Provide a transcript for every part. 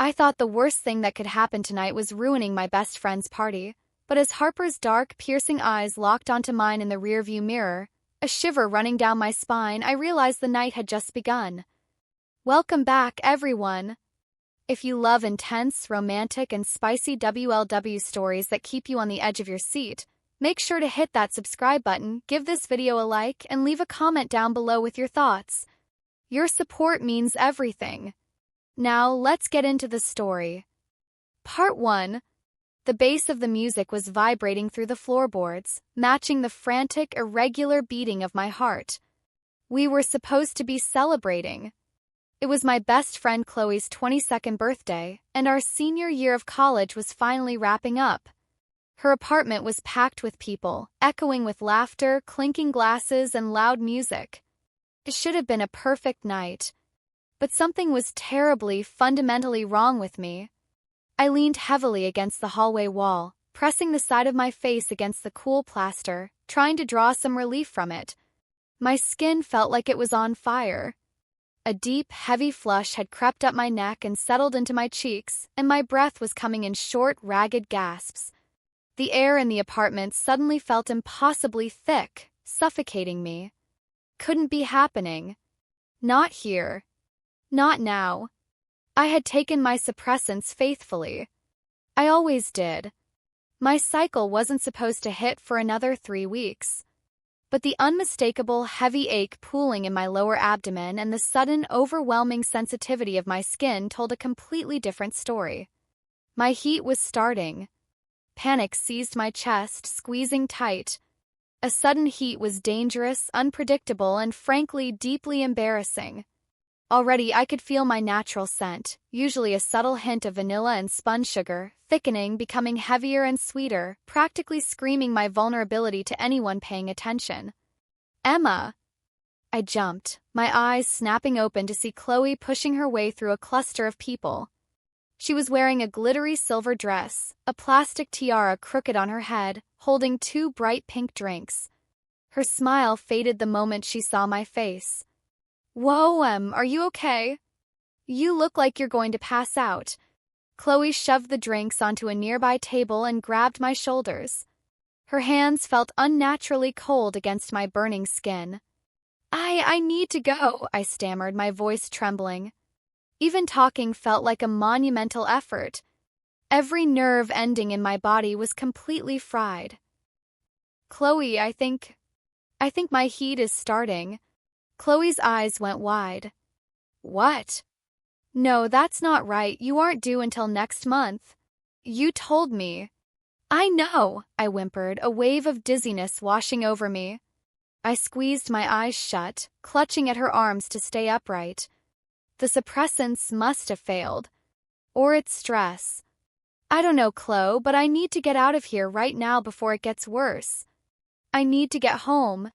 I thought the worst thing that could happen tonight was ruining my best friend's party, but as Harper's dark, piercing eyes locked onto mine in the rearview mirror, a shiver running down my spine, I realized the night had just begun. Welcome back, everyone! If you love intense, romantic, and spicy WLW stories that keep you on the edge of your seat, make sure to hit that subscribe button, give this video a like, and leave a comment down below with your thoughts. Your support means everything. Now, let's get into the story. Part 1. The bass of the music was vibrating through the floorboards, matching the frantic, irregular beating of my heart. We were supposed to be celebrating. It was my best friend Chloe's 22nd birthday, and our senior year of college was finally wrapping up. Her apartment was packed with people, echoing with laughter, clinking glasses, and loud music. It should have been a perfect night. But something was terribly, fundamentally wrong with me. I leaned heavily against the hallway wall, pressing the side of my face against the cool plaster, trying to draw some relief from it. My skin felt like it was on fire. A deep, heavy flush had crept up my neck and settled into my cheeks, and my breath was coming in short, ragged gasps. The air in the apartment suddenly felt impossibly thick, suffocating me. Couldn't be happening. Not here. Not now. I had taken my suppressants faithfully. I always did. My cycle wasn't supposed to hit for another 3 weeks. But the unmistakable heavy ache pooling in my lower abdomen and the sudden overwhelming sensitivity of my skin told a completely different story. My heat was starting. Panic seized my chest, squeezing tight. A sudden heat was dangerous, unpredictable, and frankly deeply embarrassing. Already I could feel my natural scent, usually a subtle hint of vanilla and spun sugar, thickening, becoming heavier and sweeter, practically screaming my vulnerability to anyone paying attention. Emma! I jumped, my eyes snapping open to see Chloe pushing her way through a cluster of people. She was wearing a glittery silver dress, a plastic tiara crooked on her head, holding 2 bright pink drinks. Her smile faded the moment she saw my face. Whoa, are you okay? You look like you're going to pass out. Chloe shoved the drinks onto a nearby table and grabbed my shoulders. Her hands felt unnaturally cold against my burning skin. I need to go, I stammered, my voice trembling. Even talking felt like a monumental effort. Every nerve ending in my body was completely fried. Chloe, I think my heat is starting. Chloe's eyes went wide. What? No, that's not right. You aren't due until next month. You told me. I know, I whimpered, a wave of dizziness washing over me. I squeezed my eyes shut, clutching at her arms to stay upright. The suppressants must have failed. Or it's stress. I don't know, Chloe, but I need to get out of here right now before it gets worse. I need to get home.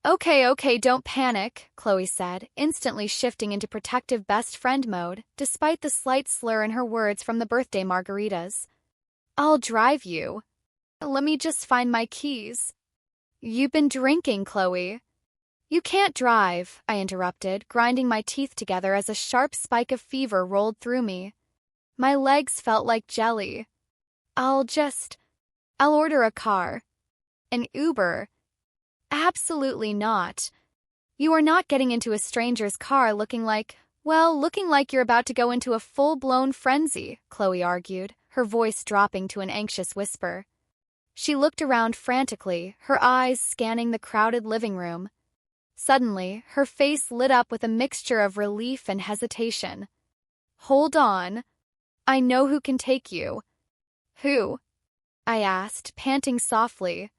Okay, don't panic, Chloe said, instantly shifting into protective best friend mode, despite the slight slur in her words from the birthday margaritas. I'll drive you. Let me just find my keys. You've been drinking, Chloe. You can't drive, I interrupted, grinding my teeth together as a sharp spike of fever rolled through me. My legs felt like jelly. I'll order a car. An Uber. Absolutely not. You are not getting into a stranger's car looking like you're about to go into a full-blown frenzy, Chloe argued, her voice dropping to an anxious whisper. She looked around frantically, her eyes scanning the crowded living room. Suddenly, her face lit up with a mixture of relief and hesitation. Hold on. I know who can take you. Who? I asked, panting softly.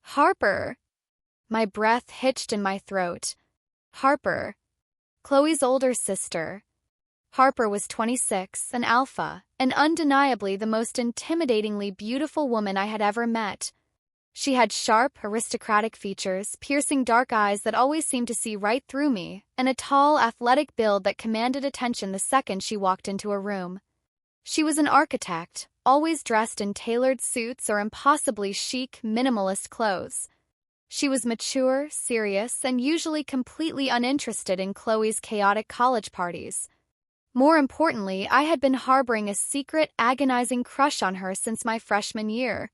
Harper. My breath hitched in my throat. Harper. Chloe's older sister. Harper was 26, an alpha, and undeniably the most intimidatingly beautiful woman I had ever met. She had sharp, aristocratic features, piercing dark eyes that always seemed to see right through me, and a tall, athletic build that commanded attention the second she walked into a room. She was an architect, always dressed in tailored suits or impossibly chic, minimalist clothes. She was mature, serious, and usually completely uninterested in Chloe's chaotic college parties. More importantly, I had been harboring a secret, agonizing crush on her since my freshman year.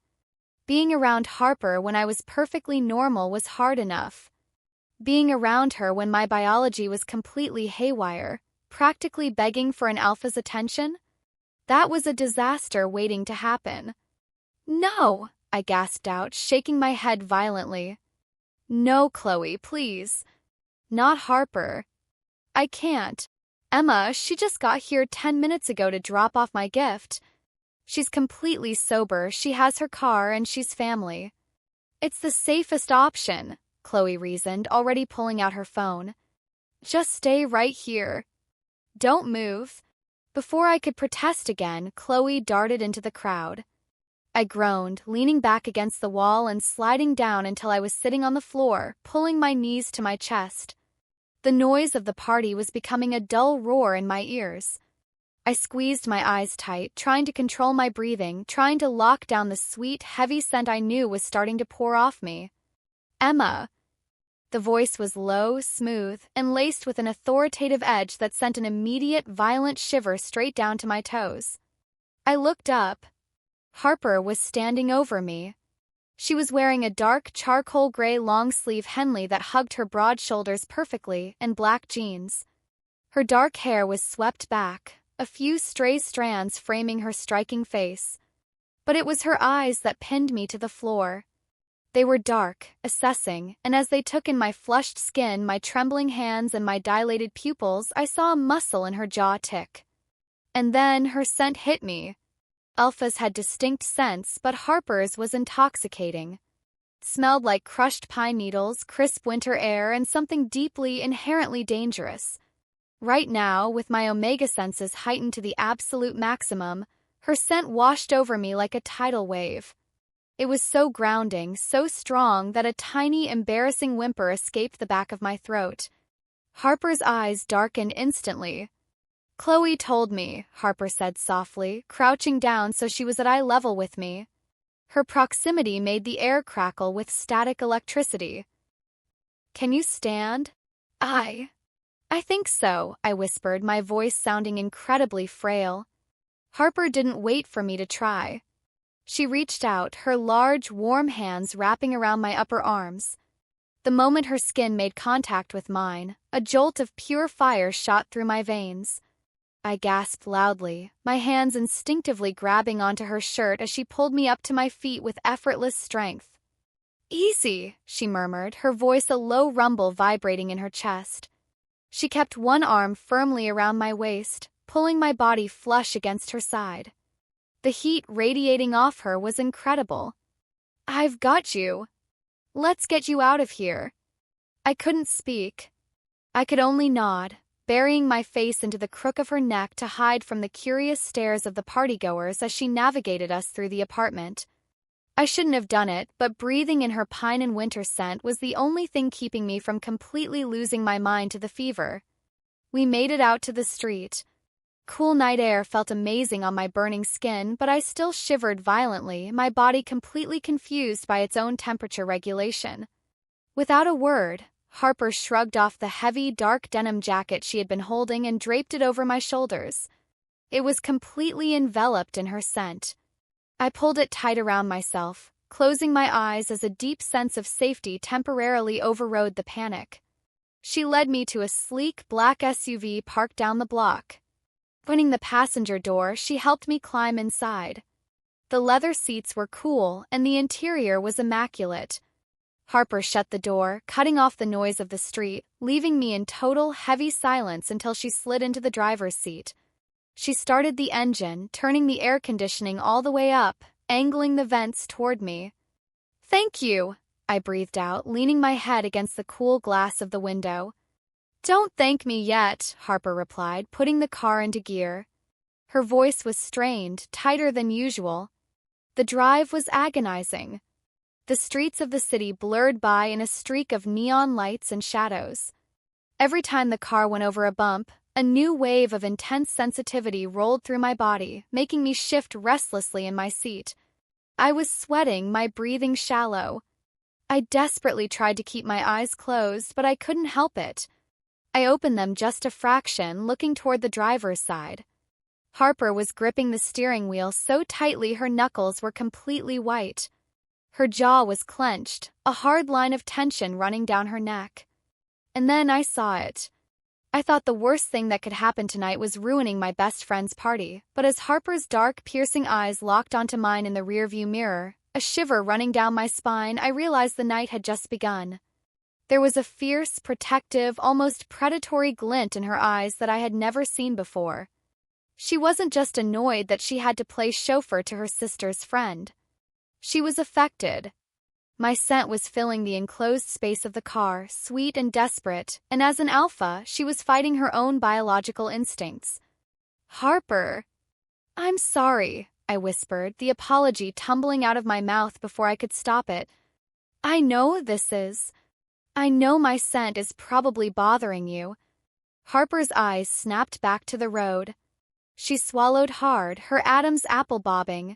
Being around Harper when I was perfectly normal was hard enough. Being around her when my biology was completely haywire, practically begging for an alpha's attention, that was a disaster waiting to happen. "No," I gasped out, shaking my head violently. "No, Chloe, please. Not Harper. I can't. Emma, she just got here 10 minutes ago to drop off my gift. She's completely sober, she has her car, and she's family. It's the safest option," Chloe reasoned, already pulling out her phone. "Just stay right here. Don't move." Before I could protest again, Chloe darted into the crowd. I groaned, leaning back against the wall and sliding down until I was sitting on the floor, pulling my knees to my chest. The noise of the party was becoming a dull roar in my ears. I squeezed my eyes tight, trying to control my breathing, trying to lock down the sweet, heavy scent I knew was starting to pour off me. "Emma." The voice was low, smooth, and laced with an authoritative edge that sent an immediate, violent shiver straight down to my toes. I looked up. Harper was standing over me. She was wearing a dark charcoal gray long-sleeve Henley that hugged her broad shoulders perfectly, and black jeans. Her dark hair was swept back, a few stray strands framing her striking face. But it was her eyes that pinned me to the floor. They were dark, assessing, and as they took in my flushed skin, my trembling hands, and my dilated pupils, I saw a muscle in her jaw tick. And then her scent hit me. Alpha's had distinct scents, but Harper's was intoxicating. It smelled like crushed pine needles, crisp winter air, and something deeply, inherently dangerous. Right now, with my omega senses heightened to the absolute maximum, her scent washed over me like a tidal wave. It was so grounding, so strong that a tiny, embarrassing whimper escaped the back of my throat. Harper's eyes darkened instantly. "Chloe told me," Harper said softly, crouching down so she was at eye level with me. Her proximity made the air crackle with static electricity. "Can you stand?" I think so," I whispered, my voice sounding incredibly frail. Harper didn't wait for me to try. She reached out, her large, warm hands wrapping around my upper arms. The moment her skin made contact with mine, a jolt of pure fire shot through my veins. I gasped loudly, my hands instinctively grabbing onto her shirt as she pulled me up to my feet with effortless strength. "Easy," she murmured, her voice a low rumble vibrating in her chest. She kept one arm firmly around my waist, pulling my body flush against her side. The heat radiating off her was incredible. "I've got you. Let's get you out of here." I couldn't speak. I could only nod, burying my face into the crook of her neck to hide from the curious stares of the partygoers as she navigated us through the apartment. I shouldn't have done it, but breathing in her pine and winter scent was the only thing keeping me from completely losing my mind to the fever. We made it out to the street. Cool night air felt amazing on my burning skin, but I still shivered violently, my body completely confused by its own temperature regulation. Without a word, Harper shrugged off the heavy, dark denim jacket she had been holding and draped it over my shoulders. It was completely enveloped in her scent. I pulled it tight around myself, closing my eyes as a deep sense of safety temporarily overrode the panic. She led me to a sleek, black SUV parked down the block. Opening the passenger door, she helped me climb inside. The leather seats were cool, and the interior was immaculate. Harper shut the door, cutting off the noise of the street, leaving me in total, heavy silence until she slid into the driver's seat. She started the engine, turning the air conditioning all the way up, angling the vents toward me. "Thank you," I breathed out, leaning my head against the cool glass of the window. "Don't thank me yet," Harper replied, putting the car into gear. Her voice was strained, tighter than usual. The drive was agonizing. The streets of the city blurred by in a streak of neon lights and shadows. Every time the car went over a bump, a new wave of intense sensitivity rolled through my body, making me shift restlessly in my seat. I was sweating, my breathing shallow. I desperately tried to keep my eyes closed, but I couldn't help it. I opened them just a fraction, looking toward the driver's side. Harper was gripping the steering wheel so tightly her knuckles were completely white. Her jaw was clenched, a hard line of tension running down her neck. And then I saw it. I thought the worst thing that could happen tonight was ruining my best friend's party, but as Harper's dark, piercing eyes locked onto mine in the rearview mirror, a shiver running down my spine, I realized the night had just begun. There was a fierce, protective, almost predatory glint in her eyes that I had never seen before. She wasn't just annoyed that she had to play chauffeur to her sister's friend. She was affected. My scent was filling the enclosed space of the car, sweet and desperate, and as an alpha, she was fighting her own biological instincts. "Harper." "I'm sorry," I whispered, the apology tumbling out of my mouth before I could stop it. I know my scent is probably bothering you." Harper's eyes snapped back to the road. She swallowed hard, her Adam's apple bobbing.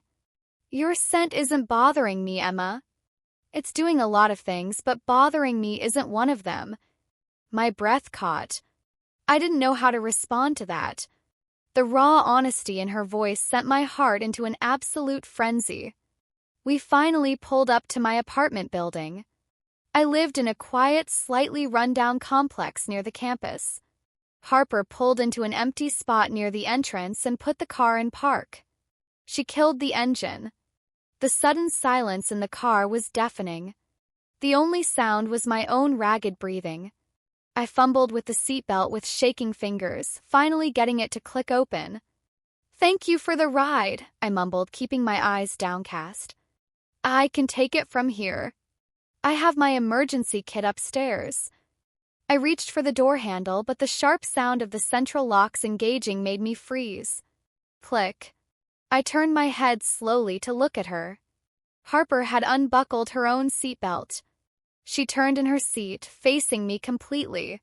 "Your scent isn't bothering me, Emma. It's doing a lot of things, but bothering me isn't one of them." My breath caught. I didn't know how to respond to that. The raw honesty in her voice sent my heart into an absolute frenzy. We finally pulled up to my apartment building. I lived in a quiet, slightly run-down complex near the campus. Harper pulled into an empty spot near the entrance and put the car in park. She killed the engine. The sudden silence in the car was deafening. The only sound was my own ragged breathing. I fumbled with the seatbelt with shaking fingers, finally getting it to click open. "Thank you for the ride," I mumbled, keeping my eyes downcast. "I can take it from here. I have my emergency kit upstairs." I reached for the door handle, but the sharp sound of the central locks engaging made me freeze. Click. I turned my head slowly to look at her. Harper had unbuckled her own seatbelt. She turned in her seat, facing me completely.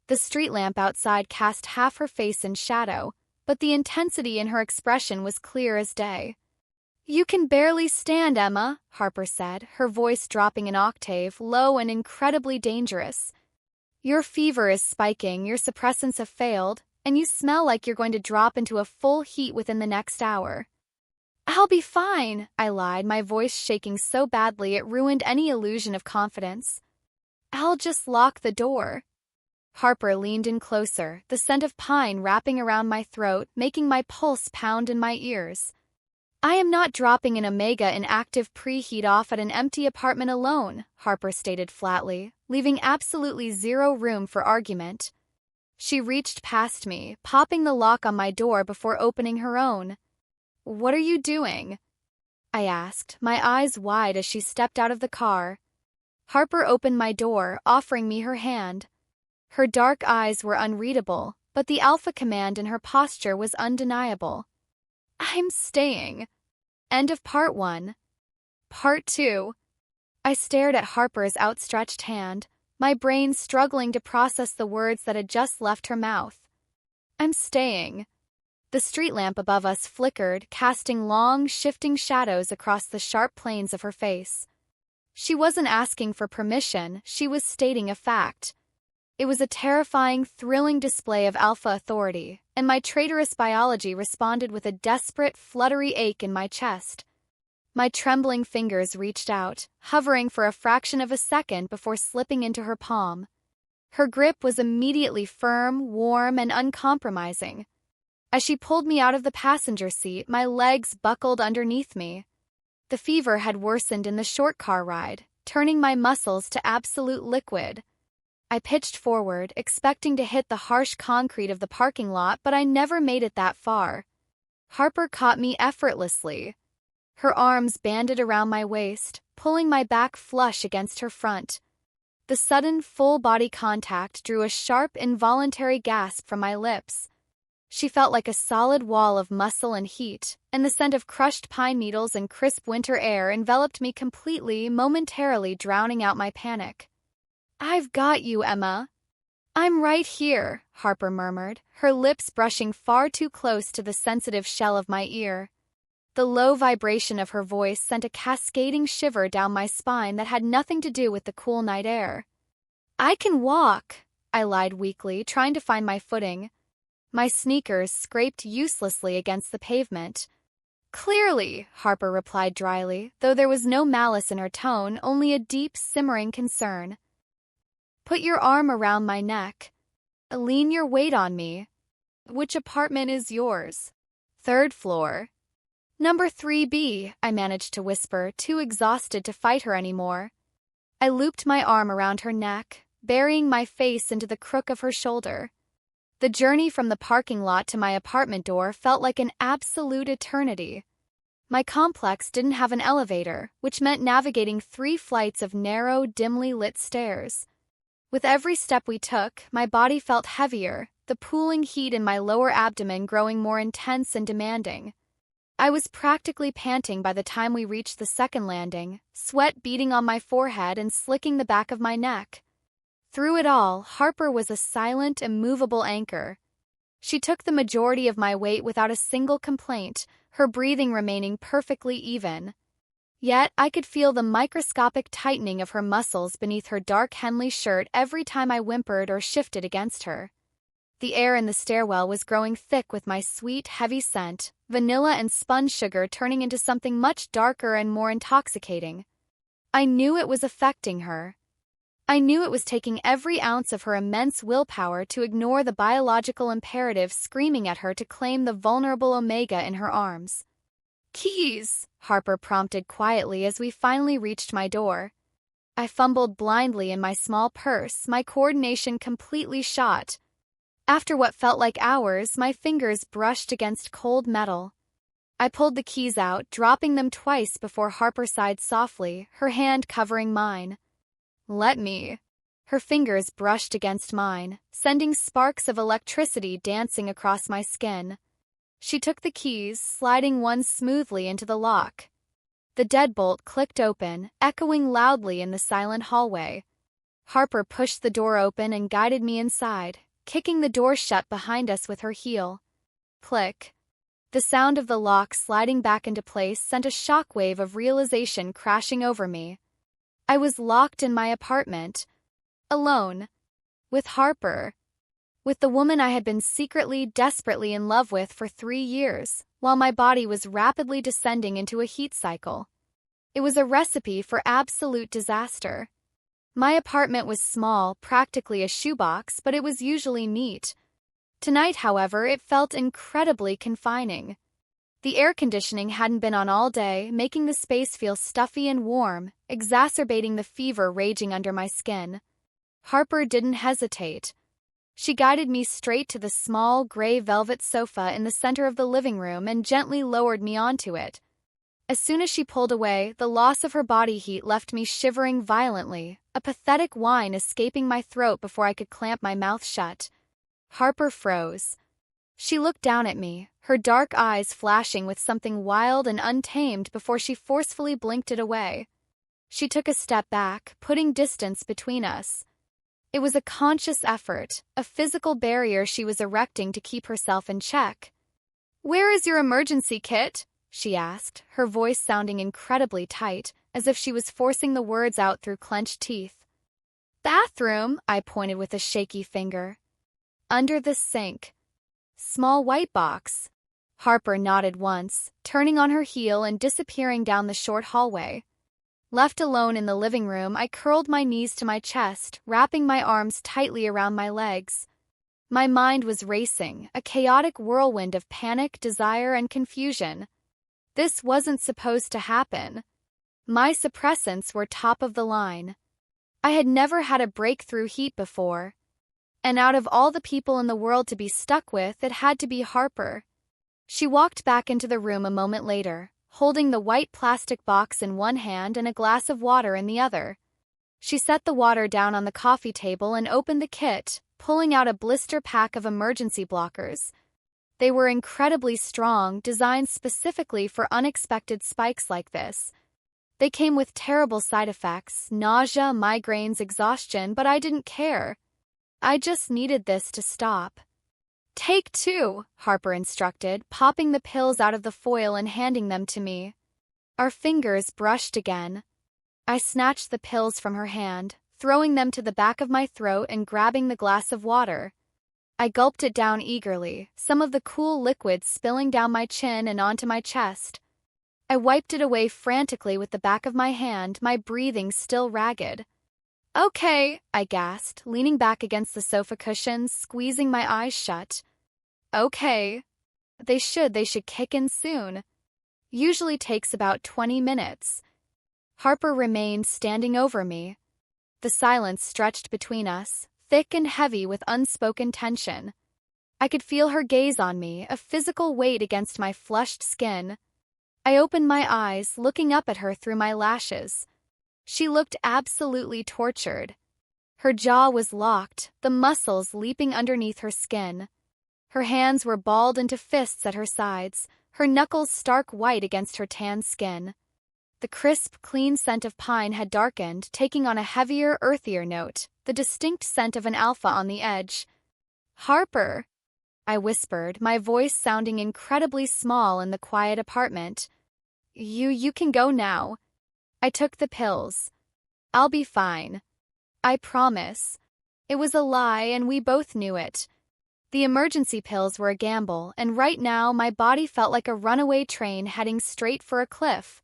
The street lamp outside cast half her face in shadow, but the intensity in her expression was clear as day. "You can barely stand, Emma," Harper said, her voice dropping an octave, low and incredibly dangerous. "Your fever is spiking, your suppressants have failed, and you smell like you're going to drop into a full heat within the next hour." "I'll be fine," I lied, my voice shaking so badly it ruined any illusion of confidence. "I'll just lock the door." Harper leaned in closer, the scent of pine wrapping around my throat, making my pulse pound in my ears. "I am not dropping an omega in active preheat off at an empty apartment alone," Harper stated flatly, leaving absolutely zero room for argument. She reached past me, popping the lock on my door before opening her own. "What are you doing?" I asked, my eyes wide as she stepped out of the car. Harper opened my door, offering me her hand. Her dark eyes were unreadable, but the alpha command in her posture was undeniable. "I'm staying." End of part 1. Part 2. I stared at Harper's outstretched hand, my brain struggling to process the words that had just left her mouth. "I'm staying." The street lamp above us flickered, casting long, shifting shadows across the sharp planes of her face. She wasn't asking for permission, she was stating a fact. It was a terrifying, thrilling display of alpha authority, and my traitorous biology responded with a desperate, fluttery ache in my chest. My trembling fingers reached out, hovering for a fraction of a second before slipping into her palm. Her grip was immediately firm, warm, and uncompromising. As she pulled me out of the passenger seat, my legs buckled underneath me. The fever had worsened in the short car ride, turning my muscles to absolute liquid. I pitched forward, expecting to hit the harsh concrete of the parking lot, but I never made it that far. Harper caught me effortlessly. Her arms banded around my waist, pulling my back flush against her front. The sudden full-body contact drew a sharp, involuntary gasp from my lips. She felt like a solid wall of muscle and heat, and the scent of crushed pine needles and crisp winter air enveloped me completely, momentarily drowning out my panic. "I've got you, Emma." "I'm right here," Harper murmured, her lips brushing far too close to the sensitive shell of my ear. The low vibration of her voice sent a cascading shiver down my spine that had nothing to do with the cool night air. "I can walk," I lied weakly, trying to find my footing. My sneakers scraped uselessly against the pavement. Clearly, Harper replied dryly, though there was no malice in her tone, only a deep, simmering concern. Put your arm around my neck. Lean your weight on me. Which apartment is yours? Third floor. Number 3B, I managed to whisper, too exhausted to fight her anymore. I looped my arm around her neck, burying my face into the crook of her shoulder. The journey from the parking lot to my apartment door felt like an absolute eternity. My complex didn't have an elevator, which meant navigating 3 flights of narrow, dimly lit stairs. With every step we took, my body felt heavier, the pooling heat in my lower abdomen growing more intense and demanding. I was practically panting by the time we reached the second landing, sweat beading on my forehead and slicking the back of my neck. Through it all, Harper was a silent, immovable anchor. She took the majority of my weight without a single complaint, her breathing remaining perfectly even. Yet, I could feel the microscopic tightening of her muscles beneath her dark Henley shirt every time I whimpered or shifted against her. The air in the stairwell was growing thick with my sweet, heavy scent, vanilla and spun sugar turning into something much darker and more intoxicating. I knew it was affecting her. I knew it was taking every ounce of her immense willpower to ignore the biological imperative screaming at her to claim the vulnerable Omega in her arms. "Keys," Harper prompted quietly as we finally reached my door. I fumbled blindly in my small purse, my coordination completely shot. After what felt like hours, my fingers brushed against cold metal. I pulled the keys out, dropping them twice before Harper sighed softly, her hand covering mine. "Let me." Her fingers brushed against mine, sending sparks of electricity dancing across my skin. She took the keys, sliding one smoothly into the lock. The deadbolt clicked open, echoing loudly in the silent hallway. Harper pushed the door open and guided me inside, kicking the door shut behind us with her heel. Click. The sound of the lock sliding back into place sent a shockwave of realization crashing over me. I was locked in my apartment. Alone. With Harper. With the woman I had been secretly, desperately in love with for 3 years, while my body was rapidly descending into a heat cycle. It was a recipe for absolute disaster. My apartment was small, practically a shoebox, but it was usually neat. Tonight, however, it felt incredibly confining. The air conditioning hadn't been on all day, making the space feel stuffy and warm, exacerbating the fever raging under my skin. Harper didn't hesitate. She guided me straight to the small, gray velvet sofa in the center of the living room and gently lowered me onto it. As soon as she pulled away, the loss of her body heat left me shivering violently, a pathetic whine escaping my throat before I could clamp my mouth shut. Harper froze. She looked down at me, her dark eyes flashing with something wild and untamed before she forcefully blinked it away. She took a step back, putting distance between us. It was a conscious effort, a physical barrier she was erecting to keep herself in check. "Where is your emergency kit?" she asked, her voice sounding incredibly tight, as if she was forcing the words out through clenched teeth. "Bathroom," I pointed with a shaky finger. "Under the sink." "Small white box." Harper nodded once, turning on her heel and disappearing down the short hallway. Left alone in the living room, I curled my knees to my chest, wrapping my arms tightly around my legs. My mind was racing, a chaotic whirlwind of panic, desire, and confusion. This wasn't supposed to happen. My suppressants were top of the line. I had never had a breakthrough heat before. And out of all the people in the world to be stuck with, it had to be Harper. She walked back into the room a moment later, holding the white plastic box in one hand and a glass of water in the other. She set the water down on the coffee table and opened the kit, pulling out a blister pack of emergency blockers. They were incredibly strong, designed specifically for unexpected spikes like this. They came with terrible side effects, nausea, migraines, exhaustion, but I didn't care. I just needed this to stop. "Take 2, Harper instructed, popping the pills out of the foil and handing them to me. Our fingers brushed again. I snatched the pills from her hand, throwing them to the back of my throat and grabbing the glass of water. I gulped it down eagerly, some of the cool liquid spilling down my chin and onto my chest. I wiped it away frantically with the back of my hand, my breathing still ragged. "Okay," I gasped, leaning back against the sofa cushions, squeezing my eyes shut. "Okay. They should kick in soon. Usually takes about 20 minutes. Harper remained standing over me. The silence stretched between us, thick and heavy with unspoken tension. I could feel her gaze on me, a physical weight against my flushed skin. I opened my eyes, looking up at her through my lashes. She looked absolutely tortured. Her jaw was locked, the muscles leaping underneath her skin. Her hands were balled into fists at her sides, her knuckles stark white against her tan skin. The crisp, clean scent of pine had darkened, taking on a heavier, earthier note, the distinct scent of an alpha on the edge. "Harper," I whispered, my voice sounding incredibly small in the quiet apartment. You can go now. I took the pills. I'll be fine. I promise." It was a lie, and we both knew it. The emergency pills were a gamble, and right now my body felt like a runaway train heading straight for a cliff.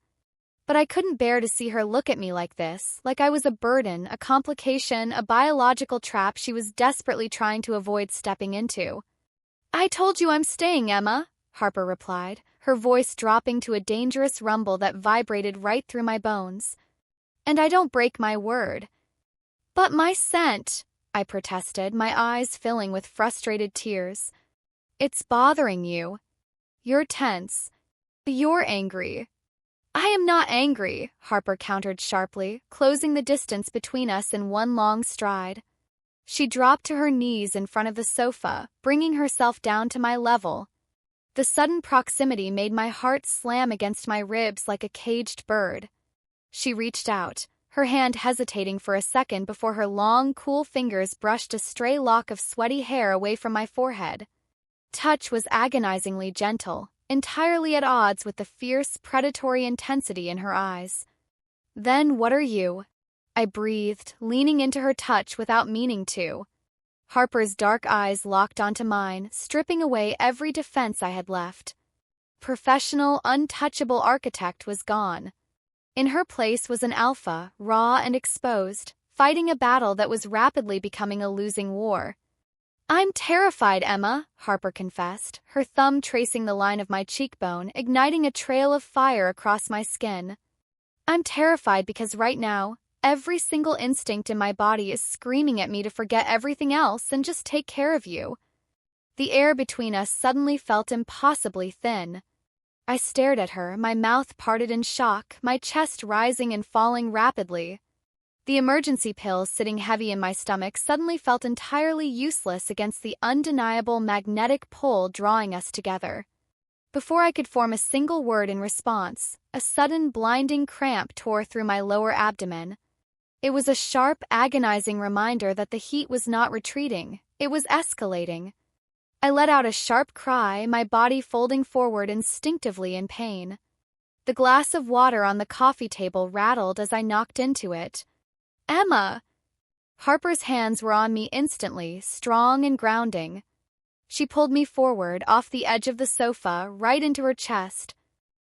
But I couldn't bear to see her look at me like this, like I was a burden, a complication, a biological trap she was desperately trying to avoid stepping into. "I told you I'm staying, Emma," Harper replied, her voice dropping to a dangerous rumble that vibrated right through my bones. "And I don't break my word." "But my scent," I protested, my eyes filling with frustrated tears. "It's bothering you. You're tense. You're angry." "I am not angry," Harper countered sharply, closing the distance between us in one long stride. She dropped to her knees in front of the sofa, bringing herself down to my level. The sudden proximity made my heart slam against my ribs like a caged bird. She reached out, her hand hesitating for a second before her long, cool fingers brushed a stray lock of sweaty hair away from my forehead. Touch was agonizingly gentle, entirely at odds with the fierce, predatory intensity in her eyes. "Then what are you?" I breathed, leaning into her touch without meaning to. Harper's dark eyes locked onto mine, stripping away every defense I had left. Professional, untouchable architect was gone. In her place was an alpha, raw and exposed, fighting a battle that was rapidly becoming a losing war. "I'm terrified, Emma," Harper confessed, her thumb tracing the line of my cheekbone, igniting a trail of fire across my skin. "I'm terrified because right now, every single instinct in my body is screaming at me to forget everything else and just take care of you." The air between us suddenly felt impossibly thin. I stared at her, my mouth parted in shock, my chest rising and falling rapidly. The emergency pills sitting heavy in my stomach suddenly felt entirely useless against the undeniable magnetic pull drawing us together. Before I could form a single word in response, a sudden blinding cramp tore through my lower abdomen. It was a sharp, agonizing reminder that the heat was not retreating, it was escalating. I let out a sharp cry, my body folding forward instinctively in pain. The glass of water on the coffee table rattled as I knocked into it. "Emma!" Harper's hands were on me instantly, strong and grounding. She pulled me forward, off the edge of the sofa, right into her chest.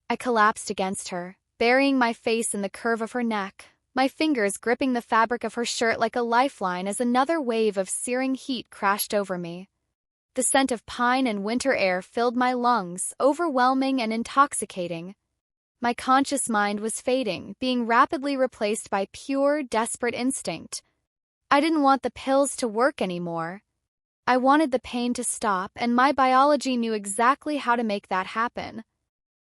I collapsed against her, burying my face in the curve of her neck, my fingers gripping the fabric of her shirt like a lifeline as another wave of searing heat crashed over me. The scent of pine and winter air filled my lungs, overwhelming and intoxicating. My conscious mind was fading, being rapidly replaced by pure, desperate instinct. I didn't want the pills to work anymore. I wanted the pain to stop, and my biology knew exactly how to make that happen.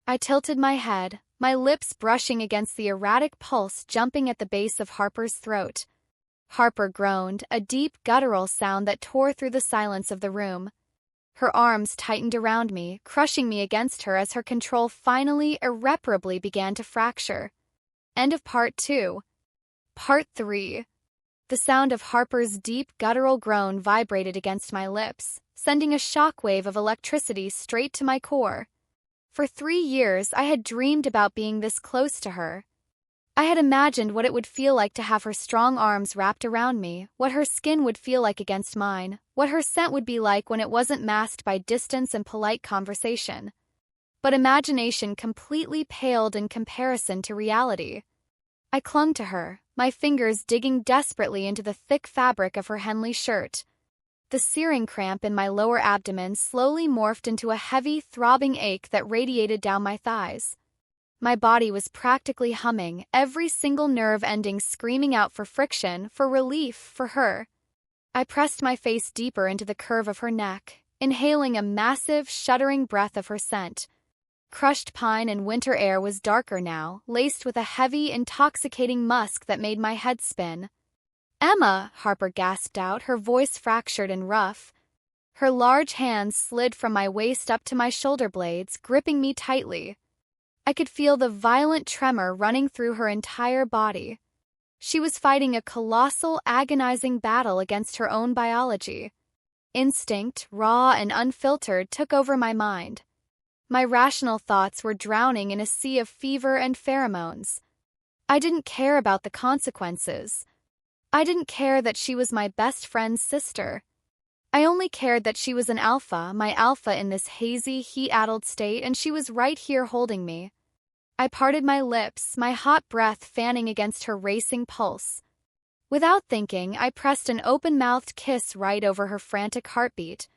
I tilted my head, my lips brushing against the erratic pulse jumping at the base of Harper's throat. Harper groaned, a deep, guttural sound that tore through the silence of the room. Her arms tightened around me, crushing me against her as her control finally, irreparably began to fracture. End of Part 2. Part 3. The sound of Harper's deep, guttural groan vibrated against my lips, sending a shockwave of electricity straight to my core. For 3 years, I had dreamed about being this close to her. I had imagined what it would feel like to have her strong arms wrapped around me, what her skin would feel like against mine, what her scent would be like when it wasn't masked by distance and polite conversation. But imagination completely paled in comparison to reality. I clung to her, my fingers digging desperately into the thick fabric of her Henley shirt. The searing cramp in my lower abdomen slowly morphed into a heavy, throbbing ache that radiated down my thighs. My body was practically humming, every single nerve ending screaming out for friction, for relief, for her. I pressed my face deeper into the curve of her neck, inhaling a massive, shuddering breath of her scent. Crushed pine and winter air was darker now, laced with a heavy, intoxicating musk that made my head spin. "Emma," Harper gasped out, her voice fractured and rough. Her large hands slid from my waist up to my shoulder blades, gripping me tightly. I could feel the violent tremor running through her entire body. She was fighting a colossal, agonizing battle against her own biology. Instinct, raw and unfiltered, took over my mind. My rational thoughts were drowning in a sea of fever and pheromones. I didn't care about the consequences. I didn't care that she was my best friend's sister. I only cared that she was an alpha, my alpha in this hazy, heat-addled state, and she was right here holding me. I parted my lips, my hot breath fanning against her racing pulse. Without thinking, I pressed an open-mouthed kiss right over her frantic heartbeat.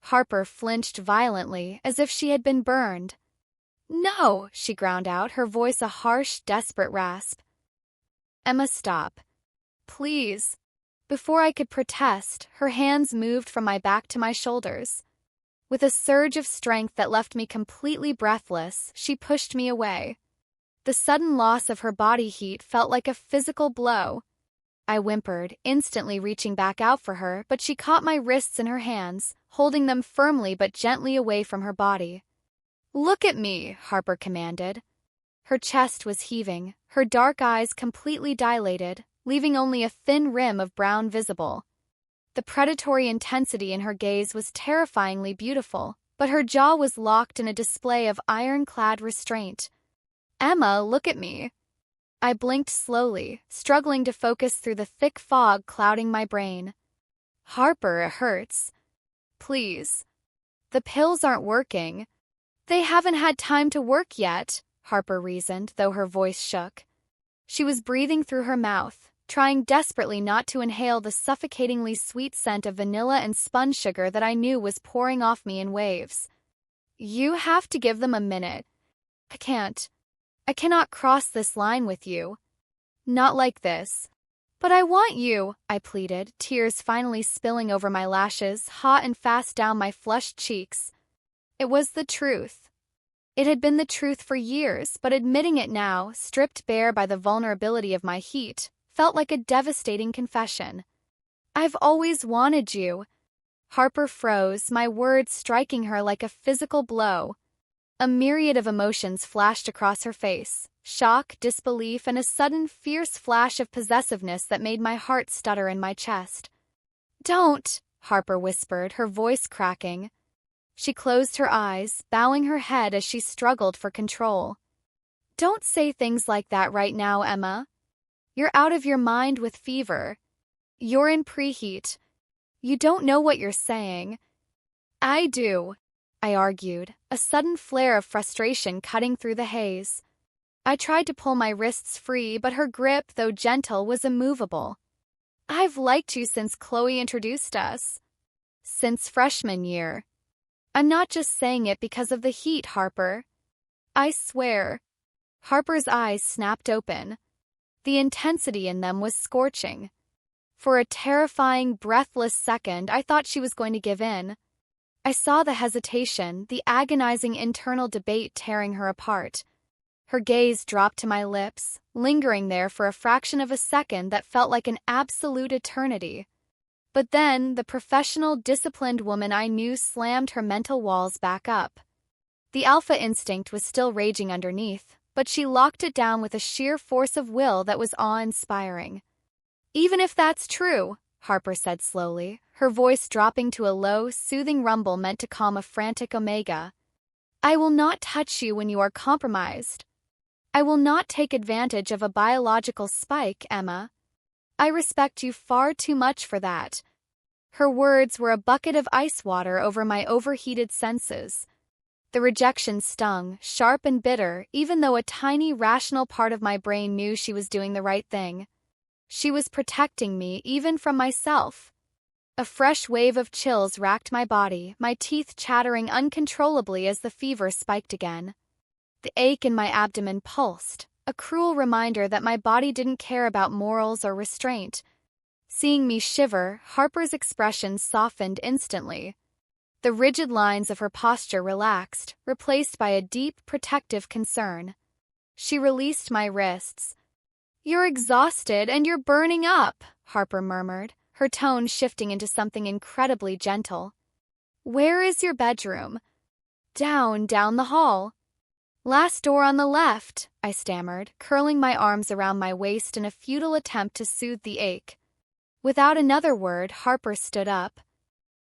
Harper flinched violently, as if she had been burned. "No," she ground out, her voice a harsh, desperate rasp. "Emma, stop. Please." Before I could protest, her hands moved from my back to my shoulders. With a surge of strength that left me completely breathless, she pushed me away. The sudden loss of her body heat felt like a physical blow. I whimpered, instantly reaching back out for her, but she caught my wrists in her hands, holding them firmly but gently away from her body. "Look at me," Harper commanded. Her chest was heaving, her dark eyes completely dilated, leaving only a thin rim of brown visible. The predatory intensity in her gaze was terrifyingly beautiful, but her jaw was locked in a display of iron-clad restraint. "Emma, look at me." I blinked slowly, struggling to focus through the thick fog clouding my brain. "Harper, it hurts. Please. The pills aren't working." "They haven't had time to work yet," Harper reasoned, though her voice shook. She was breathing through her mouth, trying desperately not to inhale the suffocatingly sweet scent of vanilla and spun sugar that I knew was pouring off me in waves. "You have to give them a minute. I can't. I cannot cross this line with you. Not like this." "But I want you," I pleaded, tears finally spilling over my lashes, hot and fast down my flushed cheeks. It was the truth. It had been the truth for years, but admitting it now, stripped bare by the vulnerability of my heat, felt like a devastating confession. "I've always wanted you." Harper froze, my words striking her like a physical blow. A myriad of emotions flashed across her face, shock, disbelief, and a sudden fierce flash of possessiveness that made my heart stutter in my chest. "Don't," Harper whispered, her voice cracking. She closed her eyes, bowing her head as she struggled for control. "Don't say things like that right now, Emma. You're out of your mind with fever. You're in preheat. You don't know what you're saying." "I do," I argued, a sudden flare of frustration cutting through the haze. I tried to pull my wrists free, but her grip, though gentle, was immovable. "I've liked you since Chloe introduced us. Since freshman year. I'm not just saying it because of the heat, Harper. I swear." Harper's eyes snapped open. The intensity in them was scorching. For a terrifying, breathless second, I thought she was going to give in. I saw the hesitation, the agonizing internal debate tearing her apart. Her gaze dropped to my lips, lingering there for a fraction of a second that felt like an absolute eternity. But then, the professional, disciplined woman I knew slammed her mental walls back up. The alpha instinct was still raging underneath, but she locked it down with a sheer force of will that was awe-inspiring. "Even if that's true," Harper said slowly, her voice dropping to a low, soothing rumble meant to calm a frantic Omega, "I will not touch you when you are compromised. I will not take advantage of a biological spike, Emma. I respect you far too much for that. Her words were a bucket of ice water over my overheated senses. The rejection stung, sharp and bitter, even though a tiny, rational part of my brain knew she was doing the right thing. She was protecting me, even from myself. A fresh wave of chills racked my body, my teeth chattering uncontrollably as the fever spiked again. The ache in my abdomen pulsed, a cruel reminder that my body didn't care about morals or restraint. Seeing me shiver, Harper's expression softened instantly. The rigid lines of her posture relaxed, replaced by a deep, protective concern. She released my wrists. "You're exhausted and you're burning up," Harper murmured, her tone shifting into something incredibly gentle. "Where is your bedroom?" Down the hall." "Last door on the left," I stammered, curling my arms around my waist in a futile attempt to soothe the ache. Without another word, Harper stood up.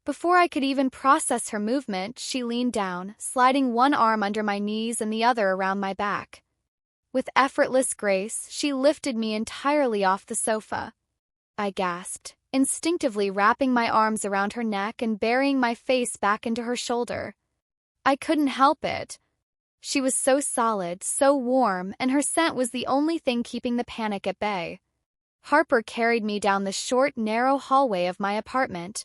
Before I could even process her movement, she leaned down, sliding one arm under my knees and the other around my back. With effortless grace, she lifted me entirely off the sofa. I gasped, instinctively wrapping my arms around her neck and burying my face back into her shoulder. I couldn't help it. She was so solid, so warm, and her scent was the only thing keeping the panic at bay. Harper carried me down the short, narrow hallway of my apartment.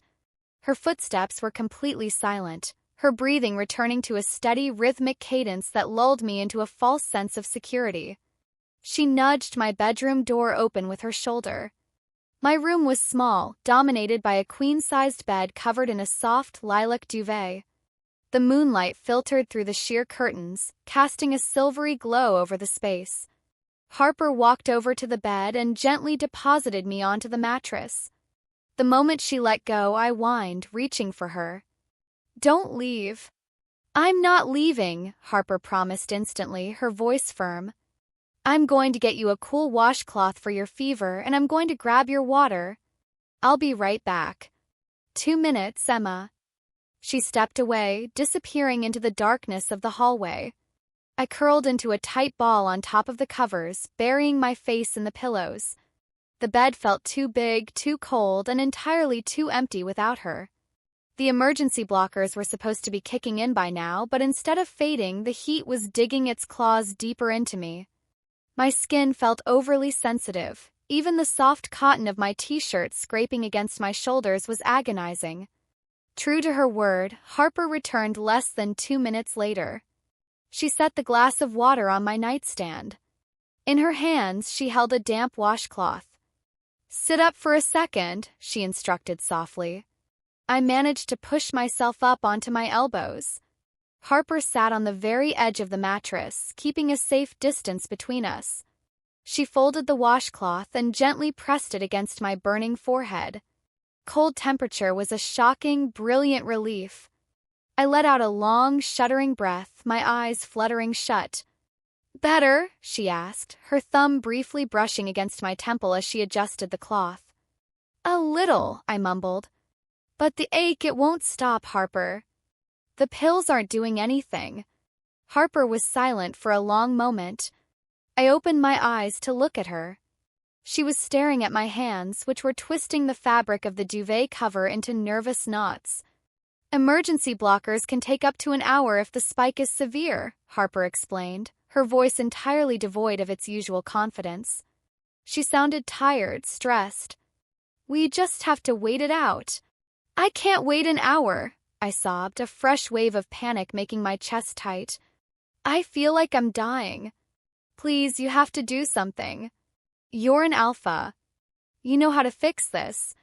Her footsteps were completely silent, her breathing returning to a steady, rhythmic cadence that lulled me into a false sense of security. She nudged my bedroom door open with her shoulder. My room was small, dominated by a queen-sized bed covered in a soft lilac duvet. The moonlight filtered through the sheer curtains, casting a silvery glow over the space. Harper walked over to the bed and gently deposited me onto the mattress. The moment she let go, I whined, reaching for her. "Don't leave." "I'm not leaving," Harper promised instantly, her voice firm. "I'm going to get you a cool washcloth for your fever, and I'm going to grab your water. I'll be right back." 2 minutes, Emma." She stepped away, disappearing into the darkness of the hallway. I curled into a tight ball on top of the covers, burying my face in the pillows. The bed felt too big, too cold, and entirely too empty without her. The emergency blockers were supposed to be kicking in by now, but instead of fading, the heat was digging its claws deeper into me. My skin felt overly sensitive. Even the soft cotton of my t-shirt scraping against my shoulders was agonizing. True to her word, Harper returned less than 2 minutes later. She set the glass of water on my nightstand. In her hands, she held a damp washcloth. "Sit up for a second," she instructed softly. I managed to push myself up onto my elbows. Harper sat on the very edge of the mattress, keeping a safe distance between us. She folded the washcloth and gently pressed it against my burning forehead. Cold temperature was a shocking, brilliant relief. I let out a long, shuddering breath, my eyes fluttering shut. "Better?" she asked, her thumb briefly brushing against my temple as she adjusted the cloth. "A little," I mumbled. "But the ache, it won't stop, Harper." "The pills aren't doing anything." Harper was silent for a long moment. I opened my eyes to look at her. She was staring at my hands, which were twisting the fabric of the duvet cover into nervous knots. "Emergency blockers can take up to an hour if the spike is severe," Harper explained, her voice entirely devoid of its usual confidence. She sounded tired, stressed. "We just have to wait it out." "I can't wait an hour," I sobbed, a fresh wave of panic making my chest tight. "I feel like I'm dying. Please, you have to do something. You're an alpha. You know how to fix this."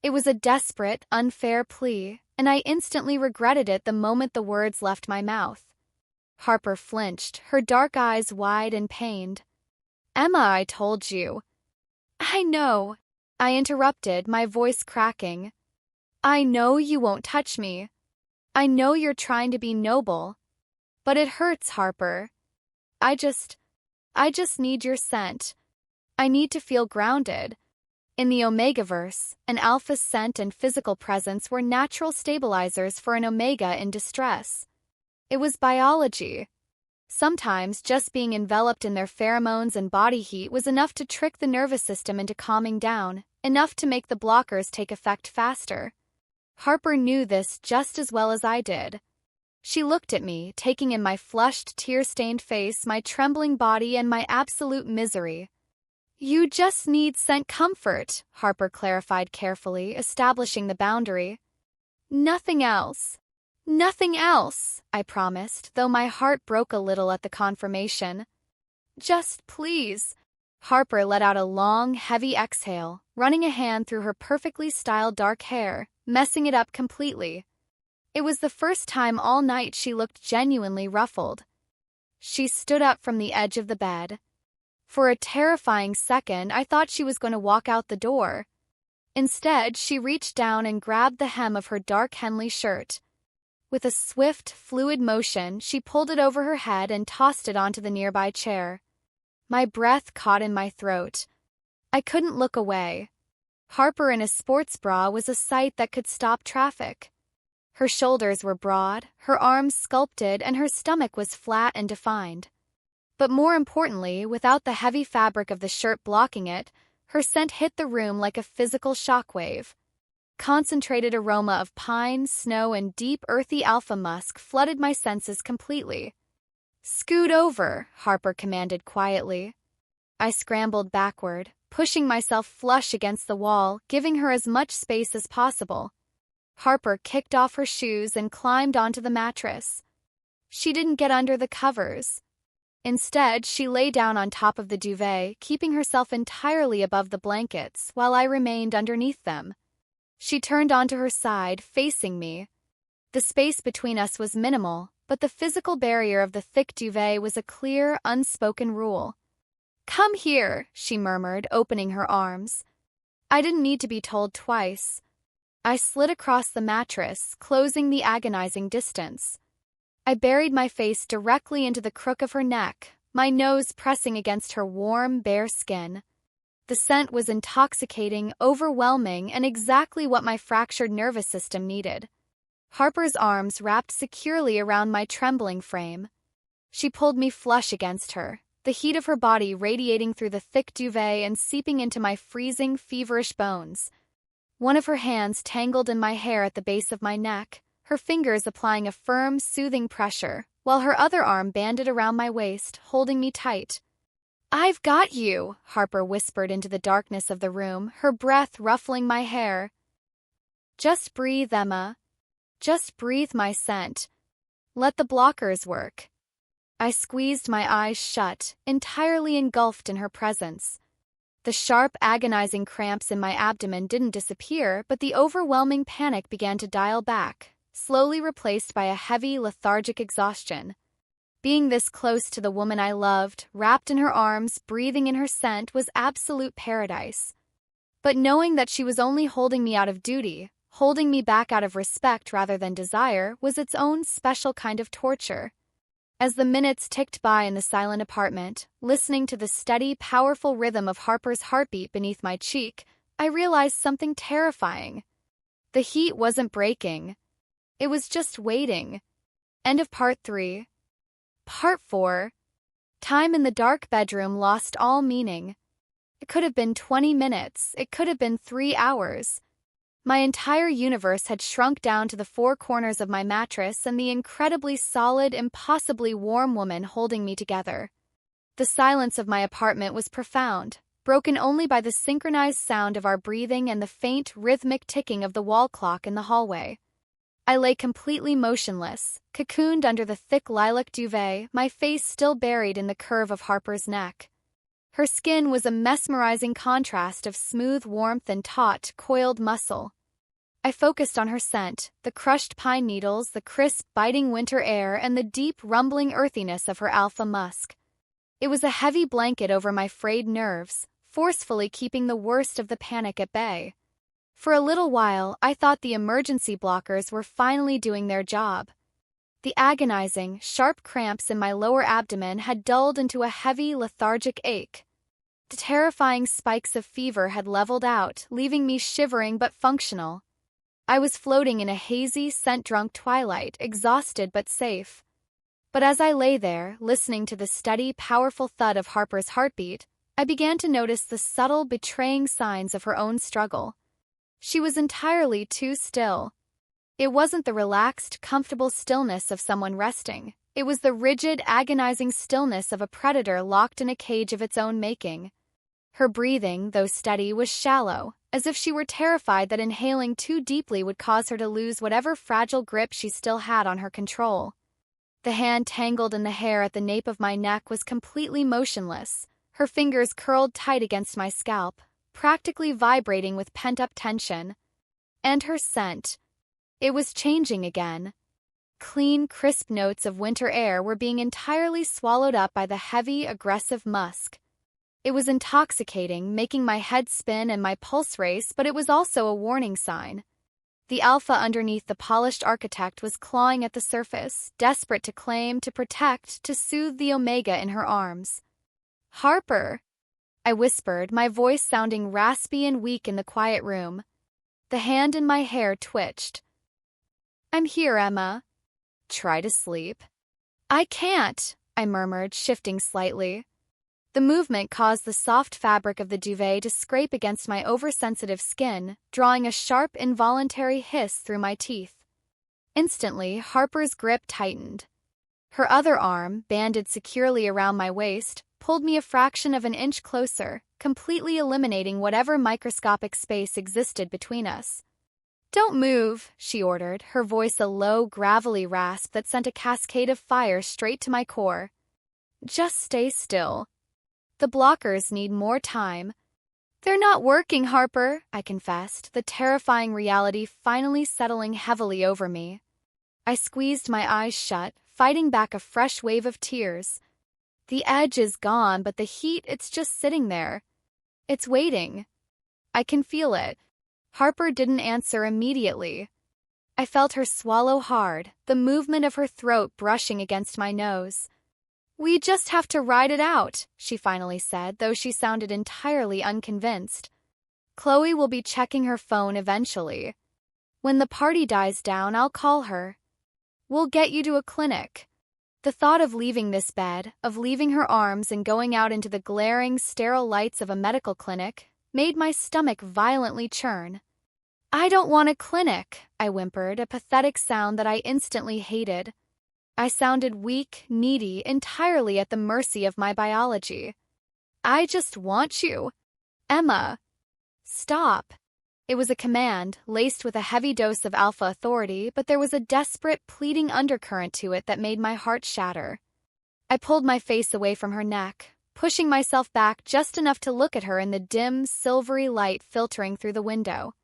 It was a desperate, unfair plea, and I instantly regretted it the moment the words left my mouth. Harper flinched, her dark eyes wide and pained. "Emma, I told you." "I know," I interrupted, my voice cracking. "I know you won't touch me. I know you're trying to be noble. But it hurts, Harper. I just need your scent. I need to feel grounded." In the omegaverse, an alpha's scent and physical presence were natural stabilizers for an omega in distress. It was biology. Sometimes just being enveloped in their pheromones and body heat was enough to trick the nervous system into calming down, enough to make the blockers take effect faster. Harper knew this just as well as I did. She looked at me, taking in my flushed, tear-stained face, my trembling body, and my absolute misery. "You just need scent comfort," Harper clarified carefully, establishing the boundary. "Nothing else." "Nothing else," I promised, though my heart broke a little at the confirmation. "Just please." Harper let out a long, heavy exhale, running a hand through her perfectly styled dark hair, messing it up completely. It was the first time all night she looked genuinely ruffled. She stood up from the edge of the bed. For a terrifying second, I thought she was going to walk out the door. Instead, she reached down and grabbed the hem of her dark Henley shirt. With a swift, fluid motion, she pulled it over her head and tossed it onto the nearby chair. My breath caught in my throat. I couldn't look away. Harper in a sports bra was a sight that could stop traffic. Her shoulders were broad, her arms sculpted, and her stomach was flat and defined. But more importantly, without the heavy fabric of the shirt blocking it, her scent hit the room like a physical shockwave. Concentrated aroma of pine, snow, and deep, earthy alpha musk flooded my senses completely. "Scoot over," Harper commanded quietly. I scrambled backward, pushing myself flush against the wall, giving her as much space as possible. Harper kicked off her shoes and climbed onto the mattress. She didn't get under the covers. Instead, she lay down on top of the duvet, keeping herself entirely above the blankets while I remained underneath them. She turned onto her side, facing me. The space between us was minimal, but the physical barrier of the thick duvet was a clear, unspoken rule. "Come here," she murmured, opening her arms. I didn't need to be told twice. I slid across the mattress, closing the agonizing distance. I buried my face directly into the crook of her neck, my nose pressing against her warm, bare skin. The scent was intoxicating, overwhelming, and exactly what my fractured nervous system needed. Harper's arms wrapped securely around my trembling frame. She pulled me flush against her, the heat of her body radiating through the thick duvet and seeping into my freezing, feverish bones. One of her hands tangled in my hair at the base of my neck, her fingers applying a firm, soothing pressure, while her other arm banded around my waist, holding me tight. "I've got you," Harper whispered into the darkness of the room, her breath ruffling my hair. "Just breathe, Emma. Just breathe my scent. Let the blockers work." I squeezed my eyes shut, entirely engulfed in her presence. The sharp, agonizing cramps in my abdomen didn't disappear, but the overwhelming panic began to dial back, slowly replaced by a heavy, lethargic exhaustion. Being this close to the woman I loved, wrapped in her arms, breathing in her scent, was absolute paradise. But knowing that she was only holding me out of duty, holding me back out of respect rather than desire, was its own special kind of torture. As the minutes ticked by in the silent apartment, listening to the steady, powerful rhythm of Harper's heartbeat beneath my cheek, I realized something terrifying. The heat wasn't breaking. It was just waiting. End of Part 3. Part 4. Time in the dark bedroom lost all meaning. It could have been 20 minutes. It could have been 3 hours. My entire universe had shrunk down to the four corners of my mattress and the incredibly solid, impossibly warm woman holding me together. The silence of my apartment was profound, broken only by the synchronized sound of our breathing and the faint, rhythmic ticking of the wall clock in the hallway. I lay completely motionless, cocooned under the thick lilac duvet, my face still buried in the curve of Harper's neck. Her skin was a mesmerizing contrast of smooth warmth and taut, coiled muscle. I focused on her scent, the crushed pine needles, the crisp, biting winter air, and the deep, rumbling earthiness of her alpha musk. It was a heavy blanket over my frayed nerves, forcefully keeping the worst of the panic at bay. For a little while, I thought the emergency blockers were finally doing their job. The agonizing, sharp cramps in my lower abdomen had dulled into a heavy, lethargic ache. The terrifying spikes of fever had leveled out, leaving me shivering but functional. I was floating in a hazy, scent-drunk twilight, exhausted but safe. But as I lay there, listening to the steady, powerful thud of Harper's heartbeat, I began to notice the subtle, betraying signs of her own struggle. She was entirely too still. It wasn't the relaxed, comfortable stillness of someone resting. It was the rigid, agonizing stillness of a predator locked in a cage of its own making. Her breathing, though steady, was shallow, as if she were terrified that inhaling too deeply would cause her to lose whatever fragile grip she still had on her control. The hand tangled in the hair at the nape of my neck was completely motionless, her fingers curled tight against my scalp, practically vibrating with pent-up tension. And her scent. It was changing again. Clean, crisp notes of winter air were being entirely swallowed up by the heavy, aggressive musk. It was intoxicating, making my head spin and my pulse race, but it was also a warning sign. The alpha underneath the polished architect was clawing at the surface, desperate to claim, to protect, to soothe the omega in her arms. "Harper," I whispered, my voice sounding raspy and weak in the quiet room. The hand in my hair twitched. "I'm here, Emma." "Try to sleep." "I can't," I murmured, shifting slightly. The movement caused the soft fabric of the duvet to scrape against my oversensitive skin, drawing a sharp, involuntary hiss through my teeth. Instantly, Harper's grip tightened. Her other arm, banded securely around my waist, pulled me a fraction of an inch closer, completely eliminating whatever microscopic space existed between us. "Don't move," she ordered, her voice a low, gravelly rasp that sent a cascade of fire straight to my core. "Just stay still. The blockers need more time." "They're not working, Harper," I confessed, the terrifying reality finally settling heavily over me. I squeezed my eyes shut, fighting back a fresh wave of tears. "The edge is gone, but the heat, it's just sitting there. It's waiting. I can feel it." Harper didn't answer immediately. I felt her swallow hard, the movement of her throat brushing against my nose. "We just have to ride it out," she finally said, though she sounded entirely unconvinced. "Chloe will be checking her phone eventually. When the party dies down, I'll call her. We'll get you to a clinic." The thought of leaving this bed, of leaving her arms and going out into the glaring, sterile lights of a medical clinic, made my stomach violently churn. "I don't want a clinic," I whimpered, a pathetic sound that I instantly hated. I sounded weak, needy, entirely at the mercy of my biology. "I just want you. Emma." "Stop." It was a command, laced with a heavy dose of alpha authority, but there was a desperate, pleading undercurrent to it that made my heart shatter. I pulled my face away from her neck, pushing myself back just enough to look at her in the dim, silvery light filtering through the window.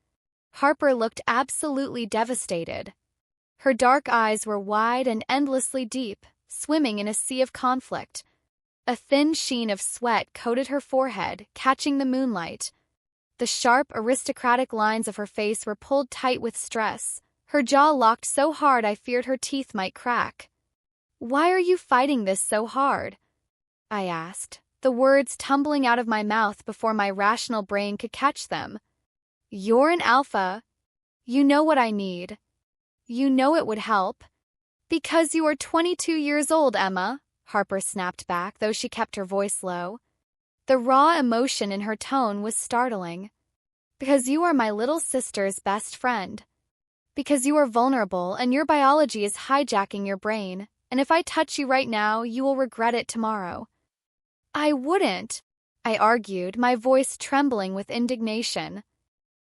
Harper looked absolutely devastated. Her dark eyes were wide and endlessly deep, swimming in a sea of conflict. A thin sheen of sweat coated her forehead, catching the moonlight. The sharp, aristocratic lines of her face were pulled tight with stress, her jaw locked so hard I feared her teeth might crack. "Why are you fighting this so hard?" I asked, the words tumbling out of my mouth before my rational brain could catch them. "You're an alpha. You know what I need. You know it would help." "Because you are 22 years old, Emma," Harper snapped back, though she kept her voice low. The raw emotion in her tone was startling. "Because you are my little sister's best friend. Because you are vulnerable and your biology is hijacking your brain, and if I touch you right now, you will regret it tomorrow." "I wouldn't," I argued, my voice trembling with indignation.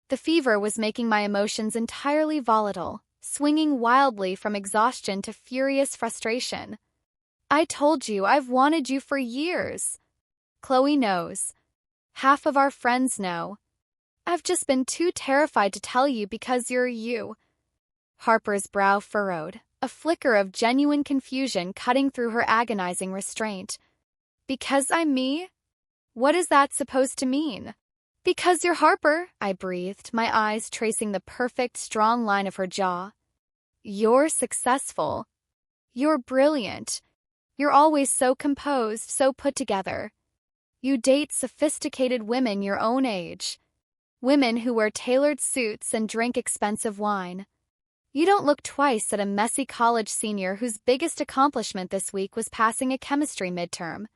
The fever was making my emotions entirely volatile, swinging wildly from exhaustion to furious frustration. "I told you, I've wanted you for years. Chloe knows. Half of our friends know. I've just been too terrified to tell you because you're you." Harper's brow furrowed, a flicker of genuine confusion cutting through her agonizing restraint. "Because I'm me? What is that supposed to mean?" "Because you're Harper," I breathed, my eyes tracing the perfect, strong line of her jaw. "You're successful. You're brilliant. You're always so composed, so put together. You date sophisticated women your own age. Women who wear tailored suits and drink expensive wine. You don't look twice at a messy college senior whose biggest accomplishment this week was passing a chemistry midterm.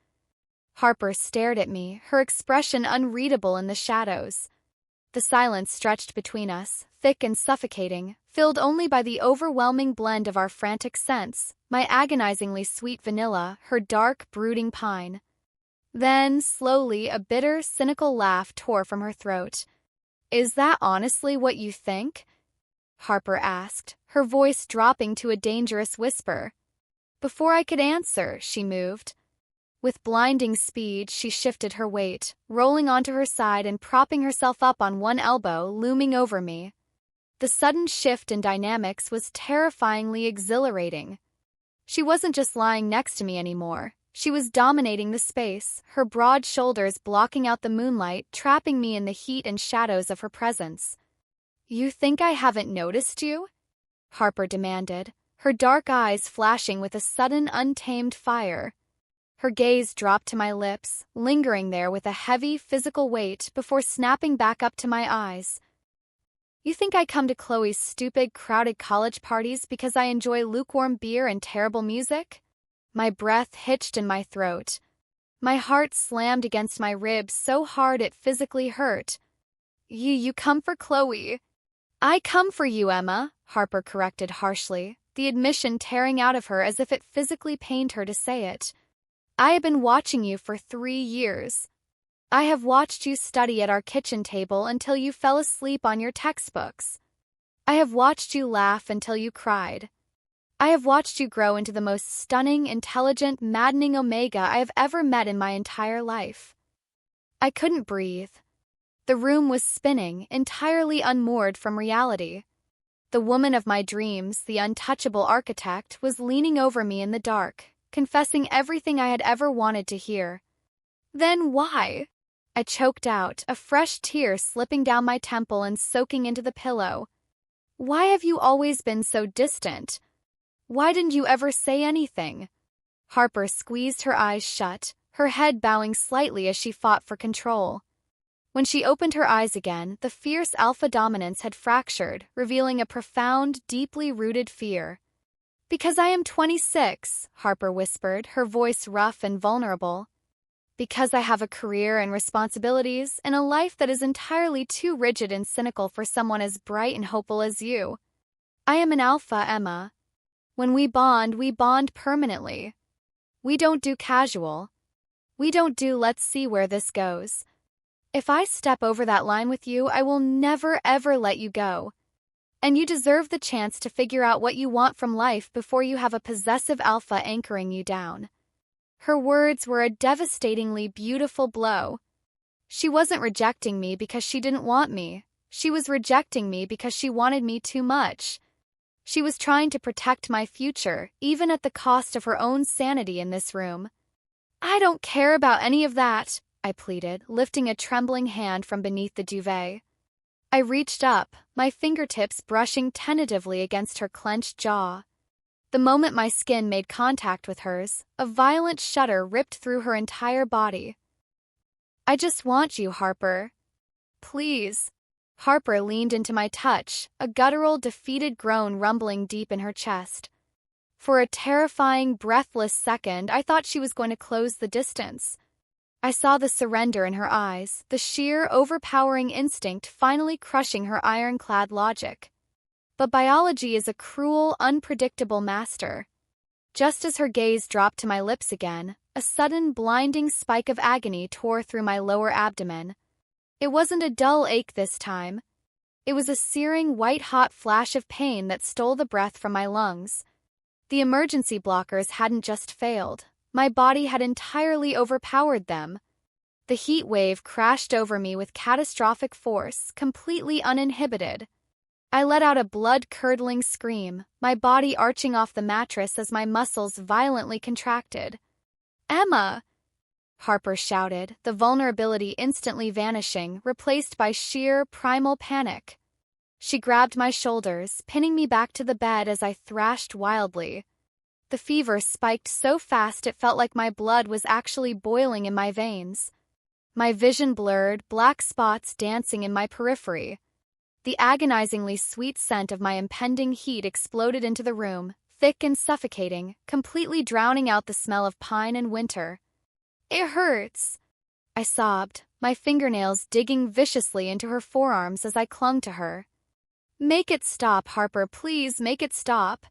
Harper stared at me, her expression unreadable in the shadows. The silence stretched between us, thick and suffocating, filled only by the overwhelming blend of our frantic scents, my agonizingly sweet vanilla, her dark, brooding pine. Then, slowly, a bitter, cynical laugh tore from her throat. "Is that honestly what you think?" Harper asked, her voice dropping to a dangerous whisper. Before I could answer, she moved. With blinding speed, she shifted her weight, rolling onto her side and propping herself up on one elbow, looming over me. The sudden shift in dynamics was terrifyingly exhilarating. She wasn't just lying next to me anymore. She was dominating the space, her broad shoulders blocking out the moonlight, trapping me in the heat and shadows of her presence. "You think I haven't noticed you?" Harper demanded, her dark eyes flashing with a sudden untamed fire. Her gaze dropped to my lips, lingering there with a heavy physical weight before snapping back up to my eyes. "You think I come to Chloe's stupid, crowded college parties because I enjoy lukewarm beer and terrible music?" My breath hitched in my throat. My heart slammed against my ribs so hard it physically hurt. You come for Chloe." "I come for you, Emma," Harper corrected harshly, the admission tearing out of her as if it physically pained her to say it. "I have been watching you for 3 years. I have watched you study at our kitchen table until you fell asleep on your textbooks. I have watched you laugh until you cried. I have watched you grow into the most stunning, intelligent, maddening Omega I have ever met in my entire life." I couldn't breathe. The room was spinning, entirely unmoored from reality. The woman of my dreams, the untouchable architect, was leaning over me in the dark, confessing everything I had ever wanted to hear. "Then why?" I choked out, a fresh tear slipping down my temple and soaking into the pillow. "Why have you always been so distant? Why didn't you ever say anything?" Harper squeezed her eyes shut, her head bowing slightly as she fought for control. When she opened her eyes again, the fierce alpha dominance had fractured, revealing a profound, deeply rooted fear. "Because I am 26, Harper whispered, her voice rough and vulnerable. "Because I have a career and responsibilities, and a life that is entirely too rigid and cynical for someone as bright and hopeful as you. I am an alpha, Emma. When we bond permanently. We don't do casual. We don't do let's see where this goes. If I step over that line with you, I will never ever let you go. And you deserve the chance to figure out what you want from life before you have a possessive alpha anchoring you down." Her words were a devastatingly beautiful blow. She wasn't rejecting me because she didn't want me. She was rejecting me because she wanted me too much. She was trying to protect my future, even at the cost of her own sanity in this room. "I don't care about any of that," I pleaded, lifting a trembling hand from beneath the duvet. I reached up, my fingertips brushing tentatively against her clenched jaw. The moment my skin made contact with hers, a violent shudder ripped through her entire body. "I just want you, Harper. Please." Harper leaned into my touch, a guttural, defeated groan rumbling deep in her chest. For a terrifying, breathless second, I thought she was going to close the distance. I saw the surrender in her eyes, the sheer, overpowering instinct finally crushing her iron-clad logic. But biology is a cruel, unpredictable master. Just as her gaze dropped to my lips again, a sudden, blinding spike of agony tore through my lower abdomen. It wasn't a dull ache this time. It was a searing, white-hot flash of pain that stole the breath from my lungs. The emergency blockers hadn't just failed. My body had entirely overpowered them. The heat wave crashed over me with catastrophic force, completely uninhibited. I let out a blood-curdling scream, my body arching off the mattress as my muscles violently contracted. "Emma!" Harper shouted, the vulnerability instantly vanishing, replaced by sheer, primal panic. She grabbed my shoulders, pinning me back to the bed as I thrashed wildly. The fever spiked so fast it felt like my blood was actually boiling in my veins. My vision blurred, black spots dancing in my periphery. The agonizingly sweet scent of my impending heat exploded into the room, thick and suffocating, completely drowning out the smell of pine and winter. "It hurts," I sobbed, my fingernails digging viciously into her forearms as I clung to her. "Make it stop, Harper, please make it stop."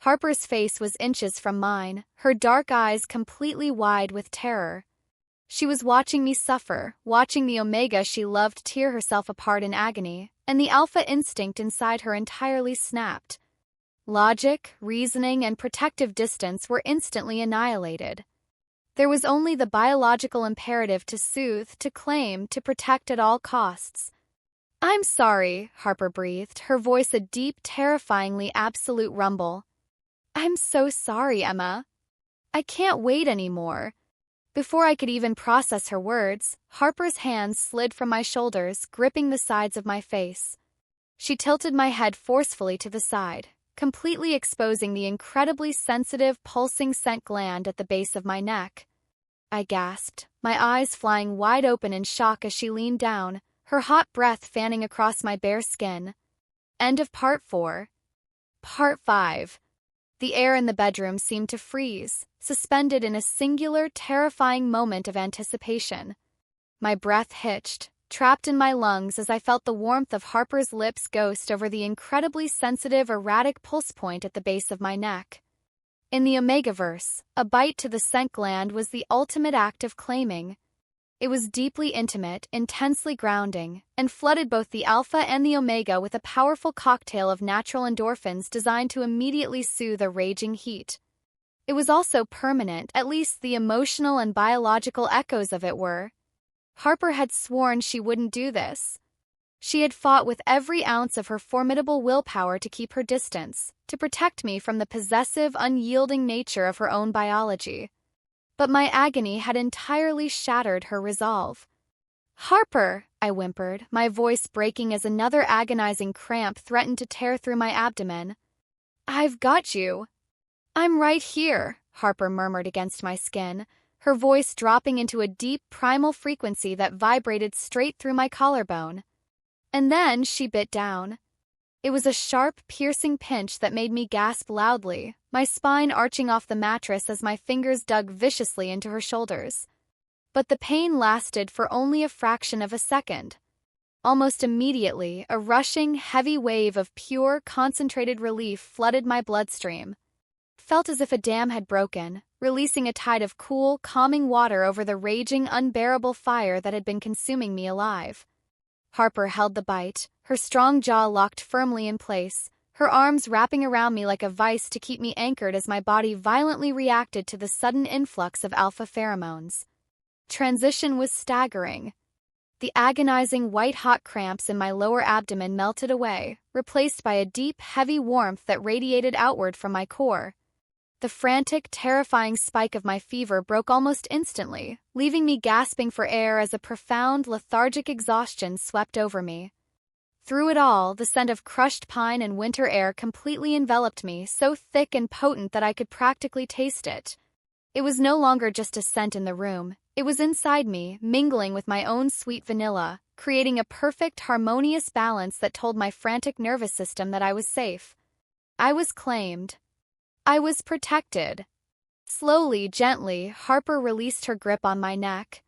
Harper's face was inches from mine, her dark eyes completely wide with terror. She was watching me suffer, watching the omega she loved tear herself apart in agony, and the alpha instinct inside her entirely snapped. Logic, reasoning, and protective distance were instantly annihilated. There was only the biological imperative to soothe, to claim, to protect at all costs. "I'm sorry," Harper breathed, her voice a deep, terrifyingly absolute rumble. "I'm so sorry, Emma. I can't wait anymore." Before I could even process her words, Harper's hands slid from my shoulders, gripping the sides of my face. She tilted my head forcefully to the side, completely exposing the incredibly sensitive, pulsing scent gland at the base of my neck. I gasped, my eyes flying wide open in shock as she leaned down, her hot breath fanning across my bare skin. End of Part 4. Part 5. The air in the bedroom seemed to freeze, suspended in a singular, terrifying moment of anticipation. My breath hitched, trapped in my lungs as I felt the warmth of Harper's lips ghost over the incredibly sensitive, erratic pulse point at the base of my neck. In the omegaverse, a bite to the scent gland was the ultimate act of claiming. It was deeply intimate, intensely grounding, and flooded both the alpha and the omega with a powerful cocktail of natural endorphins designed to immediately soothe a raging heat. It was also permanent, at least the emotional and biological echoes of it were. Harper had sworn she wouldn't do this. She had fought with every ounce of her formidable willpower to keep her distance, to protect me from the possessive, unyielding nature of her own biology. But my agony had entirely shattered her resolve. "Harper," I whimpered, my voice breaking as another agonizing cramp threatened to tear through my abdomen. "I've got you." "I'm right here," Harper murmured against my skin, her voice dropping into a deep, primal frequency that vibrated straight through my collarbone. And then she bit down. It was a sharp, piercing pinch that made me gasp loudly, my spine arching off the mattress as my fingers dug viciously into her shoulders. But the pain lasted for only a fraction of a second. Almost immediately, a rushing, heavy wave of pure, concentrated relief flooded my bloodstream. It felt as if a dam had broken, releasing a tide of cool, calming water over the raging, unbearable fire that had been consuming me alive. Harper held the bite, her strong jaw locked firmly in place, her arms wrapping around me like a vice to keep me anchored as my body violently reacted to the sudden influx of alpha pheromones. Transition was staggering. The agonizing white-hot cramps in my lower abdomen melted away, replaced by a deep, heavy warmth that radiated outward from my core. The frantic, terrifying spike of my fever broke almost instantly, leaving me gasping for air as a profound, lethargic exhaustion swept over me. Through it all, the scent of crushed pine and winter air completely enveloped me, so thick and potent that I could practically taste it. It was no longer just a scent in the room. It was inside me, mingling with my own sweet vanilla, creating a perfect, harmonious balance that told my frantic nervous system that I was safe. I was claimed. I was protected. Slowly, gently, Harper released her grip on my neck.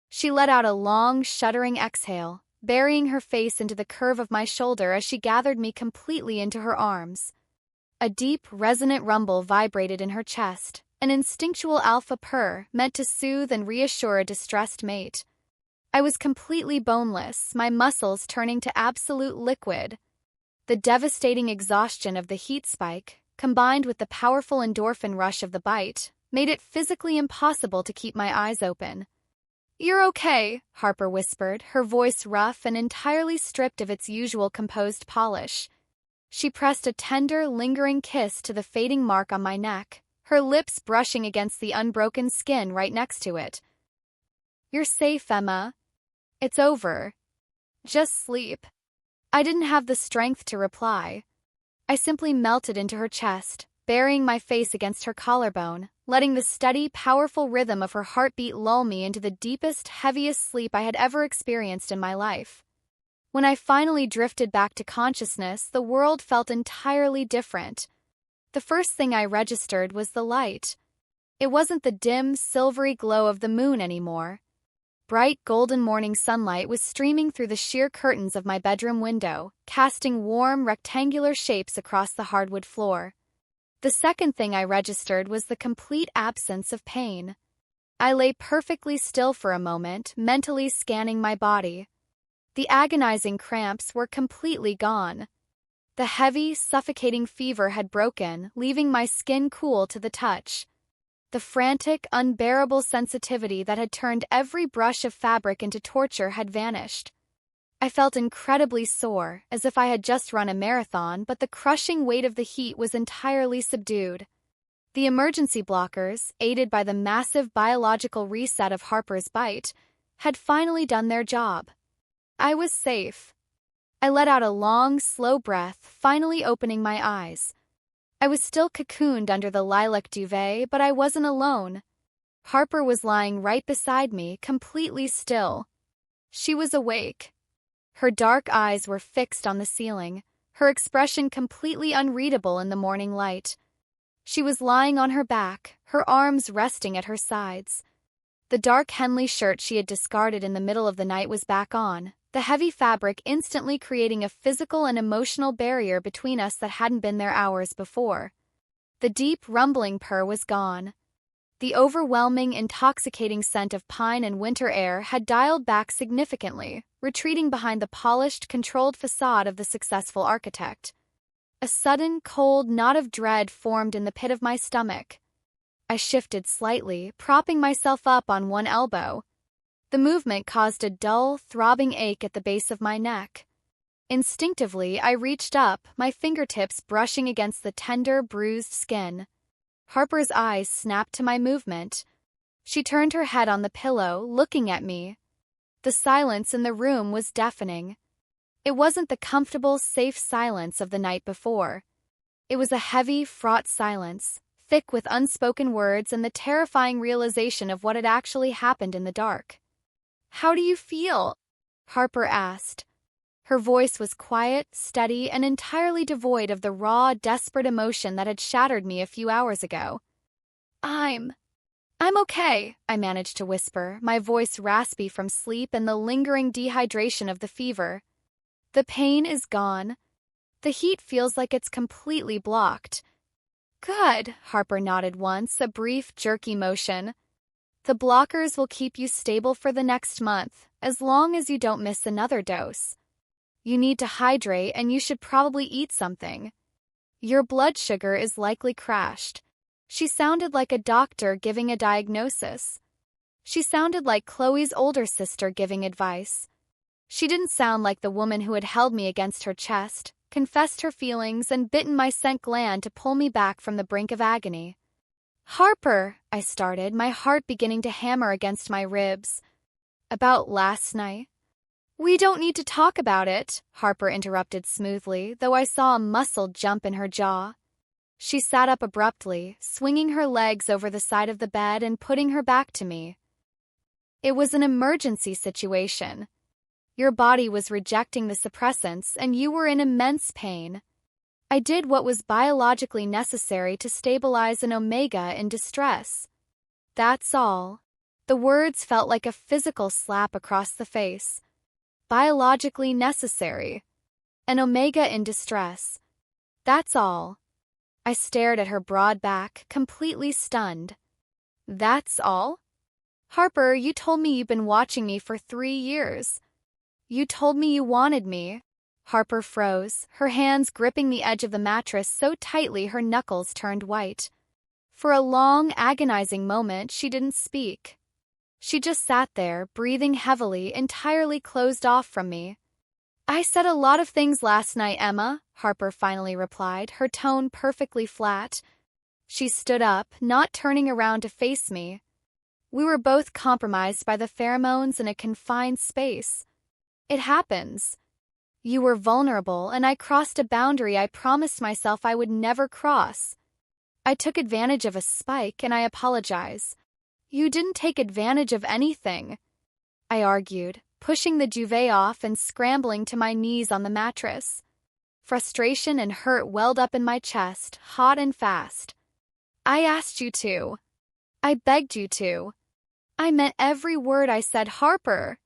She let out a long, shuddering exhale, burying her face into the curve of my shoulder as she gathered me completely into her arms. A deep, resonant rumble vibrated in her chest, an instinctual alpha purr meant to soothe and reassure a distressed mate. I was completely boneless, my muscles turning to absolute liquid. The devastating exhaustion of the heat spike, combined with the powerful endorphin rush of the bite, made it physically impossible to keep my eyes open. "You're okay," Harper whispered, her voice rough and entirely stripped of its usual composed polish. She pressed a tender, lingering kiss to the fading mark on my neck, her lips brushing against the unbroken skin right next to it. "You're safe, Emma. It's over. Just sleep." I didn't have the strength to reply. I simply melted into her chest, burying my face against her collarbone, letting the steady, powerful rhythm of her heartbeat lull me into the deepest, heaviest sleep I had ever experienced in my life. When I finally drifted back to consciousness, the world felt entirely different. The first thing I registered was the light. It wasn't the dim, silvery glow of the moon anymore. Bright golden morning sunlight was streaming through the sheer curtains of my bedroom window, casting warm, rectangular shapes across the hardwood floor. The second thing I registered was the complete absence of pain. I lay perfectly still for a moment, mentally scanning my body. The agonizing cramps were completely gone. The heavy, suffocating fever had broken, leaving my skin cool to the touch. The frantic, unbearable sensitivity that had turned every brush of fabric into torture had vanished. I felt incredibly sore, as if I had just run a marathon, but the crushing weight of the heat was entirely subdued. The emergency blockers, aided by the massive biological reset of Harper's bite, had finally done their job. I was safe. I let out a long, slow breath, finally opening my eyes. I was still cocooned under the lilac duvet, but I wasn't alone. Harper was lying right beside me, completely still. She was awake. Her dark eyes were fixed on the ceiling, her expression completely unreadable in the morning light. She was lying on her back, her arms resting at her sides. The dark Henley shirt she had discarded in the middle of the night was back on, the heavy fabric instantly creating a physical and emotional barrier between us that hadn't been there hours before. The deep, rumbling purr was gone. The overwhelming, intoxicating scent of pine and winter air had dialed back significantly, retreating behind the polished, controlled facade of the successful architect. A sudden, cold knot of dread formed in the pit of my stomach. I shifted slightly, propping myself up on one elbow. The movement caused a dull, throbbing ache at the base of my neck. Instinctively, I reached up, my fingertips brushing against the tender, bruised skin. Harper's eyes snapped to my movement. She turned her head on the pillow, looking at me. The silence in the room was deafening. It wasn't the comfortable, safe silence of the night before. It was a heavy, fraught silence, thick with unspoken words and the terrifying realization of what had actually happened in the dark. "How do you feel?" Harper asked. Her voice was quiet, steady, and entirely devoid of the raw, desperate emotion that had shattered me a few hours ago. I'm okay," I managed to whisper, my voice raspy from sleep and the lingering dehydration of the fever. "The pain is gone. The heat feels like it's completely blocked." "Good," Harper nodded once, a brief, jerky motion. "The blockers will keep you stable for the next month, as long as you don't miss another dose. You need to hydrate and you should probably eat something. Your blood sugar is likely crashed." She sounded like a doctor giving a diagnosis. She sounded like Chloe's older sister giving advice. She didn't sound like the woman who had held me against her chest, confessed her feelings, and bitten my scent gland to pull me back from the brink of agony. "Harper," I started, my heart beginning to hammer against my ribs. "About last night?" "We don't need to talk about it," Harper interrupted smoothly, though I saw a muscle jump in her jaw. She sat up abruptly, swinging her legs over the side of the bed and putting her back to me. "It was an emergency situation. Your body was rejecting the suppressants and you were in immense pain. I did what was biologically necessary to stabilize an omega in distress. That's all." The words felt like a physical slap across the face. Biologically necessary. An omega in distress. That's all. I stared at her broad back, completely stunned. "That's all? Harper, you told me you've been watching me for 3 years. You told me you wanted me." Harper froze, her hands gripping the edge of the mattress so tightly her knuckles turned white. For a long, agonizing moment, she didn't speak. She just sat there, breathing heavily, entirely closed off from me. "I said a lot of things last night, Emma," Harper finally replied, her tone perfectly flat. She stood up, not turning around to face me. We were both compromised by the pheromones in a confined space. It happens. You were vulnerable, and I crossed a boundary I promised myself I would never cross. I took advantage of a spike, and I apologize. You didn't take advantage of anything," I argued, pushing the duvet off and scrambling to my knees on the mattress. Frustration and hurt welled up in my chest, hot and fast. I asked you to. I begged you to. I meant every word I said, Harper.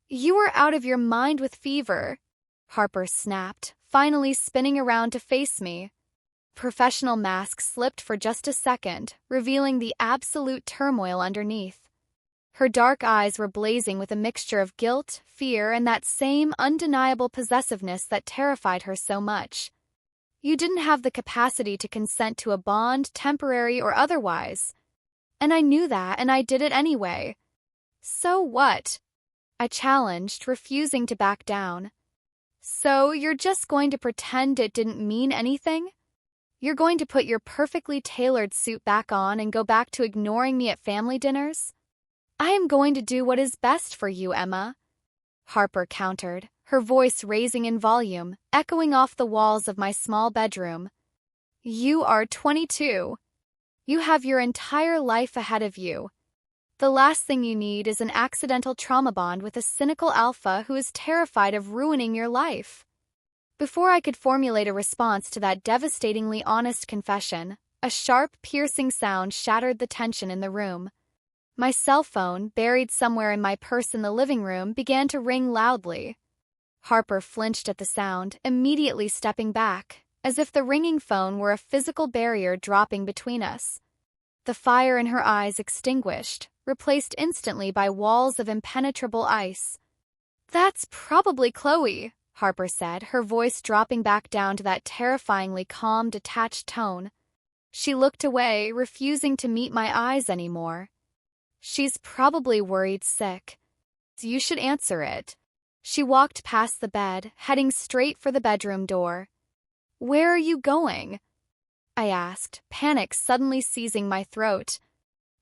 You were out of your mind with fever. Harper snapped, finally spinning around to face me. Professional mask slipped for just a second, revealing the absolute turmoil underneath. Her dark eyes were blazing with a mixture of guilt, fear, and that same undeniable possessiveness that terrified her so much. You didn't have the capacity to consent to a bond, temporary or otherwise. And I knew that, and I did it anyway. So what? I challenged, refusing to back down. So you're just going to pretend it didn't mean anything? You're going to put your perfectly tailored suit back on and go back to ignoring me at family dinners? I am going to do what is best for you, Emma. Harper countered, her voice raising in volume, echoing off the walls of my small bedroom. You are 22. You have your entire life ahead of you. The last thing you need is an accidental trauma bond with a cynical alpha who is terrified of ruining your life. Before I could formulate a response to that devastatingly honest confession, a sharp, piercing sound shattered the tension in the room. My cell phone, buried somewhere in my purse in the living room, began to ring loudly. Harper flinched at the sound, immediately stepping back, as if the ringing phone were a physical barrier dropping between us. The fire in her eyes extinguished, replaced instantly by walls of impenetrable ice. That's probably Chloe, Harper said, her voice dropping back down to that terrifyingly calm, detached tone. She looked away, refusing to meet my eyes anymore. She's probably worried sick. You should answer it. She walked past the bed, heading straight for the bedroom door. Where are you going? I asked, panic suddenly seizing my throat.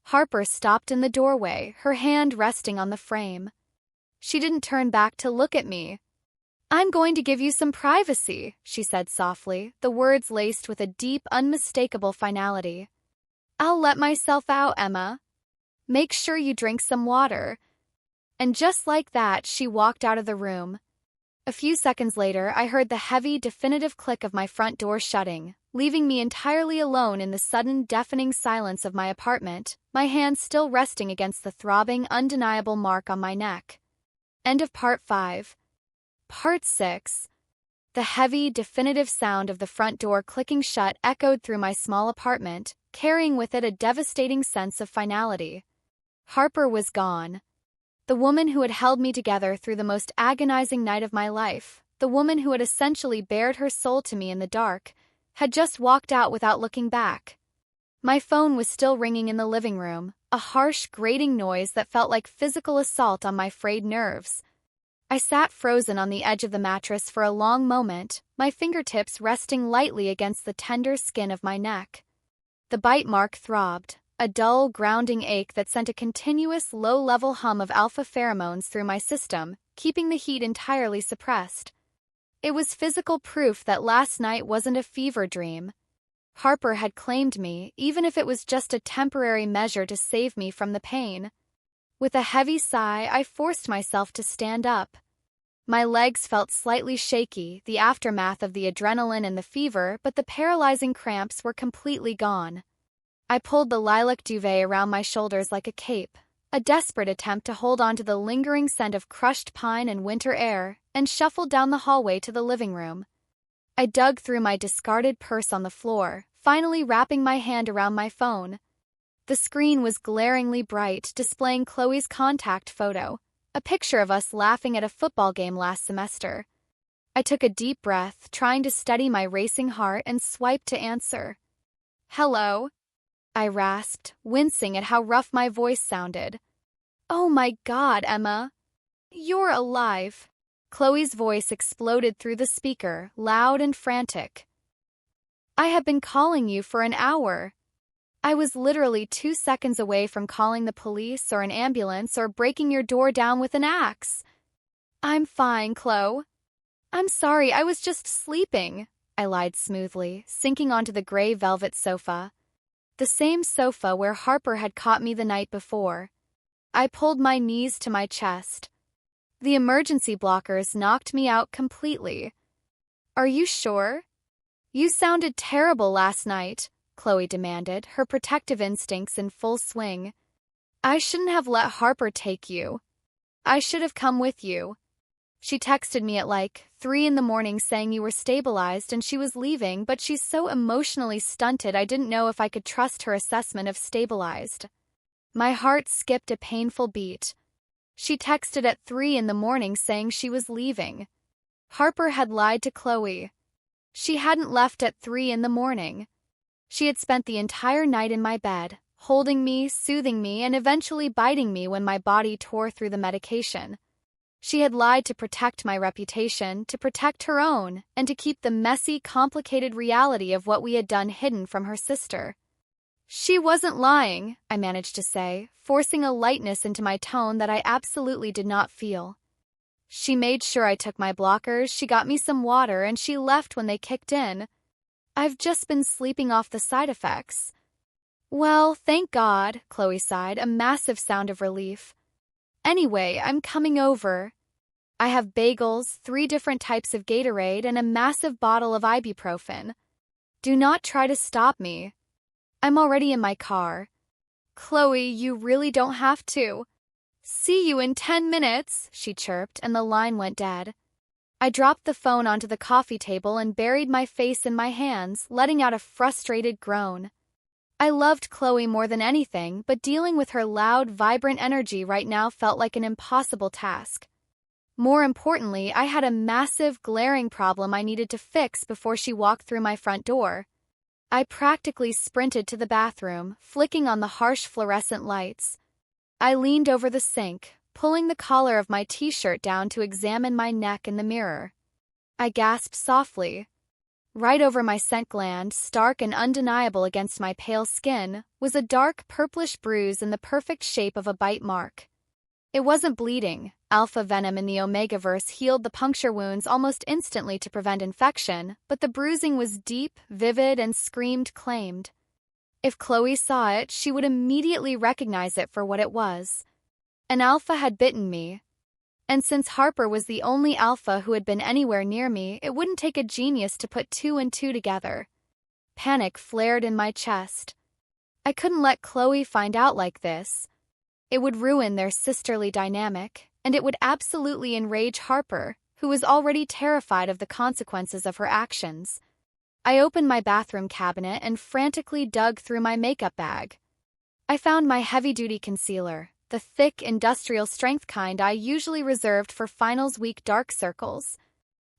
Harper stopped in the doorway, her hand resting on the frame. She didn't turn back to look at me. I'm going to give you some privacy, she said softly, the words laced with a deep, unmistakable finality. I'll let myself out, Emma. Make sure you drink some water. And just like that, she walked out of the room. A few seconds later, I heard the heavy, definitive click of my front door shutting, leaving me entirely alone in the sudden, deafening silence of my apartment, my hand still resting against the throbbing, undeniable mark on my neck. End of Part 5. Part 6. The heavy, definitive sound of the front door clicking shut echoed through my small apartment, carrying with it a devastating sense of finality. Harper was gone. The woman who had held me together through the most agonizing night of my life, the woman who had essentially bared her soul to me in the dark, had just walked out without looking back. My phone was still ringing in the living room, a harsh, grating noise that felt like physical assault on my frayed nerves. I sat frozen on the edge of the mattress for a long moment, my fingertips resting lightly against the tender skin of my neck. The bite mark throbbed, a dull, grounding ache that sent a continuous, low-level hum of alpha pheromones through my system, keeping the heat entirely suppressed. It was physical proof that last night wasn't a fever dream. Harper had claimed me, even if it was just a temporary measure to save me from the pain. With a heavy sigh, I forced myself to stand up. My legs felt slightly shaky, the aftermath of the adrenaline and the fever, but the paralyzing cramps were completely gone. I pulled the lilac duvet around my shoulders like a cape, a desperate attempt to hold on to the lingering scent of crushed pine and winter air, and shuffled down the hallway to the living room. I dug through my discarded purse on the floor, finally wrapping my hand around my phone. The screen was glaringly bright, displaying Chloe's contact photo, a picture of us laughing at a football game last semester. I took a deep breath, trying to steady my racing heart, and swiped to answer. Hello? I rasped, wincing at how rough my voice sounded. Oh my God, Emma. You're alive. Chloe's voice exploded through the speaker, loud and frantic. I have been calling you for an hour. I was literally 2 seconds away from calling the police or an ambulance or breaking your door down with an axe. I'm fine, Chloe. I'm sorry, I was just sleeping, I lied smoothly, sinking onto the gray velvet sofa. The same sofa where Harper had caught me the night before. I pulled my knees to my chest. The emergency blockers knocked me out completely. Are you sure? You sounded terrible last night, Chloe demanded, her protective instincts in full swing. I shouldn't have let Harper take you. I should have come with you. She texted me at like 3 in the morning saying you were stabilized and she was leaving, but she's so emotionally stunted I didn't know if I could trust her assessment of stabilized. My heart skipped a painful beat. She texted at 3 in the morning saying she was leaving. Harper had lied to Chloe. She hadn't left at 3 in the morning. She had spent the entire night in my bed, holding me, soothing me, and eventually biting me when my body tore through the medication. She had lied to protect my reputation, to protect her own, and to keep the messy, complicated reality of what we had done hidden from her sister. She wasn't lying, I managed to say, forcing a lightness into my tone that I absolutely did not feel. She made sure I took my blockers, she got me some water, and she left when they kicked in. I've just been sleeping off the side effects. Well, thank God, Chloe sighed, a massive sound of relief. Anyway, I'm coming over. I have bagels, 3 different types of Gatorade, and a massive bottle of ibuprofen. Do not try to stop me. I'm already in my car. Chloe, you really don't have to. See you in 10 minutes, she chirped, and the line went dead. I dropped the phone onto the coffee table and buried my face in my hands, letting out a frustrated groan. I loved Chloe more than anything, but dealing with her loud, vibrant energy right now felt like an impossible task. More importantly, I had a massive, glaring problem I needed to fix before she walked through my front door. I practically sprinted to the bathroom, flicking on the harsh fluorescent lights. I leaned over the sink, pulling the collar of my t-shirt down to examine my neck in the mirror. I gasped softly. Right over my scent gland, stark and undeniable against my pale skin, was a dark purplish bruise in the perfect shape of a bite mark. It wasn't bleeding. Alpha venom in the omegaverse healed the puncture wounds almost instantly to prevent infection, but the bruising was deep, vivid, and screamed claimed. If Chloe saw it, she would immediately recognize it for what it was. An alpha had bitten me. And since Harper was the only alpha who had been anywhere near me, it wouldn't take a genius to put 2 and 2 together. Panic flared in my chest. I couldn't let Chloe find out like this. It would ruin their sisterly dynamic, and it would absolutely enrage Harper, who was already terrified of the consequences of her actions. I opened my bathroom cabinet and frantically dug through my makeup bag. I found my heavy-duty concealer, the thick, industrial-strength kind I usually reserved for finals week dark circles.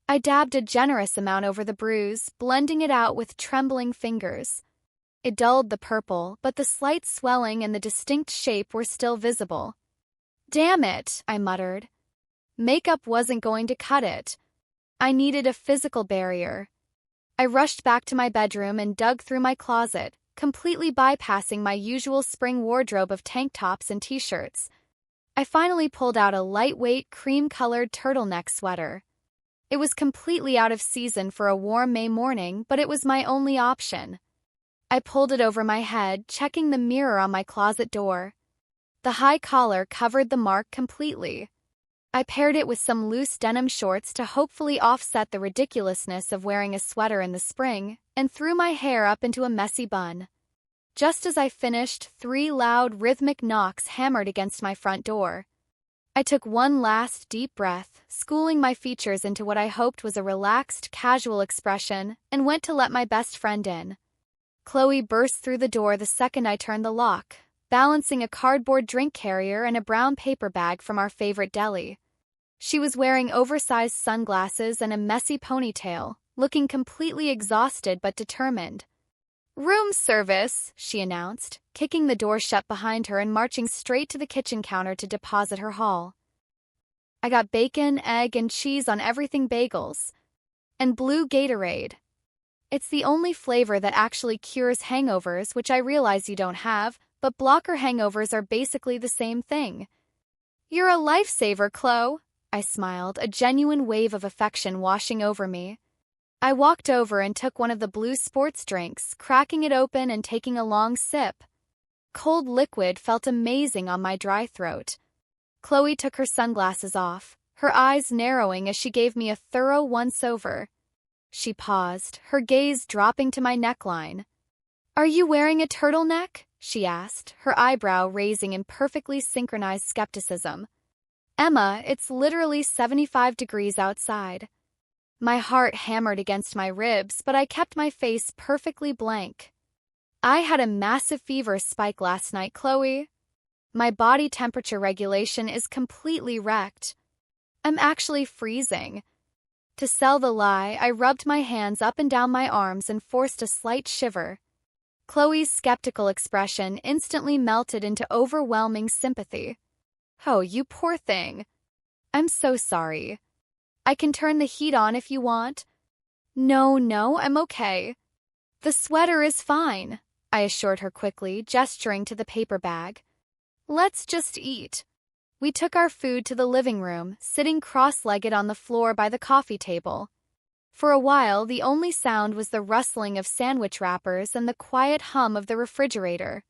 I dabbed a generous amount over the bruise, blending it out with trembling fingers. It dulled the purple, but the slight swelling and the distinct shape were still visible. Damn it, I muttered. Makeup wasn't going to cut it. I needed a physical barrier. I rushed back to my bedroom and dug through my closet, completely bypassing my usual spring wardrobe of tank tops and t-shirts. I finally pulled out a lightweight, cream-colored turtleneck sweater. It was completely out of season for a warm May morning, but it was my only option. I pulled it over my head, checking the mirror on my closet door. The high collar covered the mark completely. I paired it with some loose denim shorts to hopefully offset the ridiculousness of wearing a sweater in the spring, and threw my hair up into a messy bun. Just as I finished, 3 loud, rhythmic knocks hammered against my front door. I took one last deep breath, schooling my features into what I hoped was a relaxed, casual expression, and went to let my best friend in. Chloe burst through the door the second I turned the lock, balancing a cardboard drink carrier and a brown paper bag from our favorite deli. She was wearing oversized sunglasses and a messy ponytail, looking completely exhausted but determined. "Room service," she announced, kicking the door shut behind her and marching straight to the kitchen counter to deposit her haul. I got bacon, egg, and cheese on everything bagels. And blue Gatorade. It's the only flavor that actually cures hangovers, which I realize you don't have, but blocker hangovers are basically the same thing. "You're a lifesaver, Chloe," I smiled, a genuine wave of affection washing over me. I walked over and took one of the blue sports drinks, cracking it open and taking a long sip. Cold liquid felt amazing on my dry throat. Chloe took her sunglasses off, her eyes narrowing as she gave me a thorough once-over. She paused, her gaze dropping to my neckline. "Are you wearing a turtleneck?" she asked, her eyebrow raising in perfectly synchronized skepticism. "Emma, it's literally 75 degrees outside." My heart hammered against my ribs, but I kept my face perfectly blank. "I had a massive fever spike last night, Chloe. My body temperature regulation is completely wrecked. I'm actually freezing." To sell the lie, I rubbed my hands up and down my arms and forced a slight shiver. Chloe's skeptical expression instantly melted into overwhelming sympathy. "Oh, you poor thing. I'm so sorry. I can turn the heat on if you want." No, I'm okay. "The sweater is fine," I assured her quickly, gesturing to the paper bag. "Let's just eat." We took our food to the living room, sitting cross-legged on the floor by the coffee table. For a while, the only sound was the rustling of sandwich wrappers and the quiet hum of the refrigerator.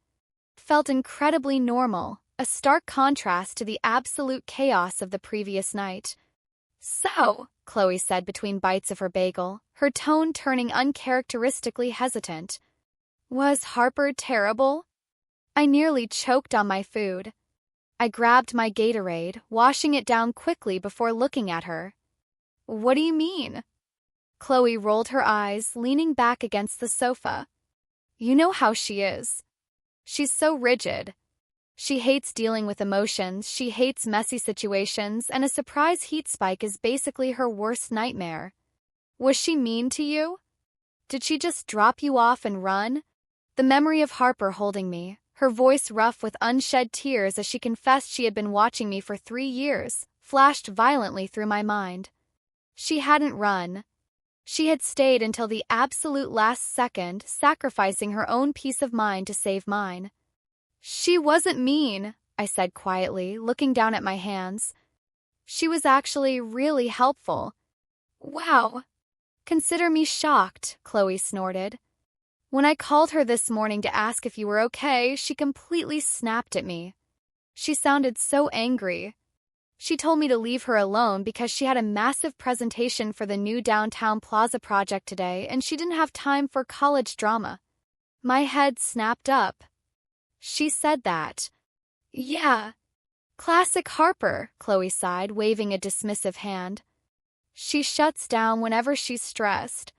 It felt incredibly normal, a stark contrast to the absolute chaos of the previous night. "So," Chloe said between bites of her bagel, her tone turning uncharacteristically hesitant. "Was Harper terrible?" I nearly choked on my food. I grabbed my Gatorade, washing it down quickly before looking at her. "What do you mean?" Chloe rolled her eyes, leaning back against the sofa. "You know how she is. She's so rigid. She hates dealing with emotions, she hates messy situations, and a surprise heat spike is basically her worst nightmare. Was she mean to you? Did she just drop you off and run?" The memory of Harper holding me, her voice rough with unshed tears as she confessed she had been watching me for 3 years, flashed violently through my mind. She hadn't run. She had stayed until the absolute last second, sacrificing her own peace of mind to save mine. "She wasn't mean," I said quietly, looking down at my hands. "She was actually really helpful." "Wow. Consider me shocked," Chloe snorted. "When I called her this morning to ask if you were okay, she completely snapped at me. She sounded so angry. She told me to leave her alone because she had a massive presentation for the new downtown plaza project today and she didn't have time for college drama." My head snapped up. "She said that." "Yeah. Classic Harper," Chloe sighed, waving a dismissive hand. "She shuts down whenever she's stressed.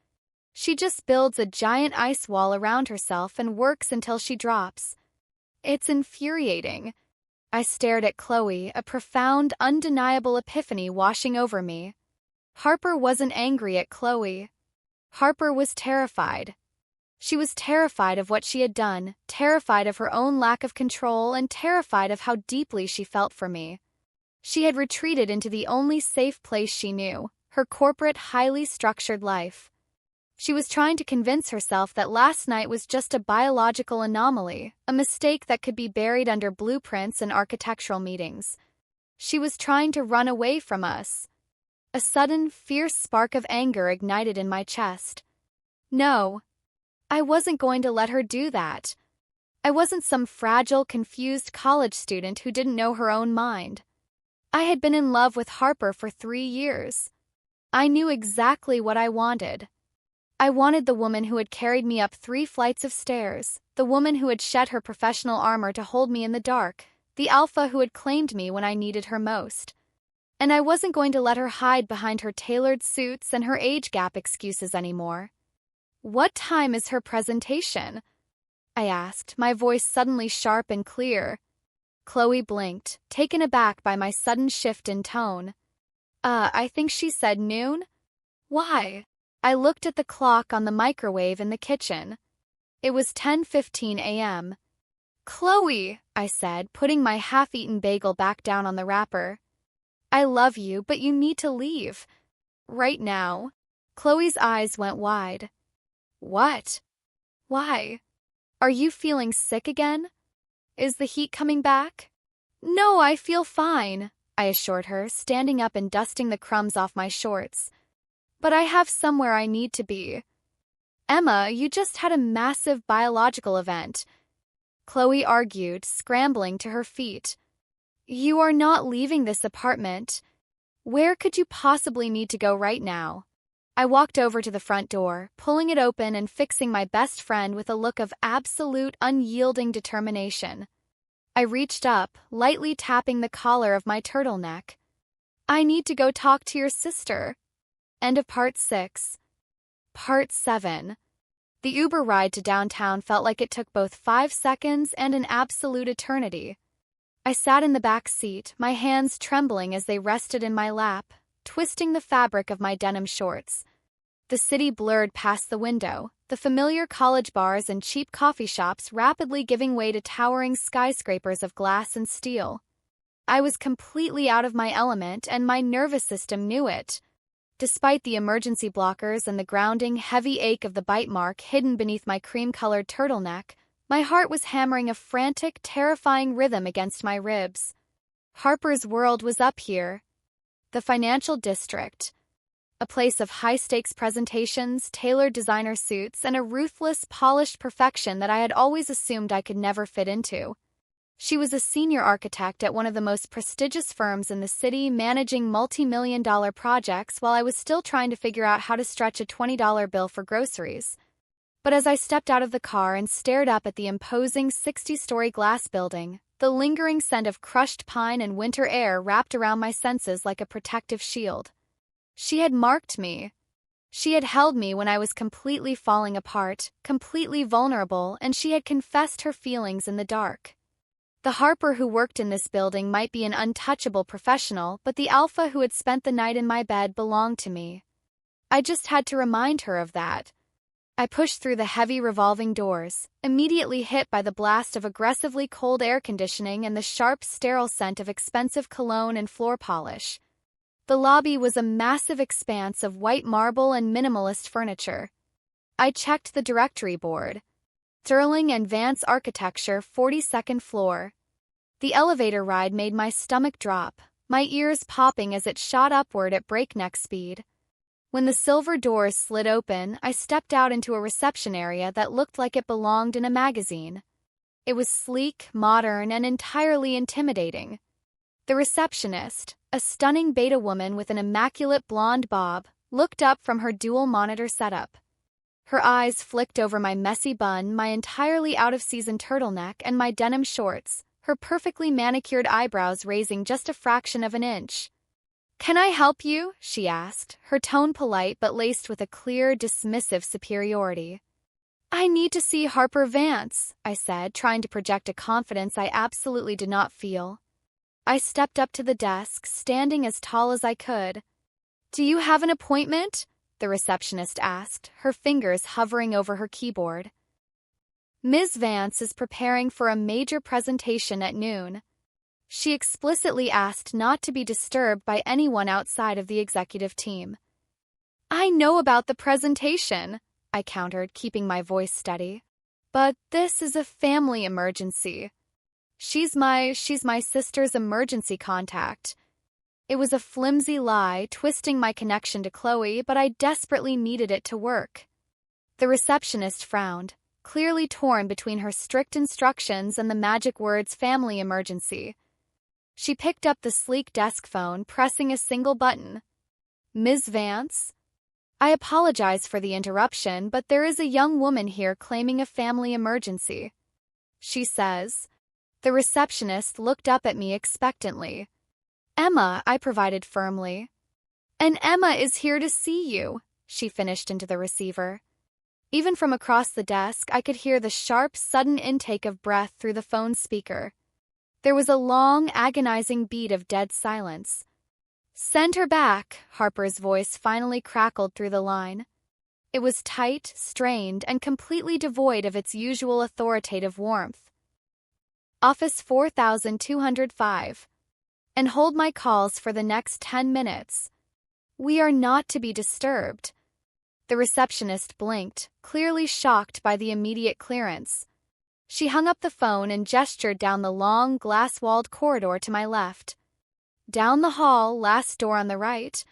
She just builds a giant ice wall around herself and works until she drops. It's infuriating." I stared at Chloe, a profound, undeniable epiphany washing over me. Harper wasn't angry at Chloe. Harper was terrified. She was terrified of what she had done, terrified of her own lack of control, and terrified of how deeply she felt for me. She had retreated into the only safe place she knew, her corporate, highly structured life. She was trying to convince herself that last night was just a biological anomaly, a mistake that could be buried under blueprints and architectural meetings. She was trying to run away from us. A sudden, fierce spark of anger ignited in my chest. No, I wasn't going to let her do that. I wasn't some fragile, confused college student who didn't know her own mind. I had been in love with Harper for 3 years. I knew exactly what I wanted. I wanted the woman who had carried me up 3 flights of stairs, the woman who had shed her professional armor to hold me in the dark, the alpha who had claimed me when I needed her most. And I wasn't going to let her hide behind her tailored suits and her age gap excuses anymore. "What time is her presentation?" I asked, my voice suddenly sharp and clear. Chloe blinked, taken aback by my sudden shift in tone. I think she said noon." "Why?" I looked at the clock on the microwave in the kitchen. It was 10:15 a.m. "Chloe," I said, putting my half-eaten bagel back down on the wrapper. "I love you, but you need to leave. Right now." Chloe's eyes went wide. "What? Why? Are you feeling sick again? Is the heat coming back?" "No, I feel fine," I assured her, standing up and dusting the crumbs off my shorts. "But I have somewhere I need to be." "Emma, you just had a massive biological event," Chloe argued, scrambling to her feet. "You are not leaving this apartment. Where could you possibly need to go right now? I walked over to the front door, pulling it open and fixing my best friend with a look of absolute, unyielding determination. I reached up, lightly tapping the collar of my turtleneck. I need to go talk to your sister. End of part 6. Part 7. The Uber ride to downtown felt like it took both 5 seconds and an absolute eternity. I sat in the back seat, my hands trembling as they rested in my lap, twisting the fabric of my denim shorts. The city blurred past the window, the familiar college bars and cheap coffee shops rapidly giving way to towering skyscrapers of glass and steel. I was completely out of my element, and my nervous system knew it. Despite the emergency blockers and the grounding, heavy ache of the bite mark hidden beneath my cream-colored turtleneck, my heart was hammering a frantic, terrifying rhythm against my ribs. Harper's world was up here. The financial district. A place of high-stakes presentations, tailored designer suits, and a ruthless, polished perfection that I had always assumed I could never fit into. She was a senior architect at one of the most prestigious firms in the city, managing multi-million-dollar projects while I was still trying to figure out how to stretch a $20 bill for groceries. But as I stepped out of the car and stared up at the imposing 60-story glass building, the lingering scent of crushed pine and winter air wrapped around my senses like a protective shield. She had marked me. She had held me when I was completely falling apart, completely vulnerable, and she had confessed her feelings in the dark. The Harper who worked in this building might be an untouchable professional, but the alpha who had spent the night in my bed belonged to me. I just had to remind her of that. I pushed through the heavy revolving doors, immediately hit by the blast of aggressively cold air conditioning and the sharp, sterile scent of expensive cologne and floor polish. The lobby was a massive expanse of white marble and minimalist furniture. I checked the directory board. Sterling and Vance Architecture, 42nd floor. The elevator ride made my stomach drop, my ears popping as it shot upward at breakneck speed. When the silver doors slid open, I stepped out into a reception area that looked like it belonged in a magazine. It was sleek, modern, and entirely intimidating. The receptionist, a stunning beta woman with an immaculate blonde bob, looked up from her dual-monitor setup. Her eyes flicked over my messy bun, my entirely out-of-season turtleneck, and my denim shorts, her perfectly manicured eyebrows raising just a fraction of an inch. "Can I help you?" she asked, her tone polite but laced with a clear, dismissive superiority. "I need to see Harper Vance," I said, trying to project a confidence I absolutely did not feel. I stepped up to the desk, standing as tall as I could. "Do you have an appointment?" the receptionist asked, her fingers hovering over her keyboard. "Ms. Vance is preparing for a major presentation at noon." She explicitly asked not to be disturbed by anyone outside of the executive team. "I know about the presentation," I countered, keeping my voice steady. "But this is a family emergency. She's my sister's emergency contact." It was a flimsy lie, twisting my connection to Chloe, but I desperately needed it to work. The receptionist frowned, clearly torn between her strict instructions and the magic words family emergency. She picked up the sleek desk phone, pressing a single button. "Ms. Vance? I apologize for the interruption, but there is a young woman here claiming a family emergency," she says. The receptionist looked up at me expectantly. "Emma," I provided firmly. "And Emma is here to see you," she finished into the receiver. Even from across the desk, I could hear the sharp, sudden intake of breath through the phone's speaker. There was a long, agonizing beat of dead silence. "Send her back," Harper's voice finally crackled through the line. It was tight, strained, and completely devoid of its usual authoritative warmth. "Office 4205. And hold my calls for the next 10 minutes. We are not to be disturbed." The receptionist blinked, clearly shocked by the immediate clearance. She hung up the phone and gestured down the long, glass-walled corridor to my left. "Down the hall, last door on the right."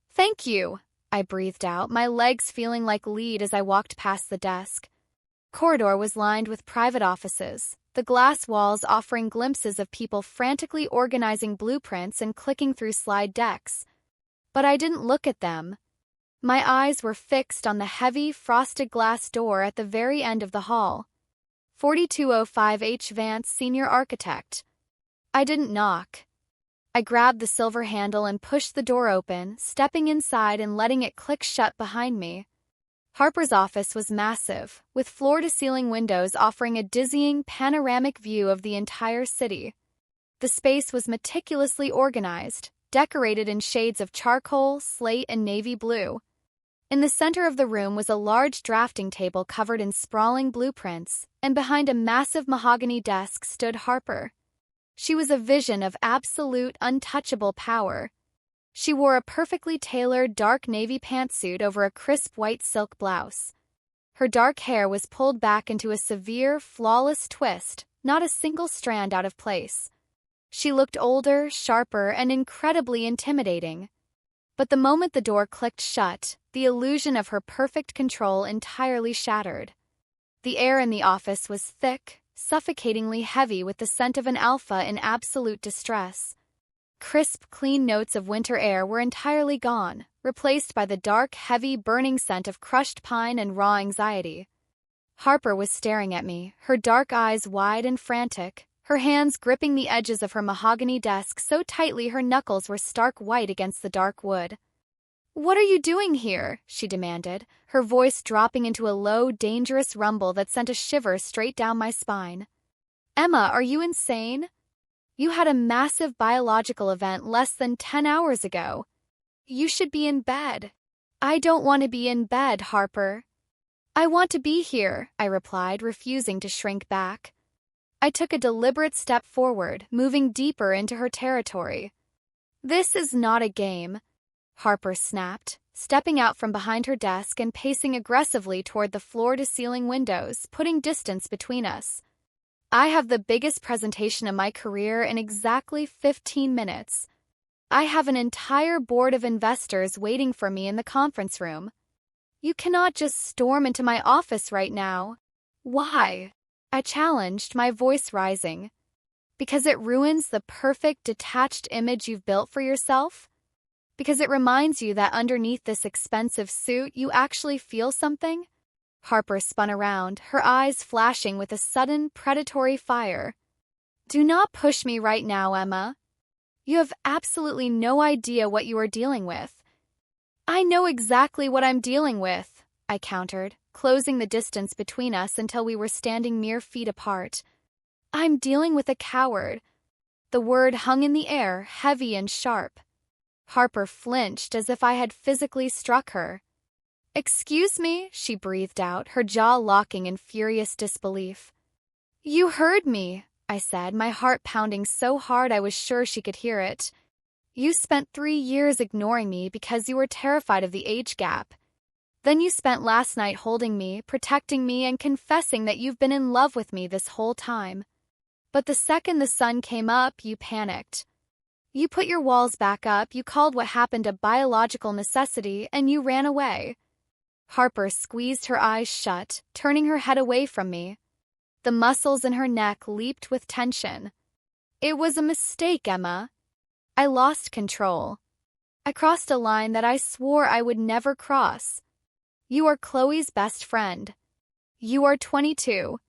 "Thank you," I breathed out, my legs feeling like lead as I walked past the desk. corridor was lined with private offices, the glass walls offering glimpses of people frantically organizing blueprints and clicking through slide decks. But I didn't look at them. My eyes were fixed on the heavy, frosted glass door at the very end of the hall. 4205 H. Vance, Senior Architect. I didn't knock. I grabbed the silver handle and pushed the door open, stepping inside and letting it click shut behind me. Harper's office was massive, with floor-to-ceiling windows offering a dizzying, panoramic view of the entire city. The space was meticulously organized, decorated in shades of charcoal, slate, and navy blue. In the center of the room was a large drafting table covered in sprawling blueprints, and behind a massive mahogany desk stood Harper. She was a vision of absolute, untouchable power. She wore a perfectly tailored dark navy pantsuit over a crisp white silk blouse. Her dark hair was pulled back into a severe, flawless twist, not a single strand out of place. She looked older, sharper, and incredibly intimidating. But the moment the door clicked shut, the illusion of her perfect control entirely shattered. The air in the office was thick, suffocatingly heavy with the scent of an alpha in absolute distress. Crisp, clean notes of winter air were entirely gone, replaced by the dark, heavy, burning scent of crushed pine and raw anxiety. Harper was staring at me, her dark eyes wide and frantic, her hands gripping the edges of her mahogany desk so tightly her knuckles were stark white against the dark wood. "What are you doing here?" she demanded, her voice dropping into a low, dangerous rumble that sent a shiver straight down my spine. "Emma, are you insane? You had a massive biological event less than 10 hours ago. You should be in bed." "I don't want to be in bed, Harper." "I want to be here," I replied, refusing to shrink back. I took a deliberate step forward, moving deeper into her territory. "This is not a game," Harper snapped, stepping out from behind her desk and pacing aggressively toward the floor-to-ceiling windows, putting distance between us. "I have the biggest presentation of my career in exactly 15 minutes. I have an entire board of investors waiting for me in the conference room. You cannot just storm into my office right now." "Why?" I challenged, my voice rising. "Because it ruins the perfect detached image you've built for yourself? Because it reminds you that underneath this expensive suit you actually feel something?" Harper spun around, her eyes flashing with a sudden, predatory fire. "Do not push me right now, Emma. You have absolutely no idea what you are dealing with." "I know exactly what I'm dealing with," I countered, closing the distance between us until we were standing mere feet apart. "I'm dealing with a coward." The word hung in the air, heavy and sharp. Harper flinched as if I had physically struck her. "Excuse me," she breathed out, her jaw locking in furious disbelief. "You heard me," I said, my heart pounding so hard I was sure she could hear it. "You spent 3 years ignoring me because you were terrified of the age gap. Then you spent last night holding me, protecting me, and confessing that you've been in love with me this whole time. But the second the sun came up, you panicked. You put your walls back up, you called what happened a biological necessity, and you ran away." Harper squeezed her eyes shut, turning her head away from me. The muscles in her neck leaped with tension. "It was a mistake, Emma. I lost control. I crossed a line that I swore I would never cross. You are Chloe's best friend. You are 22.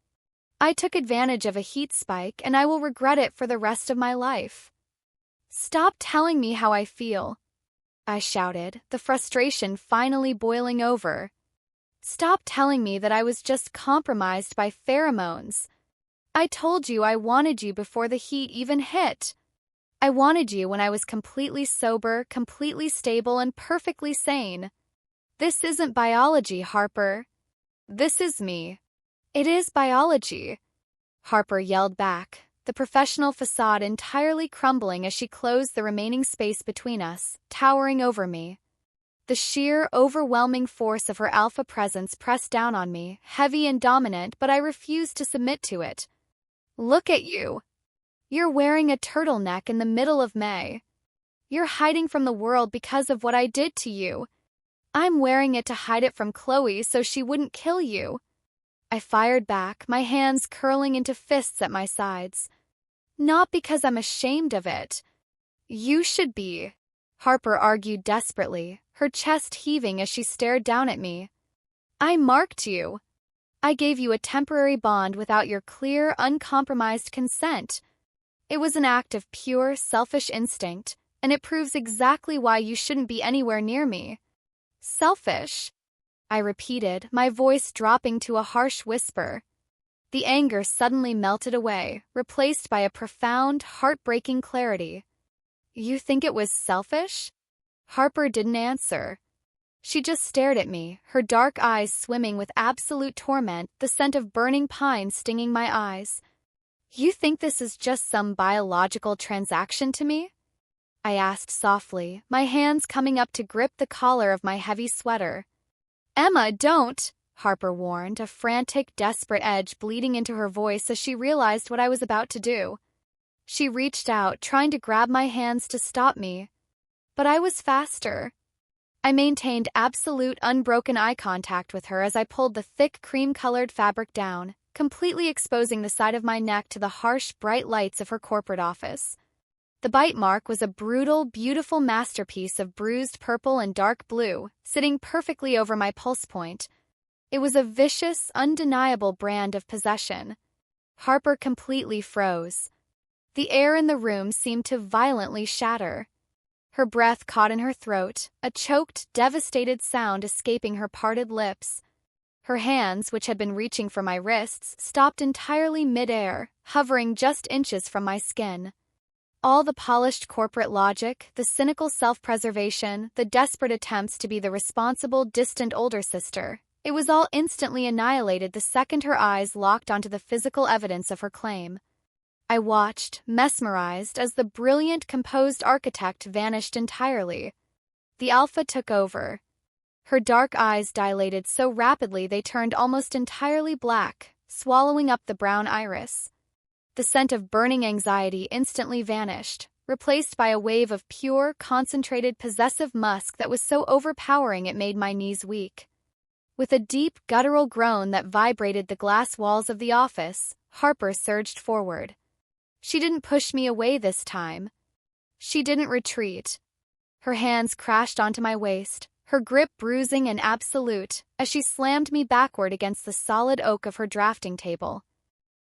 I took advantage of a heat spike, and I will regret it for the rest of my life." "Stop telling me how I feel," I shouted, the frustration finally boiling over. "Stop telling me that I was just compromised by pheromones. I told you I wanted you before the heat even hit. I wanted you when I was completely sober, completely stable, and perfectly sane. This isn't biology, Harper. This is me." "It is biology," Harper yelled back, the professional facade entirely crumbling as she closed the remaining space between us, towering over me. The sheer, overwhelming force of her alpha presence pressed down on me, heavy and dominant, but I refused to submit to it. "Look at you. You're wearing a turtleneck in the middle of May. You're hiding from the world because of what I did to you. I'm wearing it to hide it from Chloe so she wouldn't kill you. I fired back, my hands curling into fists at my sides. Not because I'm ashamed of it. You should be, Harper argued desperately, her chest heaving as she stared down at me. I marked you. I gave you a temporary bond without your clear, uncompromised consent. It was an act of pure, selfish instinct, and it proves exactly why you shouldn't be anywhere near me. Selfish? I repeated, my voice dropping to a harsh whisper. The anger suddenly melted away, replaced by a profound, heartbreaking clarity. You think it was selfish? Harper didn't answer. She just stared at me, her dark eyes swimming with absolute torment, the scent of burning pine stinging my eyes. You think this is just some biological transaction to me? I asked softly, my hands coming up to grip the collar of my heavy sweater. Emma, don't, Harper warned, a frantic, desperate edge bleeding into her voice as she realized what I was about to do. She reached out, trying to grab my hands to stop me. But I was faster. I maintained absolute, unbroken eye contact with her as I pulled the thick, cream-colored fabric down, completely exposing the side of my neck to the harsh, bright lights of her corporate office. The bite mark was a brutal, beautiful masterpiece of bruised purple and dark blue, sitting perfectly over my pulse point. It was a vicious, undeniable brand of possession. Harper completely froze. The air in the room seemed to violently shatter. Her breath caught in her throat, a choked, devastated sound escaping her parted lips. Her hands, which had been reaching for my wrists, stopped entirely mid-air, hovering just inches from my skin. All the polished corporate logic, the cynical self-preservation, the desperate attempts to be the responsible, distant older sister, it was all instantly annihilated the second her eyes locked onto the physical evidence of her claim. I watched, mesmerized, as the brilliant, composed architect vanished entirely. The alpha took over. Her dark eyes dilated so rapidly they turned almost entirely black, swallowing up the brown iris. The scent of burning anxiety instantly vanished, replaced by a wave of pure, concentrated, possessive musk that was so overpowering it made my knees weak. With a deep, guttural groan that vibrated the glass walls of the office, Harper surged forward. She didn't push me away this time. She didn't retreat. Her hands crashed onto my waist, her grip bruising and absolute, as she slammed me backward against the solid oak of her drafting table.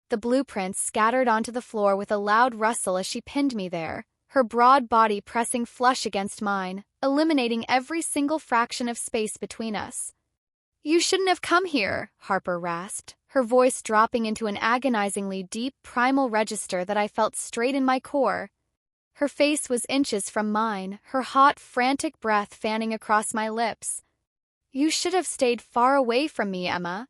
The blueprints scattered onto the floor with a loud rustle as she pinned me there, her broad body pressing flush against mine, eliminating every single fraction of space between us. You shouldn't have come here, Harper rasped, her voice dropping into an agonizingly deep, primal register that I felt straight in my core. Her face was inches from mine, her hot, frantic breath fanning across my lips. You should have stayed far away from me, Emma.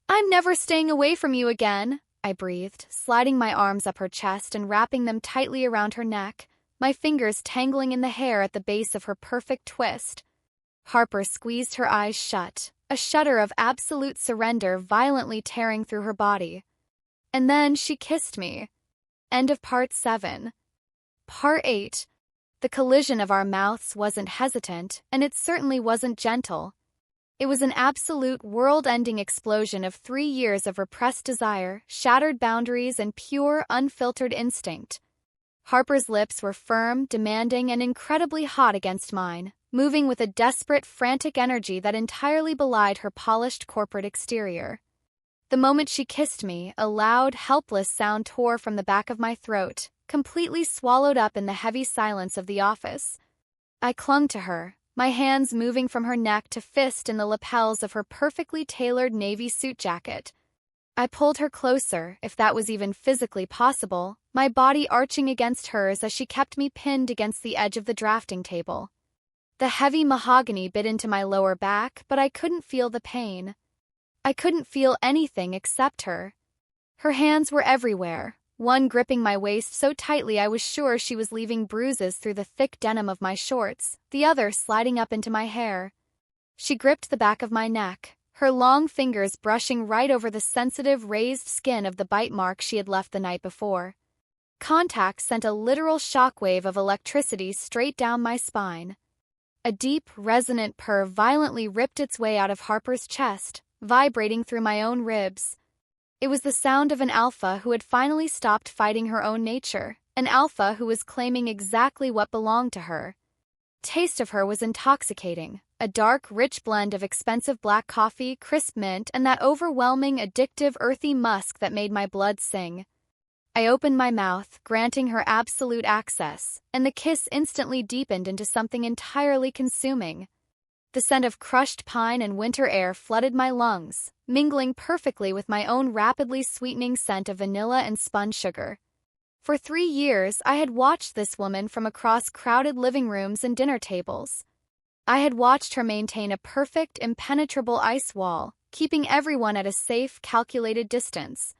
I'm never staying away from you again, I breathed, sliding my arms up her chest and wrapping them tightly around her neck, my fingers tangling in the hair at the base of her perfect twist. Harper squeezed her eyes shut, a shudder of absolute surrender violently tearing through her body. And then she kissed me. End of Part 7. Part 8. The collision of our mouths wasn't hesitant, and it certainly wasn't gentle. It was an absolute world-ending explosion of 3 years of repressed desire, shattered boundaries, and pure, unfiltered instinct. Harper's lips were firm, demanding, and incredibly hot against mine, moving with a desperate, frantic energy that entirely belied her polished corporate exterior. The moment she kissed me, a loud, helpless sound tore from the back of my throat, completely swallowed up in the heavy silence of the office. I clung to her, my hands moving from her neck to fist in the lapels of her perfectly tailored navy suit jacket. I pulled her closer, if that was even physically possible, my body arching against hers as she kept me pinned against the edge of the drafting table. The heavy mahogany bit into my lower back, but I couldn't feel the pain. I couldn't feel anything except her. Her hands were everywhere, one gripping my waist so tightly I was sure she was leaving bruises through the thick denim of my shorts, the other sliding up into my hair. She gripped the back of my neck, her long fingers brushing right over the sensitive, raised skin of the bite mark she had left the night before. Contact sent a literal shockwave of electricity straight down my spine. A deep, resonant purr violently ripped its way out of Harper's chest, vibrating through my own ribs. It was the sound of an alpha who had finally stopped fighting her own nature, an alpha who was claiming exactly what belonged to her. Taste of her was intoxicating, a dark, rich blend of expensive black coffee, crisp mint, and that overwhelming, addictive, earthy musk that made my blood sing. I opened my mouth, granting her absolute access, and the kiss instantly deepened into something entirely consuming. The scent of crushed pine and winter air flooded my lungs, mingling perfectly with my own rapidly sweetening scent of vanilla and spun sugar. For 3 years, I had watched this woman from across crowded living rooms and dinner tables. I had watched her maintain a perfect, impenetrable ice wall, keeping everyone at a safe, calculated distance.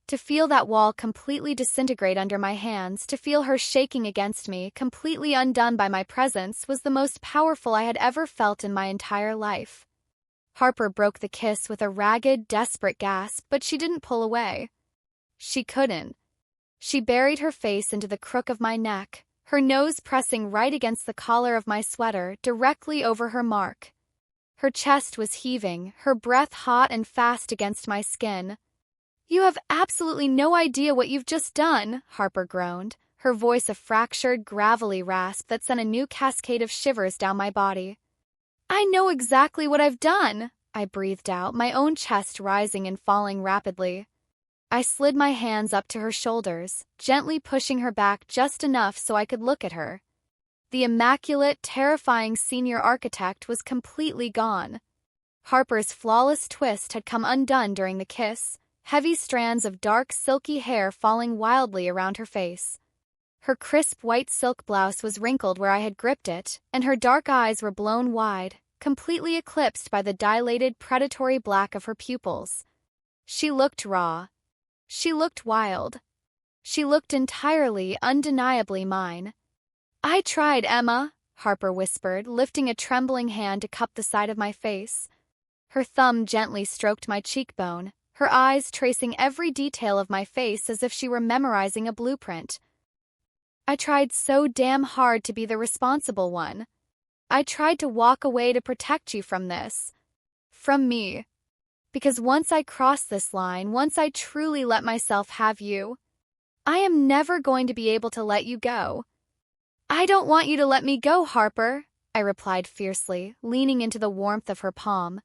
To feel that wall completely disintegrate under my hands, to feel her shaking against me, completely undone by my presence, was the most powerful I had ever felt in my entire life. Harper broke the kiss with a ragged, desperate gasp, but she didn't pull away. She couldn't. She buried her face into the crook of my neck, her nose pressing right against the collar of my sweater, directly over her mark. Her chest was heaving, her breath hot and fast against my skin. "You have absolutely no idea what you've just done," Harper groaned, her voice a fractured, gravelly rasp that sent a new cascade of shivers down my body. "I know exactly what I've done," I breathed out, my own chest rising and falling rapidly. I slid my hands up to her shoulders, gently pushing her back just enough so I could look at her. The immaculate, terrifying senior architect was completely gone. Harper's flawless twist had come undone during the kiss, heavy strands of dark, silky hair falling wildly around her face. Her crisp white silk blouse was wrinkled where I had gripped it, and her dark eyes were blown wide, completely eclipsed by the dilated, predatory black of her pupils. She looked raw. She looked wild. She looked entirely, undeniably mine. "I tried, Emma," Harper whispered, lifting a trembling hand to cup the side of my face. Her thumb gently stroked my cheekbone, her eyes tracing every detail of my face as if she were memorizing a blueprint. "I tried so damn hard to be the responsible one. I tried to walk away to protect you from this. From me. Because once I cross this line, once I truly let myself have you, I am never going to be able to let you go." "I don't want you to let me go, Harper," I replied fiercely, leaning into the warmth of her palm.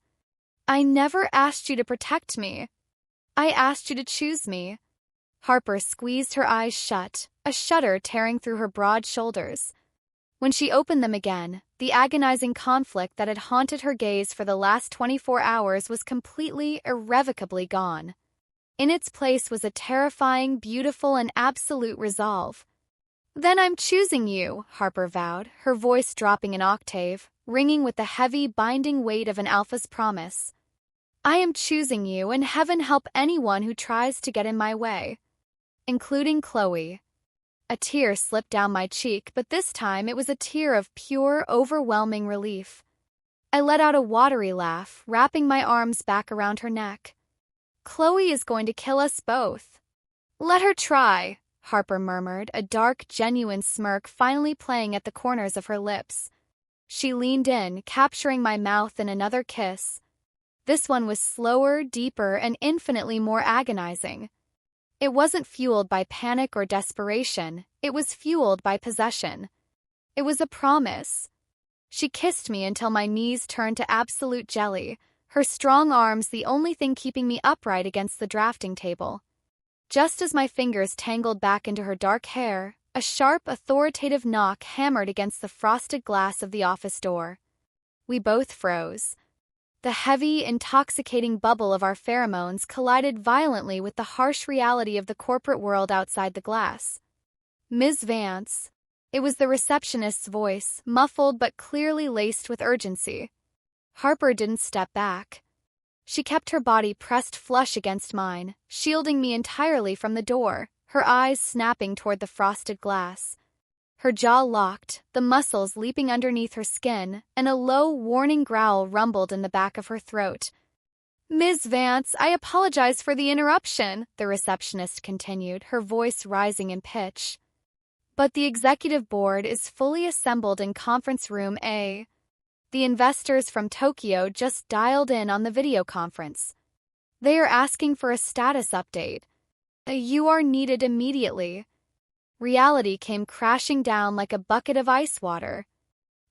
"I never asked you to protect me. I asked you to choose me." Harper squeezed her eyes shut, a shudder tearing through her broad shoulders. When she opened them again, the agonizing conflict that had haunted her gaze for the last 24 hours was completely, irrevocably gone. In its place was a terrifying, beautiful, and absolute resolve. "Then I'm choosing you," Harper vowed, her voice dropping an octave, ringing with the heavy, binding weight of an alpha's promise. "I am choosing you, and heaven help anyone who tries to get in my way. Including Chloe." A tear slipped down my cheek, but this time it was a tear of pure, overwhelming relief. I let out a watery laugh, wrapping my arms back around her neck. "Chloe is going to kill us both." "Let her try," Harper murmured, a dark, genuine smirk finally playing at the corners of her lips. She leaned in, capturing my mouth in another kiss. This one was slower, deeper, and infinitely more agonizing. It wasn't fueled by panic or desperation, it was fueled by possession. It was a promise. She kissed me until my knees turned to absolute jelly, her strong arms the only thing keeping me upright against the drafting table. Just as my fingers tangled back into her dark hair, a sharp, authoritative knock hammered against the frosted glass of the office door. We both froze. The heavy, intoxicating bubble of our pheromones collided violently with the harsh reality of the corporate world outside the glass. "Ms. Vance." It was the receptionist's voice, muffled but clearly laced with urgency. Harper didn't step back. She kept her body pressed flush against mine, shielding me entirely from the door, her eyes snapping toward the frosted glass. Her jaw locked, the muscles leaping underneath her skin, and a low, warning growl rumbled in the back of her throat. "Ms. Vance, I apologize for the interruption," the receptionist continued, her voice rising in pitch. "But the executive board is fully assembled in conference room A." The investors from Tokyo just dialed in on the video conference. They are asking for a status update. You are needed immediately. Reality came crashing down like a bucket of ice water.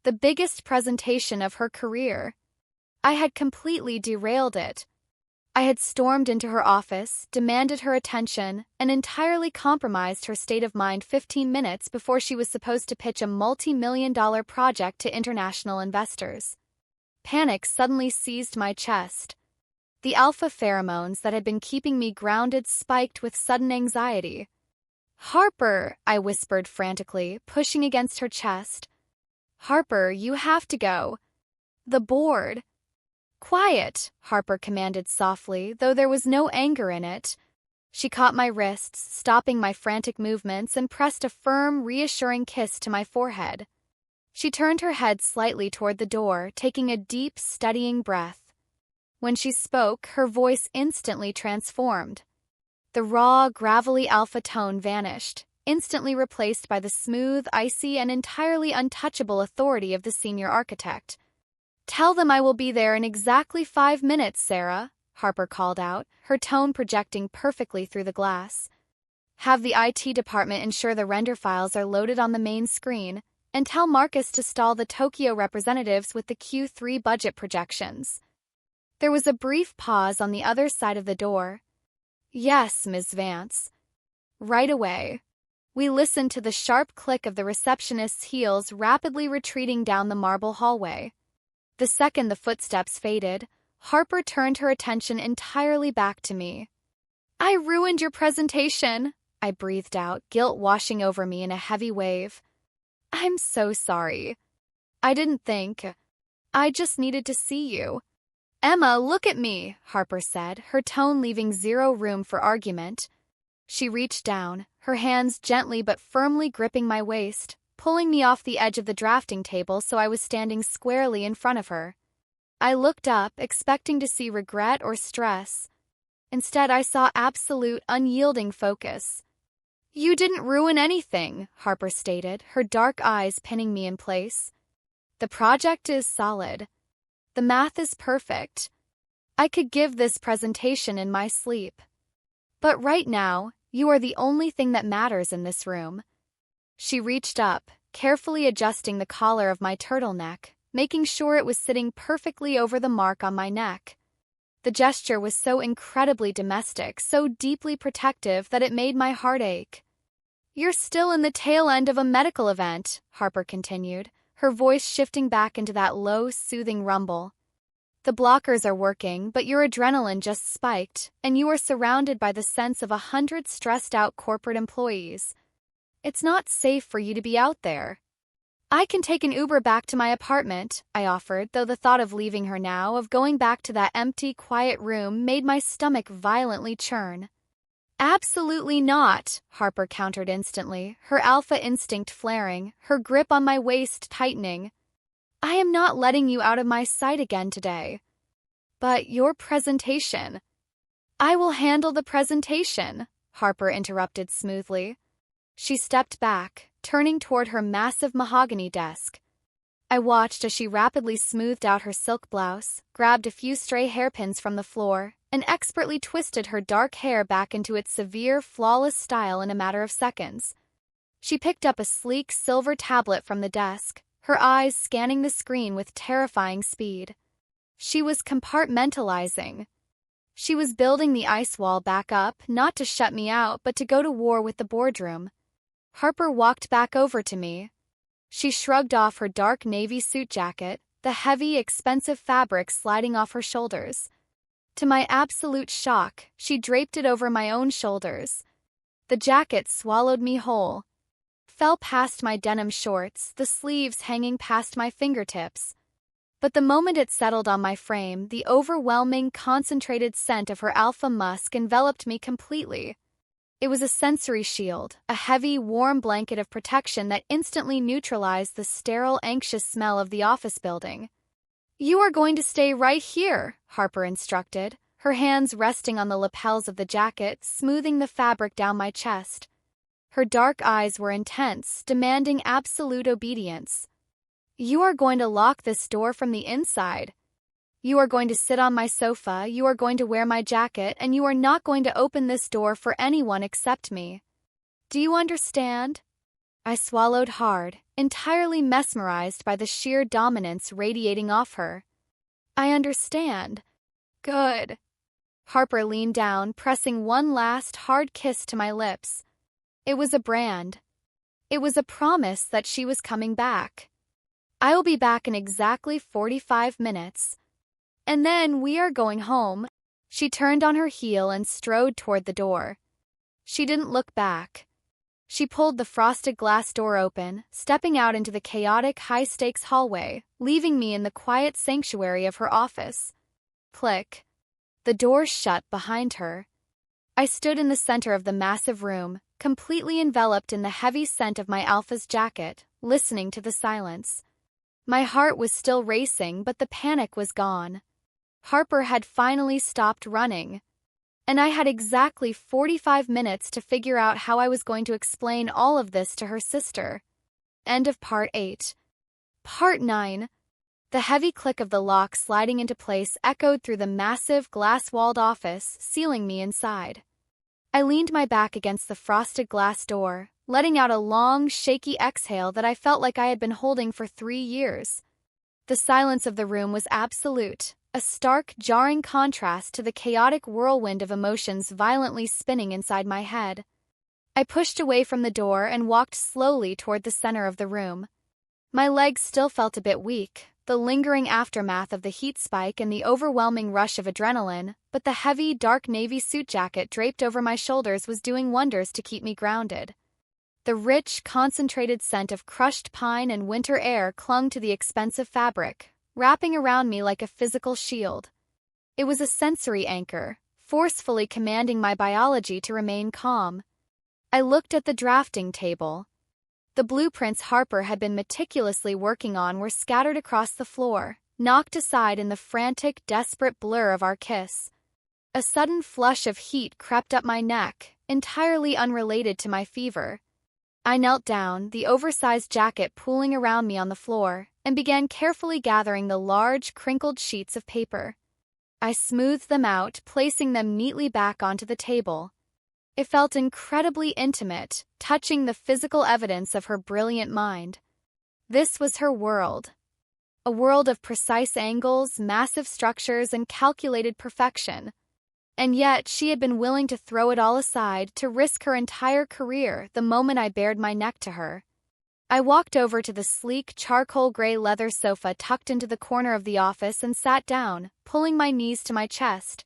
The biggest presentation of her career. I had completely derailed it. I had stormed into her office, demanded her attention, and entirely compromised her state of mind 15 minutes before she was supposed to pitch a multi-million-dollar project to international investors. Panic suddenly seized my chest. The alpha pheromones that had been keeping me grounded spiked with sudden anxiety. "Harper," I whispered frantically, pushing against her chest. "Harper, you have to go. The board." "Quiet," Harper commanded softly, though there was no anger in it. She caught my wrists, stopping my frantic movements, and pressed a firm, reassuring kiss to my forehead. She turned her head slightly toward the door, taking a deep, steadying breath. When she spoke, her voice instantly transformed. The raw, gravelly alpha tone vanished, instantly replaced by the smooth, icy, and entirely untouchable authority of the senior architect. "Tell them I will be there in exactly 5 minutes, Sarah," Harper called out, her tone projecting perfectly through the glass. "Have the IT department ensure the render files are loaded on the main screen, and tell Marcus to stall the Tokyo representatives with the Q3 budget projections." There was a brief pause on the other side of the door. "Yes, Ms. Vance." Right away. We listened to the sharp click of the receptionist's heels rapidly retreating down the marble hallway. The second the footsteps faded, Harper turned her attention entirely back to me. "I ruined your presentation," I breathed out, guilt washing over me in a heavy wave. "I'm so sorry. I didn't think. I just needed to see you." "Emma, look at me," Harper said, her tone leaving zero room for argument. She reached down, her hands gently but firmly gripping my waist, pulling me off the edge of the drafting table so I was standing squarely in front of her. I looked up, expecting to see regret or stress. Instead, I saw absolute, unyielding focus. "You didn't ruin anything," Harper stated, her dark eyes pinning me in place. "The project is solid. The math is perfect. I could give this presentation in my sleep. But right now, you are the only thing that matters in this room." She reached up, carefully adjusting the collar of my turtleneck, making sure it was sitting perfectly over the mark on my neck. The gesture was so incredibly domestic, so deeply protective that it made my heart ache. "You're still in the tail end of a medical event," Harper continued, her voice shifting back into that low, soothing rumble. "The blockers are working, but your adrenaline just spiked, and you are surrounded by the sense of 100 stressed-out corporate employees. It's not safe for you to be out there." "I can take an Uber back to my apartment," I offered, though the thought of leaving her now, of going back to that empty, quiet room, made my stomach violently churn. "Absolutely not," Harper countered instantly, her alpha instinct flaring, her grip on my waist tightening. "I am not letting you out of my sight again today." "But your presentation—" "I will handle the presentation," Harper interrupted smoothly. She stepped back, turning toward her massive mahogany desk. I watched as she rapidly smoothed out her silk blouse, grabbed a few stray hairpins from the floor, and expertly twisted her dark hair back into its severe, flawless style in a matter of seconds. She picked up a sleek silver tablet from the desk, her eyes scanning the screen with terrifying speed. She was compartmentalizing. She was building the ice wall back up, not to shut me out, but to go to war with the boardroom. Harper walked back over to me. She shrugged off her dark navy suit jacket, the heavy, expensive fabric sliding off her shoulders. To my absolute shock, she draped it over my own shoulders. The jacket swallowed me whole. Fell past my denim shorts, the sleeves hanging past my fingertips. But the moment it settled on my frame, the overwhelming, concentrated scent of her alpha musk enveloped me completely. It was a sensory shield, a heavy, warm blanket of protection that instantly neutralized the sterile, anxious smell of the office building. "You are going to stay right here," Harper instructed, her hands resting on the lapels of the jacket, smoothing the fabric down my chest. Her dark eyes were intense, demanding absolute obedience. You are going to lock this door from the inside. You are going to sit on my sofa, you are going to wear my jacket, and you are not going to open this door for anyone except me. Do you understand? I swallowed hard, entirely mesmerized by the sheer dominance radiating off her. I understand. Good. Harper leaned down, pressing one last hard kiss to my lips. It was a brand. It was a promise that she was coming back. I will be back in exactly 45 minutes. And then we are going home. She turned on her heel and strode toward the door. She didn't look back. She pulled the frosted glass door open, stepping out into the chaotic, high-stakes hallway, leaving me in the quiet sanctuary of her office. Click. The door shut behind her. I stood in the center of the massive room, completely enveloped in the heavy scent of my alpha's jacket, listening to the silence. My heart was still racing, but the panic was gone. Harper had finally stopped running, and I had exactly 45 minutes to figure out how I was going to explain all of this to her sister. End of Part 8. Part 9. The heavy click of the lock sliding into place echoed through the massive, glass-walled office, sealing me inside. I leaned my back against the frosted glass door, letting out a long, shaky exhale that I felt like I had been holding for 3 years. The silence of the room was absolute, a stark, jarring contrast to the chaotic whirlwind of emotions violently spinning inside my head. I pushed away from the door and walked slowly toward the center of the room. My legs still felt a bit weak, the lingering aftermath of the heat spike and the overwhelming rush of adrenaline, but the heavy, dark navy suit jacket draped over my shoulders was doing wonders to keep me grounded. The rich, concentrated scent of crushed pine and winter air clung to the expensive fabric, wrapping around me like a physical shield. It was a sensory anchor, forcefully commanding my biology to remain calm. I looked at the drafting table. The blueprints Harper had been meticulously working on were scattered across the floor, knocked aside in the frantic, desperate blur of our kiss. A sudden flush of heat crept up my neck, entirely unrelated to my fever. I knelt down, the oversized jacket pooling around me on the floor, and began carefully gathering the large, crinkled sheets of paper. I smoothed them out, placing them neatly back onto the table. It felt incredibly intimate, touching the physical evidence of her brilliant mind. This was her world. A world of precise angles, massive structures, and calculated perfection. And yet, she had been willing to throw it all aside to risk her entire career the moment I bared my neck to her. I walked over to the sleek, charcoal gray leather sofa tucked into the corner of the office and sat down, pulling my knees to my chest.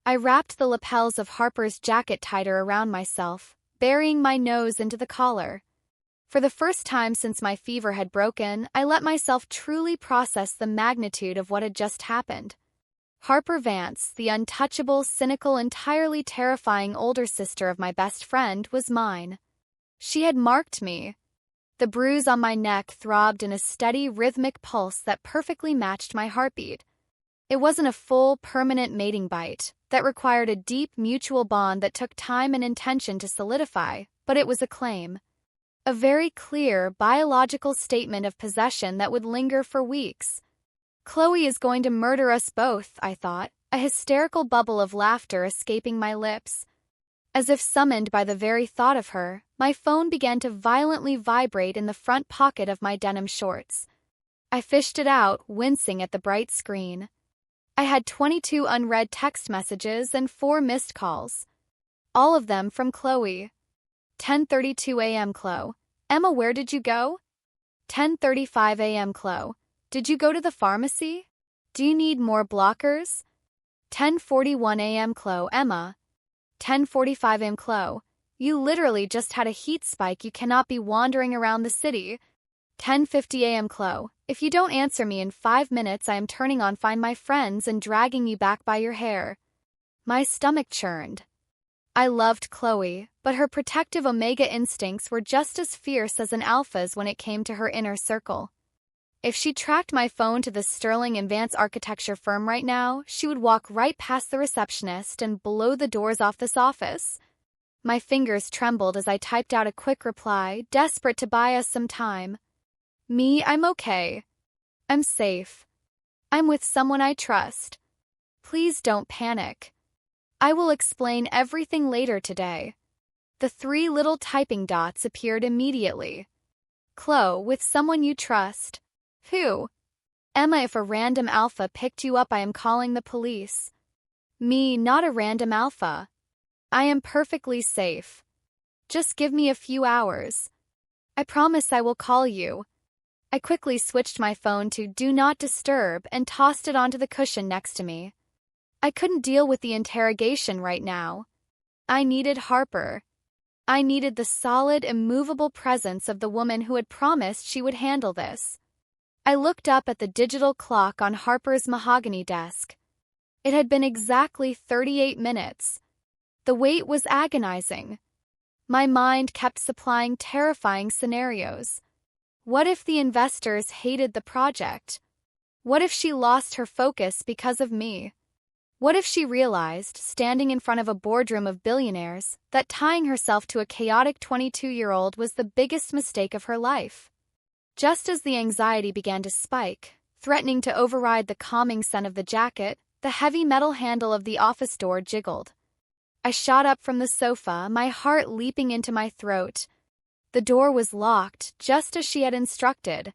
I wrapped the lapels of Harper's jacket tighter around myself, burying my nose into the collar. For the first time since my fever had broken, I let myself truly process the magnitude of what had just happened. Harper Vance, the untouchable, cynical, entirely terrifying older sister of my best friend, was mine. She had marked me. The bruise on my neck throbbed in a steady, rhythmic pulse that perfectly matched my heartbeat. It wasn't a full, permanent mating bite that required a deep, mutual bond that took time and intention to solidify, but it was a claim. A very clear, biological statement of possession that would linger for weeks. Chloe is going to murder us both, I thought, a hysterical bubble of laughter escaping my lips. As if summoned by the very thought of her, my phone began to violently vibrate in the front pocket of my denim shorts. I fished it out, wincing at the bright screen. I had 22 unread text messages and 4 missed calls. All of them from Chloe. 10:32 a.m. Chloe. Emma, where did you go? 10:35 a.m. Chloe. Did you go to the pharmacy? Do you need more blockers? 10:41 a.m. Chloe. Emma. 10:45 a.m. Chloe. You literally just had a heat spike. You cannot be wandering around the city. 10:50 a.m. Chloe. If you don't answer me in 5 minutes, I am turning on Find My Friends and dragging you back by your hair. My stomach churned. I loved Chloe, but her protective omega instincts were just as fierce as an alpha's when it came to her inner circle. If she tracked my phone to the Sterling and Vance architecture firm right now, she would walk right past the receptionist and blow the doors off this office. My fingers trembled as I typed out a quick reply, desperate to buy us some time. Me, I'm okay. I'm safe. I'm with someone I trust. Please don't panic. I will explain everything later today. The three little typing dots appeared immediately. Chloe, with someone you trust. Who? Emma, if a random alpha picked you up, I am calling the police. Me, not a random alpha. I am perfectly safe. Just give me a few hours. I promise I will call you. I quickly switched my phone to Do Not Disturb and tossed it onto the cushion next to me. I couldn't deal with the interrogation right now. I needed Harper. I needed the solid, immovable presence of the woman who had promised she would handle this. I looked up at the digital clock on Harper's mahogany desk. It had been exactly 38 minutes. The wait was agonizing. My mind kept supplying terrifying scenarios. What if the investors hated the project? What if she lost her focus because of me? What if she realized, standing in front of a boardroom of billionaires, that tying herself to a chaotic 22-year-old was the biggest mistake of her life? Just as the anxiety began to spike, threatening to override the calming scent of the jacket, the heavy metal handle of the office door jiggled. I shot up from the sofa, my heart leaping into my throat. The door was locked, just as she had instructed.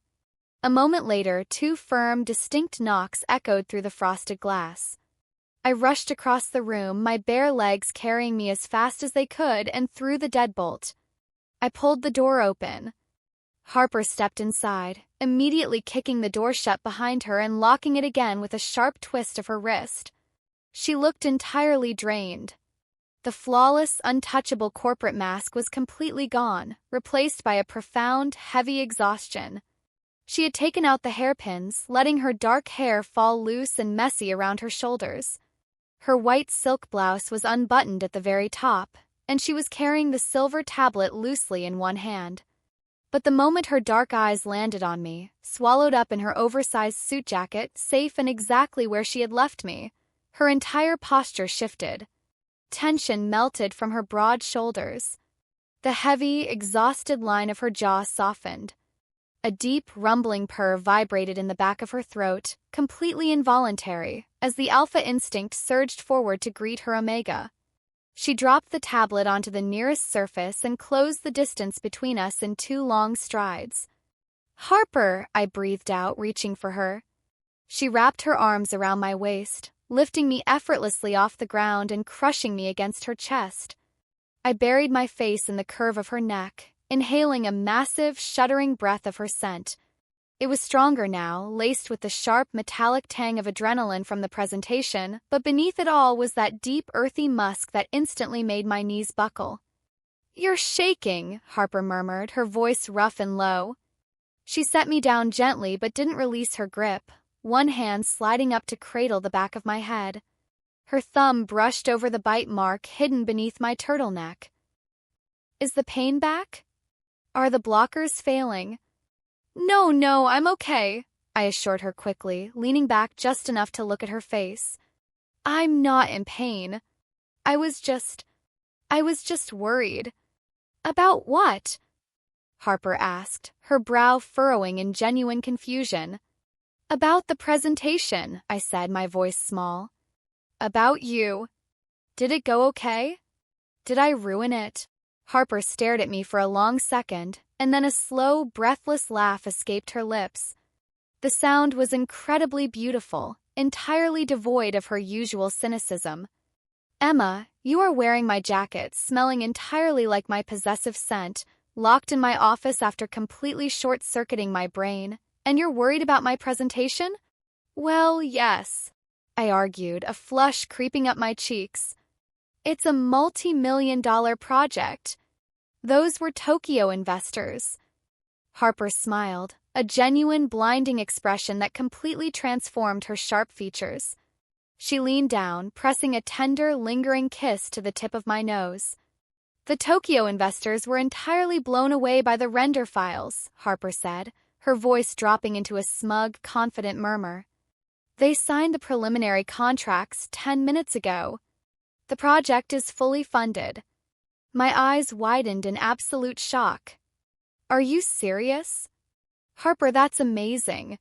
A moment later, two firm, distinct knocks echoed through the frosted glass. I rushed across the room, my bare legs carrying me as fast as they could, and threw the deadbolt. I pulled the door open. Harper stepped inside, immediately kicking the door shut behind her and locking it again with a sharp twist of her wrist. She looked entirely drained. The flawless, untouchable corporate mask was completely gone, replaced by a profound, heavy exhaustion. She had taken out the hairpins, letting her dark hair fall loose and messy around her shoulders. Her white silk blouse was unbuttoned at the very top, and she was carrying the silver tablet loosely in one hand. But the moment her dark eyes landed on me, swallowed up in her oversized suit jacket, safe and exactly where she had left me, her entire posture shifted. Tension melted from her broad shoulders. The heavy, exhausted line of her jaw softened. A deep, rumbling purr vibrated in the back of her throat, completely involuntary, as the alpha instinct surged forward to greet her omega. She dropped the tablet onto the nearest surface and closed the distance between us in two long strides. "Harper," I breathed out, reaching for her. She wrapped her arms around my waist, lifting me effortlessly off the ground and crushing me against her chest. I buried my face in the curve of her neck, inhaling a massive, shuddering breath of her scent. It was stronger now, laced with the sharp, metallic tang of adrenaline from the presentation, but beneath it all was that deep, earthy musk that instantly made my knees buckle. "You're shaking," Harper murmured, her voice rough and low. She set me down gently but didn't release her grip, one hand sliding up to cradle the back of my head. Her thumb brushed over the bite mark hidden beneath my turtleneck. "Is the pain back? Are the blockers failing?" No, I'm okay," I assured her quickly, leaning back just enough to look at her face. "I'm not in pain. I was just worried." "About what?" Harper asked, her brow furrowing in genuine confusion. "About the presentation," I said, my voice small. "About you. Did it go okay? Did I ruin it?" Harper stared at me for a long second, and then a slow, breathless laugh escaped her lips. The sound was incredibly beautiful, entirely devoid of her usual cynicism. "Emma, you are wearing my jacket, smelling entirely like my possessive scent, locked in my office after completely short-circuiting my brain, and you're worried about my presentation?" "Well, yes," I argued, a flush creeping up my cheeks. "It's a multi-million-dollar project. Those were Tokyo investors." Harper smiled, a genuine, blinding expression that completely transformed her sharp features. She leaned down, pressing a tender, lingering kiss to the tip of my nose. "The Tokyo investors were entirely blown away by the render files," Harper said, her voice dropping into a smug, confident murmur. "They signed the preliminary contracts 10 minutes ago. The project is fully funded." My eyes widened in absolute shock. "Are you serious?" Harper, that's amazing.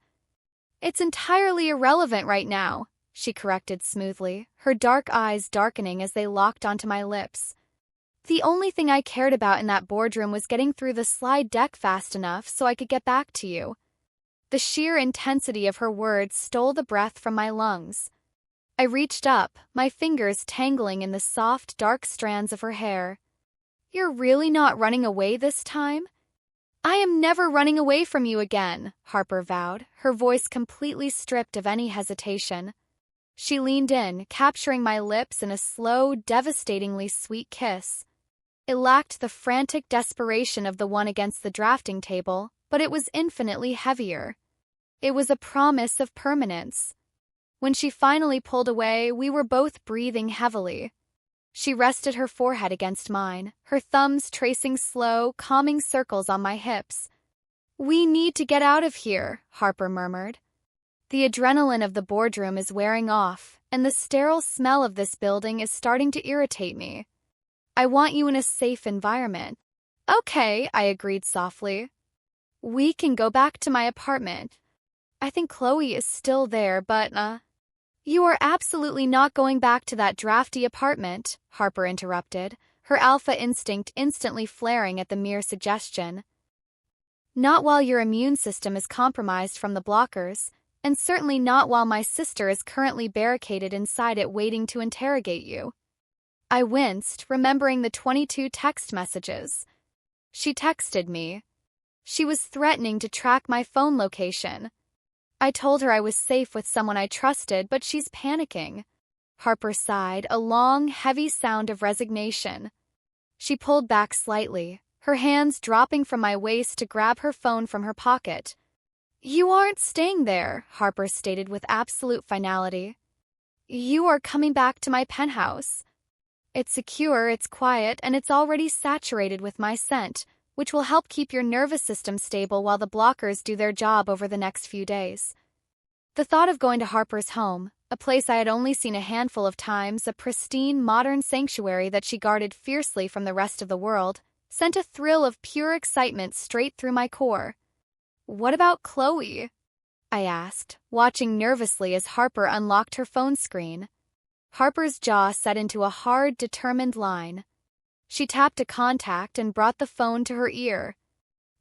It's entirely irrelevant right now, she corrected smoothly, her dark eyes darkening as they locked onto my lips. The only thing I cared about in that boardroom was getting through the slide deck fast enough so I could get back to you. The sheer intensity of her words stole the breath from my lungs. I reached up, my fingers tangling in the soft, dark strands of her hair. You're really not running away this time? I am never running away from you again, Harper vowed, her voice completely stripped of any hesitation. She leaned in, capturing my lips in a slow, devastatingly sweet kiss. It lacked the frantic desperation of the one against the drafting table, but it was infinitely heavier. It was a promise of permanence. When she finally pulled away, we were both breathing heavily. She rested her forehead against mine, her thumbs tracing slow, calming circles on my hips. We need to get out of here, Harper murmured. The adrenaline of the boardroom is wearing off, and the sterile smell of this building is starting to irritate me. I want you in a safe environment. Okay, I agreed softly. We can go back to my apartment. I think Chloe is still there, but, You are absolutely not going back to that drafty apartment, Harper interrupted, her alpha instinct instantly flaring at the mere suggestion. Not while your immune system is compromised from the blockers, and certainly not while my sister is currently barricaded inside it waiting to interrogate you. I winced, remembering the 22 text messages. She texted me. She was threatening to track my phone location. I told her I was safe with someone I trusted, but she's panicking. Harper sighed, a long, heavy sound of resignation. She pulled back slightly, her hands dropping from my waist to grab her phone from her pocket. You aren't staying there, Harper stated with absolute finality. You are coming back to my penthouse. It's secure, it's quiet, and it's already saturated with my scent, which will help keep your nervous system stable while the blockers do their job over the next few days. The thought of going to Harper's home, a place I had only seen a handful of times, a pristine, modern sanctuary that she guarded fiercely from the rest of the world, sent a thrill of pure excitement straight through my core. What about Chloe? I asked, watching nervously as Harper unlocked her phone screen. Harper's jaw set into a hard, determined line. She tapped a contact and brought the phone to her ear.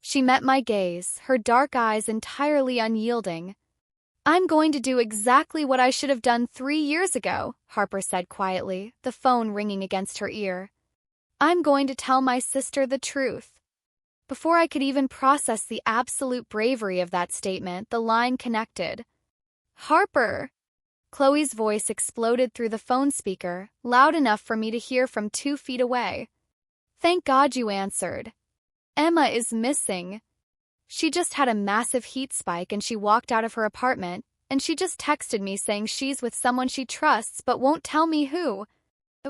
She met my gaze, her dark eyes entirely unyielding. I'm going to do exactly what I should have done 3 years ago, Harper said quietly, the phone ringing against her ear. I'm going to tell my sister the truth. Before I could even process the absolute bravery of that statement, the line connected. Harper! Chloe's voice exploded through the phone speaker, loud enough for me to hear from 2 feet away. Thank God you answered. Emma is missing. She just had a massive heat spike and she walked out of her apartment, and she just texted me saying she's with someone she trusts but won't tell me who.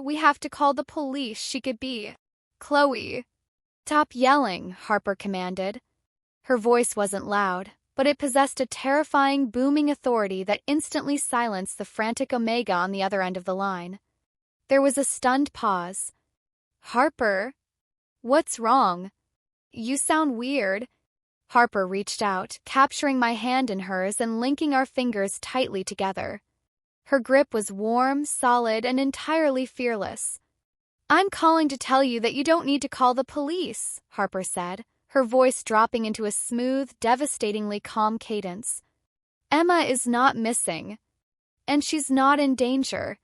We have to call the police. She could be. Chloe. Stop yelling, Harper commanded. Her voice wasn't loud, but it possessed a terrifying, booming authority that instantly silenced the frantic Omega on the other end of the line. There was a stunned pause. Harper? What's wrong? You sound weird. Harper reached out, capturing my hand in hers and linking our fingers tightly together. Her grip was warm, solid, and entirely fearless. I'm calling to tell you that you don't need to call the police, Harper said, her voice dropping into a smooth, devastatingly calm cadence. Emma is not missing. And she's not in danger.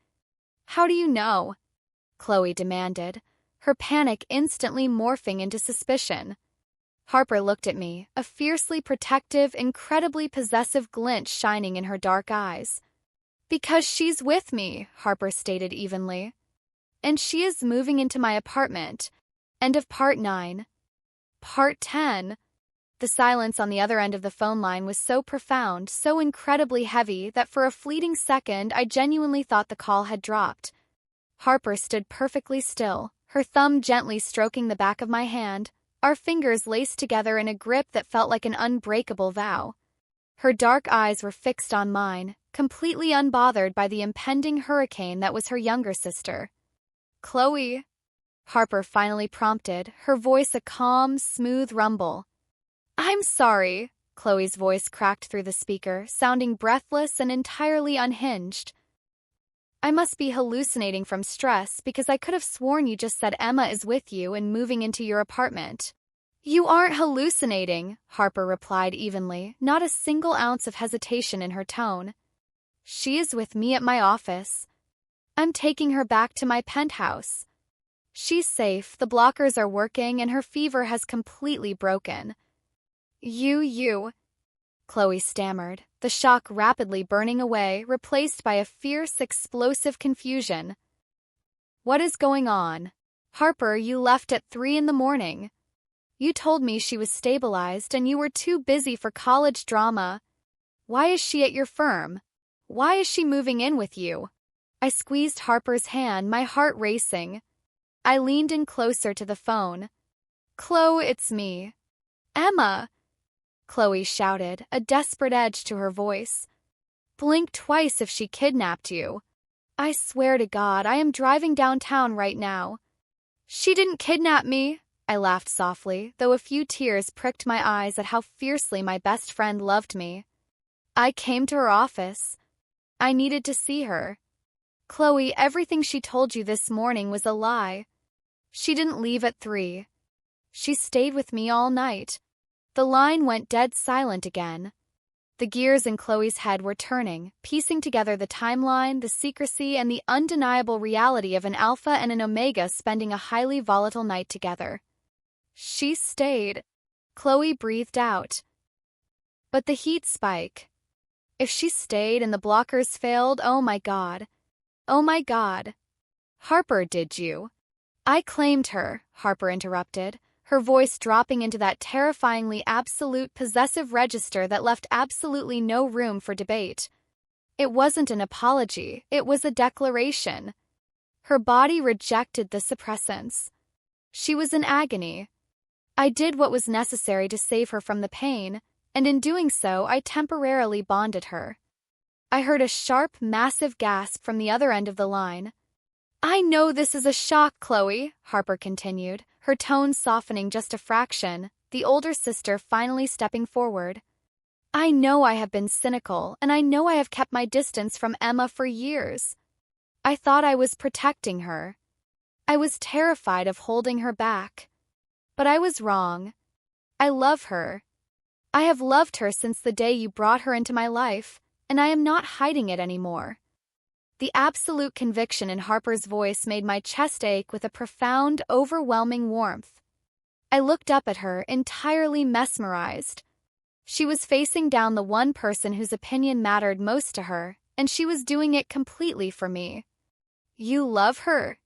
How do you know? Chloe demanded, her panic instantly morphing into suspicion. Harper looked at me, a fiercely protective, incredibly possessive glint shining in her dark eyes. Because she's with me, Harper stated evenly. And she is moving into my apartment. End of Part 9. Part 10. The silence on the other end of the phone line was so profound, so incredibly heavy, that for a fleeting second I genuinely thought the call had dropped. Harper stood perfectly still, her thumb gently stroking the back of my hand, our fingers laced together in a grip that felt like an unbreakable vow. Her dark eyes were fixed on mine, completely unbothered by the impending hurricane that was her younger sister. Chloe, Harper finally prompted, her voice a calm, smooth rumble. I'm sorry, Chloe's voice cracked through the speaker, sounding breathless and entirely unhinged. I must be hallucinating from stress because I could have sworn you just said Emma is with you and moving into your apartment. You aren't hallucinating, Harper replied evenly, not a single ounce of hesitation in her tone. She is with me at my office. I'm taking her back to my penthouse. She's safe, the blockers are working, and her fever has completely broken. You, Chloe stammered, the shock rapidly burning away, replaced by a fierce, explosive confusion. What is going on? Harper, you left at 3 a.m. You told me she was stabilized and you were too busy for college drama. Why is she at your firm? Why is she moving in with you? I squeezed Harper's hand, my heart racing. I leaned in closer to the phone. Chloe, it's me. Emma! Chloe shouted, a desperate edge to her voice. Blink twice if she kidnapped you. I swear to God, I am driving downtown right now. She didn't kidnap me, I laughed softly, though a few tears pricked my eyes at how fiercely my best friend loved me. I came to her office. I needed to see her. Chloe, everything she told you this morning was a lie. She didn't leave at 3. She stayed with me all night. The line went dead silent again. The gears in Chloe's head were turning, piecing together the timeline, the secrecy, and the undeniable reality of an alpha and an omega spending a highly volatile night together. She stayed. Chloe breathed out. But the heat spike. If she stayed and the blockers failed, oh my God. Oh my God. Harper, did you? I claimed her, Harper interrupted, her voice dropping into that terrifyingly absolute possessive register that left absolutely no room for debate. It wasn't an apology, it was a declaration. Her body rejected the suppressants. She was in agony. I did what was necessary to save her from the pain, and in doing so, I temporarily bonded her. I heard a sharp, massive gasp from the other end of the line. I know this is a shock, Chloe, Harper continued, her tone softening just a fraction, the older sister finally stepping forward. I know I have been cynical, and I know I have kept my distance from Emma for years. I thought I was protecting her. I was terrified of holding her back. But I was wrong. I love her. I have loved her since the day you brought her into my life, and I am not hiding it anymore. The absolute conviction in Harper's voice made my chest ache with a profound, overwhelming warmth. I looked up at her, entirely mesmerized. She was facing down the one person whose opinion mattered most to her, and she was doing it completely for me. You love her?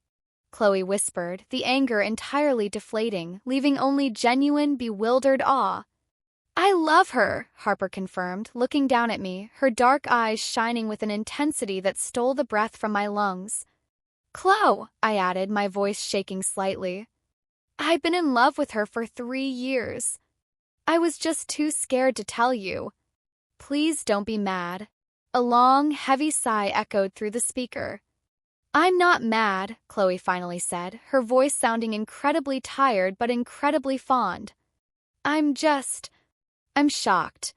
Chloe whispered, the anger entirely deflating, leaving only genuine, bewildered awe. I love her, Harper confirmed, looking down at me, her dark eyes shining with an intensity that stole the breath from my lungs. Chloe, I added, my voice shaking slightly. I've been in love with her for 3 years. I was just too scared to tell you. Please don't be mad. A long, heavy sigh echoed through the speaker. I'm not mad, Chloe finally said, her voice sounding incredibly tired but incredibly fond. I'm shocked.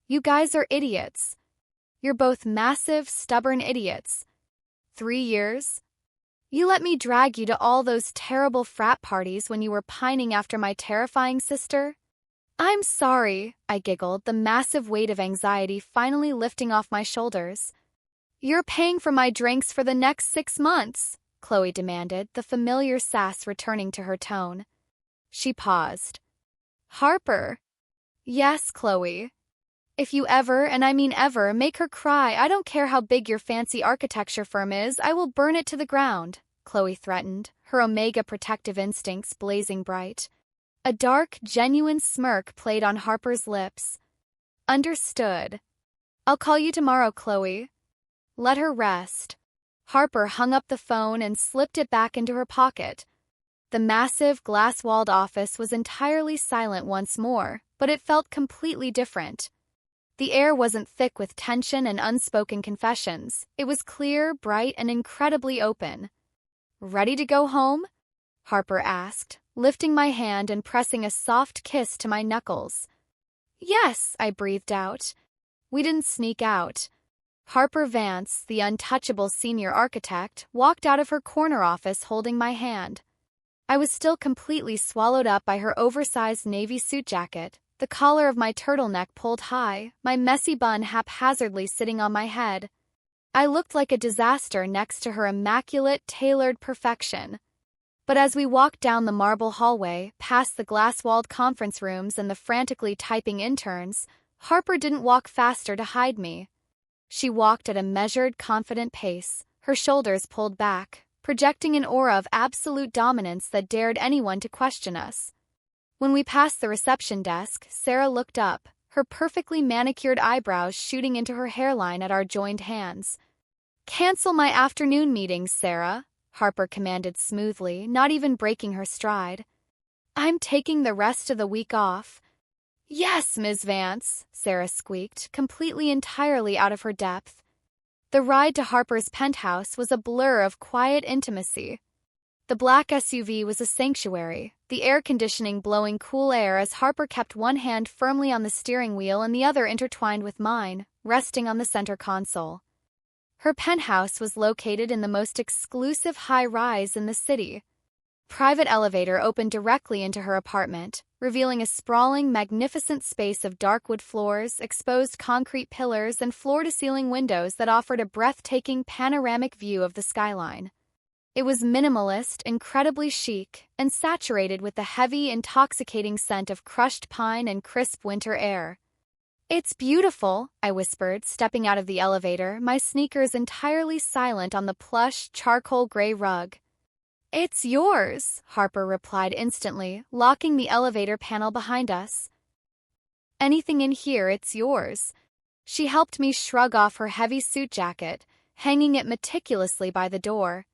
You guys are idiots. You're both massive, stubborn idiots. 3 years? You let me drag you to all those terrible frat parties when you were pining after my terrifying sister? I'm sorry, I giggled, the massive weight of anxiety finally lifting off my shoulders. You're paying for my drinks for the next 6 months, Chloe demanded, the familiar sass returning to her tone. She paused. Harper. Yes, Chloe. If you ever, and I mean ever, make her cry, I don't care how big your fancy architecture firm is, I will burn it to the ground, Chloe threatened, her omega protective instincts blazing bright. A dark, genuine smirk played on Harper's lips. Understood. I'll call you tomorrow, Chloe. Let her rest. Harper hung up the phone and slipped it back into her pocket. The massive, glass-walled office was entirely silent once more, but it felt completely different. The air wasn't thick with tension and unspoken confessions. It was clear, bright, and incredibly open. Ready to go home? Harper asked, lifting my hand and pressing a soft kiss to my knuckles. Yes, I breathed out. We didn't sneak out. Harper Vance, the untouchable senior architect, walked out of her corner office holding my hand. I was still completely swallowed up by her oversized navy suit jacket, the collar of my turtleneck pulled high, my messy bun haphazardly sitting on my head. I looked like a disaster next to her immaculate, tailored perfection. But as we walked down the marble hallway, past the glass-walled conference rooms and the frantically typing interns, Harper didn't walk faster to hide me. She walked at a measured, confident pace, her shoulders pulled back, projecting an aura of absolute dominance that dared anyone to question us. When we passed the reception desk, Sarah looked up, her perfectly manicured eyebrows shooting into her hairline at our joined hands. "Cancel my afternoon meetings, Sarah," Harper commanded smoothly, not even breaking her stride. "I'm taking the rest of the week off." "Yes, Ms. Vance," Sarah squeaked, completely entirely out of her depth. The ride to Harper's penthouse was a blur of quiet intimacy. The black SUV was a sanctuary, the air conditioning blowing cool air as Harper kept one hand firmly on the steering wheel and the other intertwined with mine, resting on the center console. Her penthouse was located in the most exclusive high-rise in the city. Private elevator opened directly into her apartment, revealing a sprawling, magnificent space of dark wood floors, exposed concrete pillars, and floor-to-ceiling windows that offered a breathtaking panoramic view of the skyline. It was minimalist, incredibly chic, and saturated with the heavy, intoxicating scent of crushed pine and crisp winter air. "It's beautiful," I whispered, stepping out of the elevator, my sneakers entirely silent on the plush, charcoal gray rug. "It's yours," Harper replied instantly, locking the elevator panel behind us. "Anything in here, it's yours." She helped me shrug off her heavy suit jacket, hanging it meticulously by the door.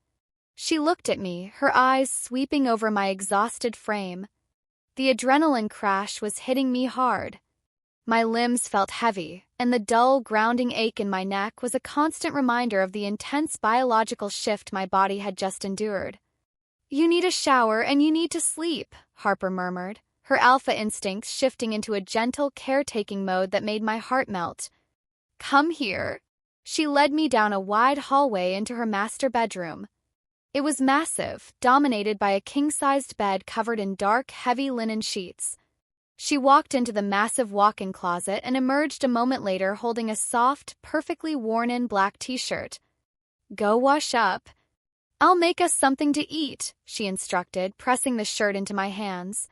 She looked at me, her eyes sweeping over my exhausted frame. The adrenaline crash was hitting me hard. My limbs felt heavy, and the dull, grounding ache in my neck was a constant reminder of the intense biological shift my body had just endured. "You need a shower and you need to sleep," Harper murmured, her alpha instincts shifting into a gentle, caretaking mode that made my heart melt. "Come here." She led me down a wide hallway into her master bedroom. It was massive, dominated by a king-sized bed covered in dark, heavy linen sheets. She walked into the massive walk-in closet and emerged a moment later holding a soft, perfectly worn-in black t-shirt. "Go wash up. I'll make us something to eat," she instructed, pressing the shirt into my hands.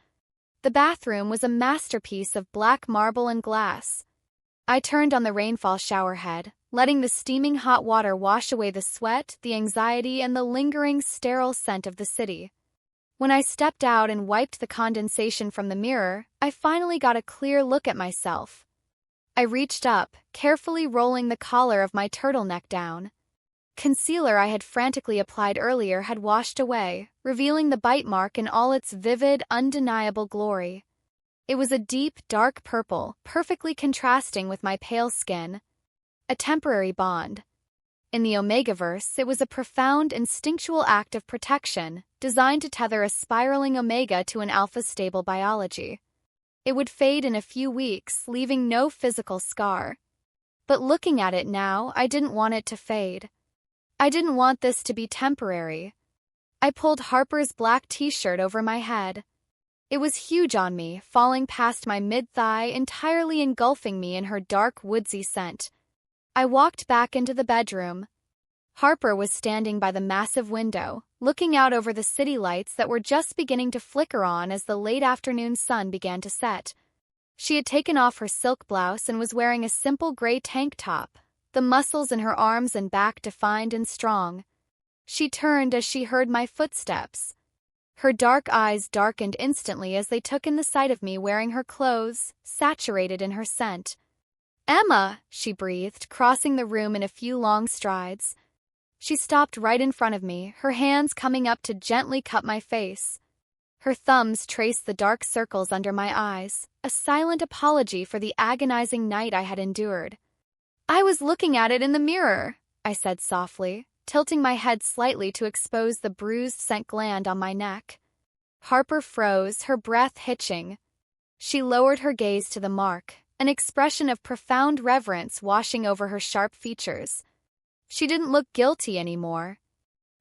The bathroom was a masterpiece of black marble and glass. I turned on the rainfall shower head, letting the steaming hot water wash away the sweat, the anxiety, and the lingering sterile scent of the city. When I stepped out and wiped the condensation from the mirror, I finally got a clear look at myself. I reached up, carefully rolling the collar of my turtleneck down. Concealer I had frantically applied earlier had washed away, revealing the bite mark in all its vivid, undeniable glory. It was a deep, dark purple, perfectly contrasting with my pale skin. A temporary bond. In the omegaverse, it was a profound, instinctual act of protection, designed to tether a spiraling omega to an alpha's stable biology. It would fade in a few weeks, leaving no physical scar. But looking at it now, I didn't want it to fade. I didn't want this to be temporary. I pulled Harper's black t-shirt over my head. It was huge on me, falling past my mid-thigh, entirely engulfing me in her dark, woodsy scent. I walked back into the bedroom. Harper was standing by the massive window, looking out over the city lights that were just beginning to flicker on as the late afternoon sun began to set. She had taken off her silk blouse and was wearing a simple gray tank top, the muscles in her arms and back defined and strong. She turned as she heard my footsteps. Her dark eyes darkened instantly as they took in the sight of me wearing her clothes, saturated in her scent. "Emma," she breathed, crossing the room in a few long strides. She stopped right in front of me, her hands coming up to gently cup my face. Her thumbs traced the dark circles under my eyes, a silent apology for the agonizing night I had endured. "I was looking at it in the mirror," I said softly, tilting my head slightly to expose the bruised scent gland on my neck. Harper froze, her breath hitching. She lowered her gaze to the mark, an expression of profound reverence washing over her sharp features. She didn't look guilty anymore.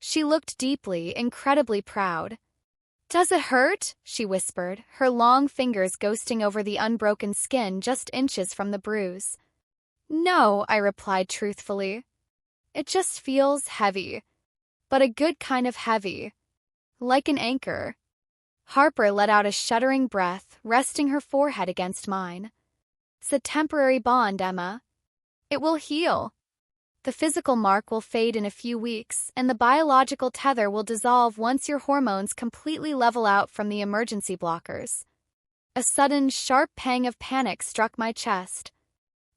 She looked deeply, incredibly proud. "Does it hurt?" she whispered, her long fingers ghosting over the unbroken skin just inches from the bruise. "No," I replied truthfully. "It just feels heavy. But a good kind of heavy. Like an anchor." Harper let out a shuddering breath, resting her forehead against mine. "It's a temporary bond, Emma. It will heal. The physical mark will fade in a few weeks, and the biological tether will dissolve once your hormones completely level out from the emergency blockers." A sudden, sharp pang of panic struck my chest.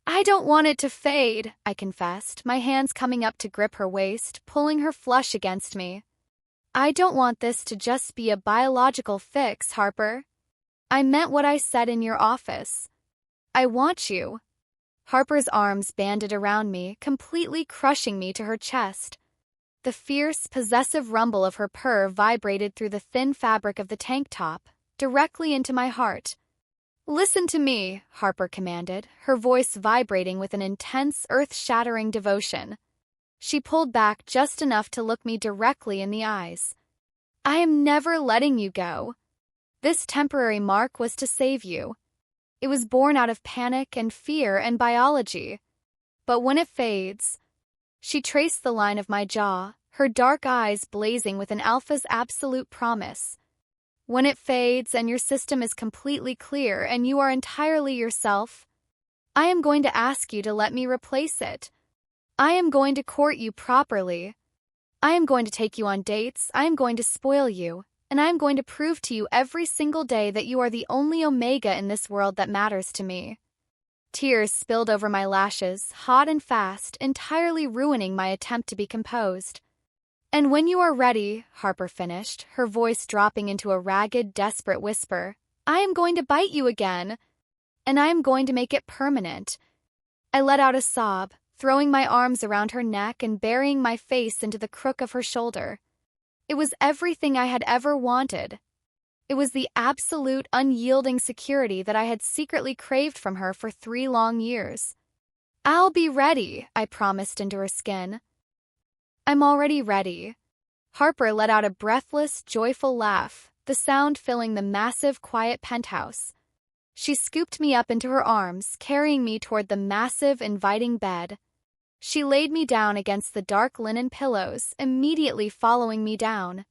"I don't want it to fade," I confessed, my hands coming up to grip her waist, pulling her flush against me. "I don't want this to just be a biological fix, Harper. I meant what I said in your office. I want you." Harper's arms banded around me, completely crushing me to her chest. The fierce, possessive rumble of her purr vibrated through the thin fabric of the tank top, directly into my heart. "Listen to me," Harper commanded, her voice vibrating with an intense, earth-shattering devotion. She pulled back just enough to look me directly in the eyes. "I am never letting you go. This temporary mark was to save you. It was born out of panic and fear and biology. But when it fades..." She traced the line of my jaw, her dark eyes blazing with an alpha's absolute promise. "When it fades and your system is completely clear and you are entirely yourself, I am going to ask you to let me replace it. I am going to court you properly. I am going to take you on dates, I am going to spoil you, and I am going to prove to you every single day that you are the only omega in this world that matters to me." Tears spilled over my lashes, hot and fast, entirely ruining my attempt to be composed. "And when you are ready," Harper finished, her voice dropping into a ragged, desperate whisper, "I am going to bite you again. And I am going to make it permanent." I let out a sob, throwing my arms around her neck and burying my face into the crook of her shoulder. It was everything I had ever wanted. It was the absolute, unyielding security that I had secretly craved from her for 3 long years. "I'll be ready," I promised into her skin. "I'm already ready." Harper let out a breathless, joyful laugh, the sound filling the massive, quiet penthouse. She scooped me up into her arms, carrying me toward the massive, inviting bed. She laid me down against the dark linen pillows, immediately following me down.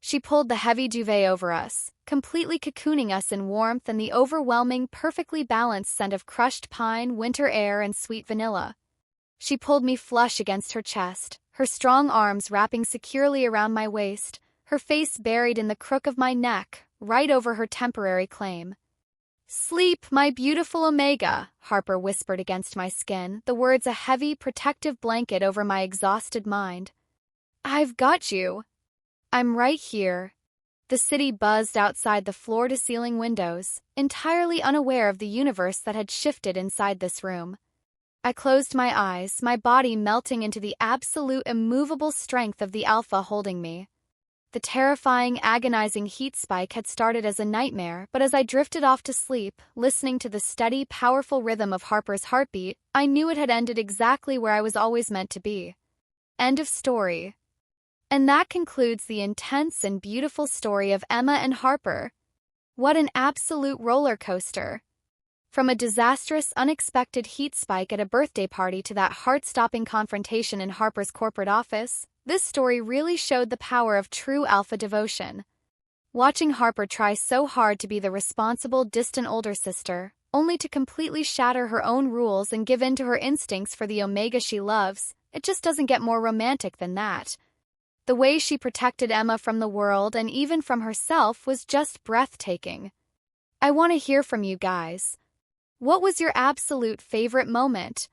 She pulled the heavy duvet over us, completely cocooning us in warmth and the overwhelming, perfectly balanced scent of crushed pine, winter air, and sweet vanilla. She pulled me flush against her chest, her strong arms wrapping securely around my waist, her face buried in the crook of my neck, right over her temporary claim. "Sleep, my beautiful Omega," Harper whispered against my skin, the words a heavy, protective blanket over my exhausted mind. "I've got you. I'm right here." The city buzzed outside the floor-to-ceiling windows, entirely unaware of the universe that had shifted inside this room. I closed my eyes, my body melting into the absolute immovable strength of the alpha holding me. The terrifying, agonizing heat spike had started as a nightmare, but as I drifted off to sleep, listening to the steady, powerful rhythm of Harper's heartbeat, I knew it had ended exactly where I was always meant to be. End of story. And that concludes the intense and beautiful story of Emma and Harper. What an absolute roller coaster. From a disastrous, unexpected heat spike at a birthday party to that heart-stopping confrontation in Harper's corporate office, this story really showed the power of true alpha devotion. Watching Harper try so hard to be the responsible, distant older sister, only to completely shatter her own rules and give in to her instincts for the Omega she loves, it just doesn't get more romantic than that. The way she protected Emma from the world and even from herself was just breathtaking. I want to hear from you guys. What was your absolute favorite moment?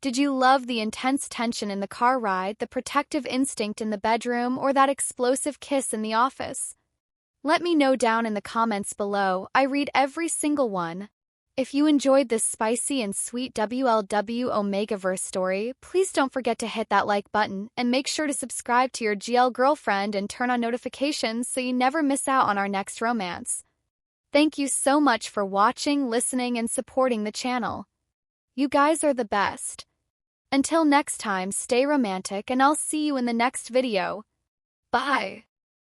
Did you love the intense tension in the car ride, the protective instinct in the bedroom, or that explosive kiss in the office? Let me know down in the comments below. I read every single one. If you enjoyed this spicy and sweet WLW omegaverse story, please don't forget to hit that like button and make sure to subscribe to your GL girlfriend and turn on notifications so you never miss out on our next romance. Thank you so much for watching, listening, and supporting the channel. You guys are the best. Until next time, stay romantic and I'll see you in the next video. Bye.